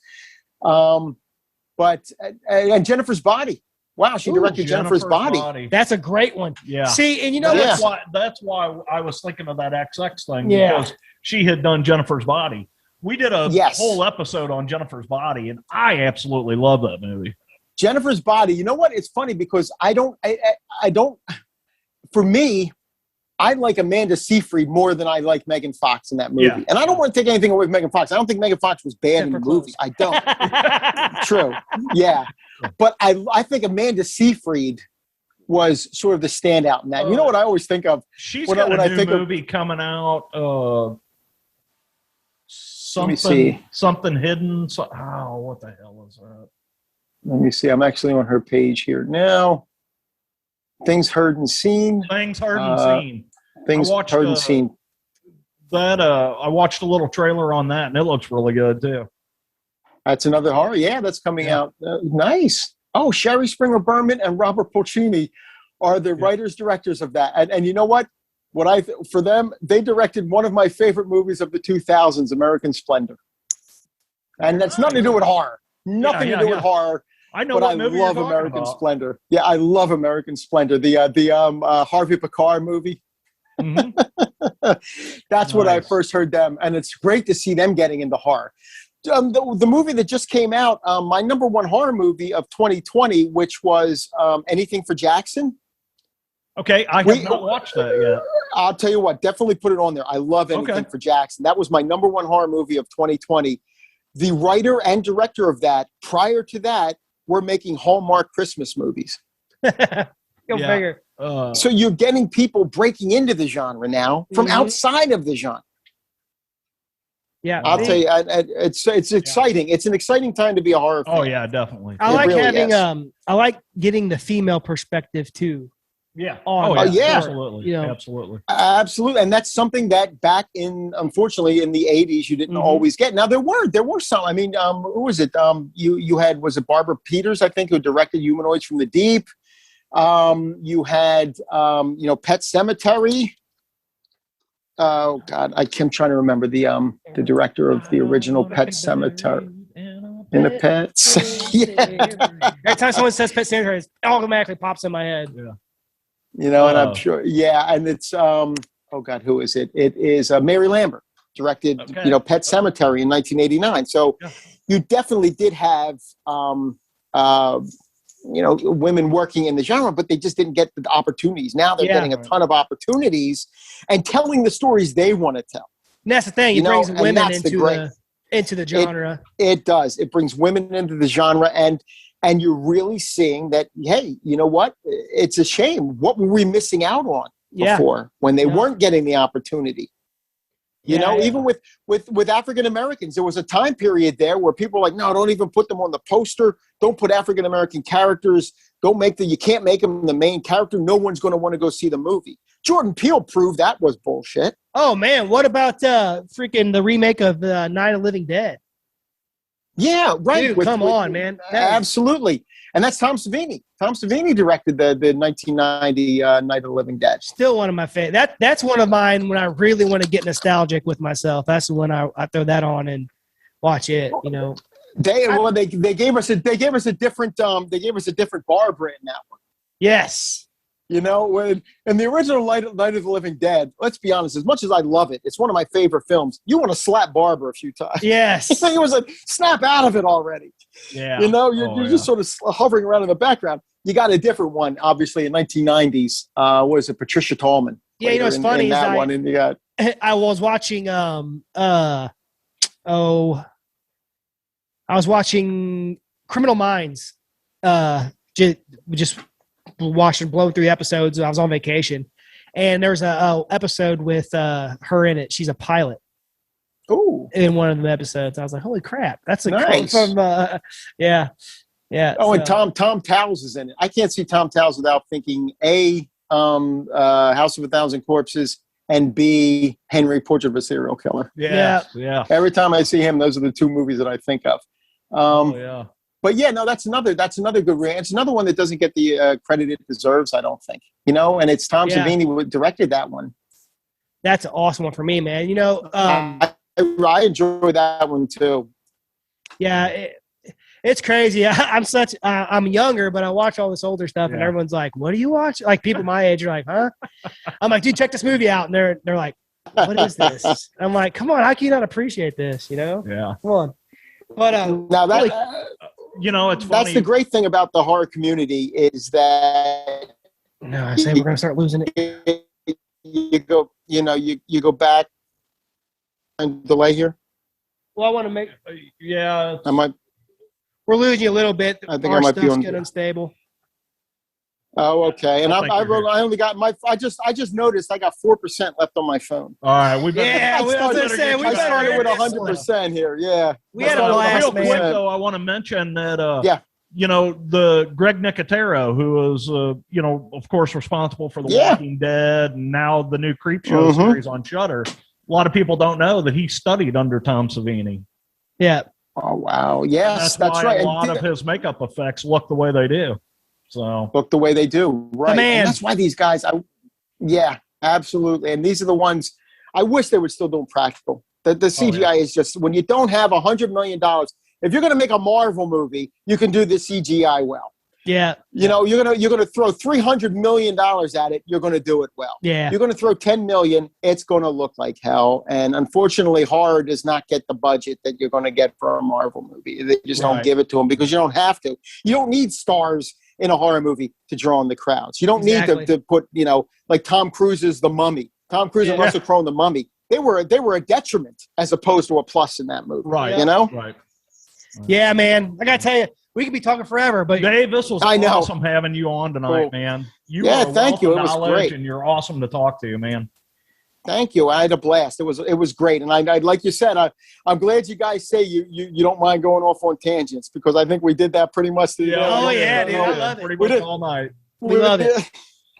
But Jennifer's Body. Wow, she directed Jennifer's Body. That's a great one. Yeah. See, and that's why I was thinking of that XX thing because she had done Jennifer's Body. We did a whole episode on Jennifer's Body, and I absolutely love that movie. Jennifer's Body. You know what? It's funny because I don't. For me, I like Amanda Seyfried more than I like Megan Fox in that movie. Yeah. And I don't want to take anything away from Megan Fox. I don't think Megan Fox was bad in the movie. I don't. True. Yeah. But I think Amanda Seyfried was sort of the standout in that. You know what I always think of? She's got a new movie coming out. Something hidden. What the hell is that? Let me see. I'm actually on her page here now. Things heard and seen. Things heard and seen. Things heard and seen. That I watched a little trailer on that, and it looks really good too. That's another horror. Yeah, that's coming out. Nice. Oh, Sherry Springer Berman and Robert Pulcini are the writers directors of that. And you know what? For them, they directed one of my favorite movies of the 2000s, American Splendor. And that's nothing to do with horror. Nothing to do with horror. I know, but I love American Splendor. Yeah, I love American Splendor. The Harvey Picard movie. Mm-hmm. That's what I first heard them, and it's great to see them getting into horror. The movie that just came out, my number one horror movie of 2020, which was Anything for Jackson. Okay, I have not watched that yet. I'll tell you what, definitely put it on there. I love Anything for Jackson. That was my number one horror movie of 2020. The writer and director of that, prior to that, were making Hallmark Christmas movies. Go figure. So you're getting people breaking into the genre now from outside of the genre. Yeah, I'll tell you, it's exciting. It's an exciting time to be a horror fan. Oh yeah, definitely. I like having I like getting the female perspective too. Yeah. Absolutely. Absolutely. And that's something that back in, unfortunately, in the 80s, you didn't always get. Now, there were some. I mean, who was it? You had, was it Barbara Peters, I think, who directed Humanoids from the Deep? You had, Pet Sematary. Oh, God. I'm trying to remember the director of the original Pet Sematary. In the Pets. Yeah. Every time someone says Pet Sematary, it automatically pops in my head. Yeah. And I'm sure, and it's, oh God, who is it? It is Mary Lambert, directed, Pet Sematary in 1989. So you definitely did have, women working in the genre, but they just didn't get the opportunities. Now they're getting a ton of opportunities and telling the stories they want to tell. And that's the thing. It brings women into the genre. It does. It brings women into the genre, and you're really seeing that, hey, you know what? It's a shame. What were we missing out on before when they weren't getting the opportunity? Even with African Americans, there was a time period there where people were like, no, don't even put them on the poster. Don't put African American characters. You can't make them the main character. No one's going to want to go see the movie. Jordan Peele proved that was bullshit. Oh, man. What about the remake of Night of the Living Dead? Yeah, right. Dude, come on, man. Absolutely. And that's Tom Savini. Tom Savini directed the 1990 Night of the Living Dead. Still one of my favorite. That's one of mine when I really want to get nostalgic with myself. That's when I throw that on and watch it, They gave us a different Barbara in that one. Yes. In the original Night of the Living Dead, let's be honest, as much as I love it, it's one of my favorite films. You want to slap Barbara a few times. Yes. It was like, snap out of it already. Yeah. You're just sort of hovering around in the background. You got a different one, obviously, in 1990s. Was it Patricia Tallman? Yeah, it's funny. In that one, and you got... I was watching, I was watching Criminal Minds, just watching, blowing through episodes. I was on vacation, and there was a episode with her in it. She's a pilot. Oh, in one of the episodes, I was like, "Holy crap, that's a nice." From yeah. Oh, and Tom Towles is in it. I can't see Tom Towles without thinking House of a Thousand Corpses, and B, Henry, Portrait of a Serial Killer. Yeah. Every time I see him, those are the two movies that I think of. But yeah, no, that's another good rant. It's another one that doesn't get the credit it deserves, I don't think. And it's Tom Savini who directed that one. That's an awesome one for me, man. I enjoy that one too. Yeah, it's crazy. I'm younger, but I watch all this older stuff, and everyone's like, "What do you watch?" Like people my age are like, "Huh?" I'm like, "Dude, check this movie out," and they're like, "What is this?" I'm like, "Come on, how can you not appreciate this?" Yeah. Come on. But now that it's funny. That's the great thing about the horror community is that I say we're gonna start losing it. you go, you go back and delay here. Well, I want to make. Yeah. I might. We're losing you a little bit. I think Our I might be stuff's on. getting unstable. Oh, okay. And I think you're I only got I just noticed I got 4% left on my phone. All right. We better. Yeah, I I was started- going to say, we I better started get with this 100% here. Yeah. We I had a started with blast, Real 100%. quick, man. though, I want to mention that, Yeah. the Greg Nicotero, who is, of course, responsible for The Yeah. Walking Dead and now the new Creepshow Mhm. series on Shudder. A lot of people don't know that he studied under Tom Savini. Yeah. Oh, wow. And Yes, that's why right. a lot of his makeup effects look the way they do. So look the way they do. Right. man. And that's why these guys, yeah, absolutely. And these are the ones I wish they were still doing practical. The CGI is just, when you don't have $100 million, if you're going to make a Marvel movie, you can do the CGI well. Yeah. You're gonna throw $300 million at it. You're gonna do it well. Yeah. You're gonna throw $10 million. It's gonna look like hell. And unfortunately, horror does not get the budget that you're gonna get for a Marvel movie. They just don't give it to them because you don't have to. You don't need stars in a horror movie to draw in the crowds. You don't need to put like Tom Cruise's The Mummy. Tom Cruise and Russell Crowe in The Mummy. They were a detriment as opposed to a plus in that movie. Right. Right. Yeah, man. I got to tell you, we could be talking forever, but Dave, this was I know. awesome having you on tonight, Cool. man. You Yeah, are a thank you. wealth of It was knowledge, great. and you're awesome to talk to, man. Thank you. I had a blast. It was great. And I like you said, I'm glad you guys say you don't mind going off on tangents because I think we did that pretty much. Oh, yeah, dude. I love it. Pretty We much did. all night. we love it.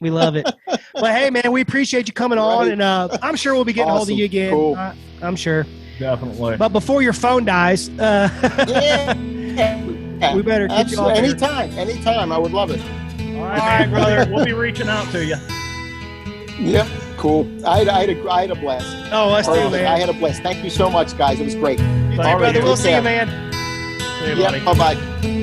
We love it. Well, hey, man, we appreciate you coming on, and I'm sure we'll be getting hold of you again. Cool. I'm sure. Definitely. But before your phone dies, Yeah. we better get you off here. Anytime. I would love it. All right, brother. We'll be reaching out to you. Yep. Cool. I had a blast. Oh, us too, Perfect. man. I had a blast. Thank you so much, guys. It was great. You too, All right, brother. We'll take see you, care. man. See you, buddy. Yep. Bye-bye.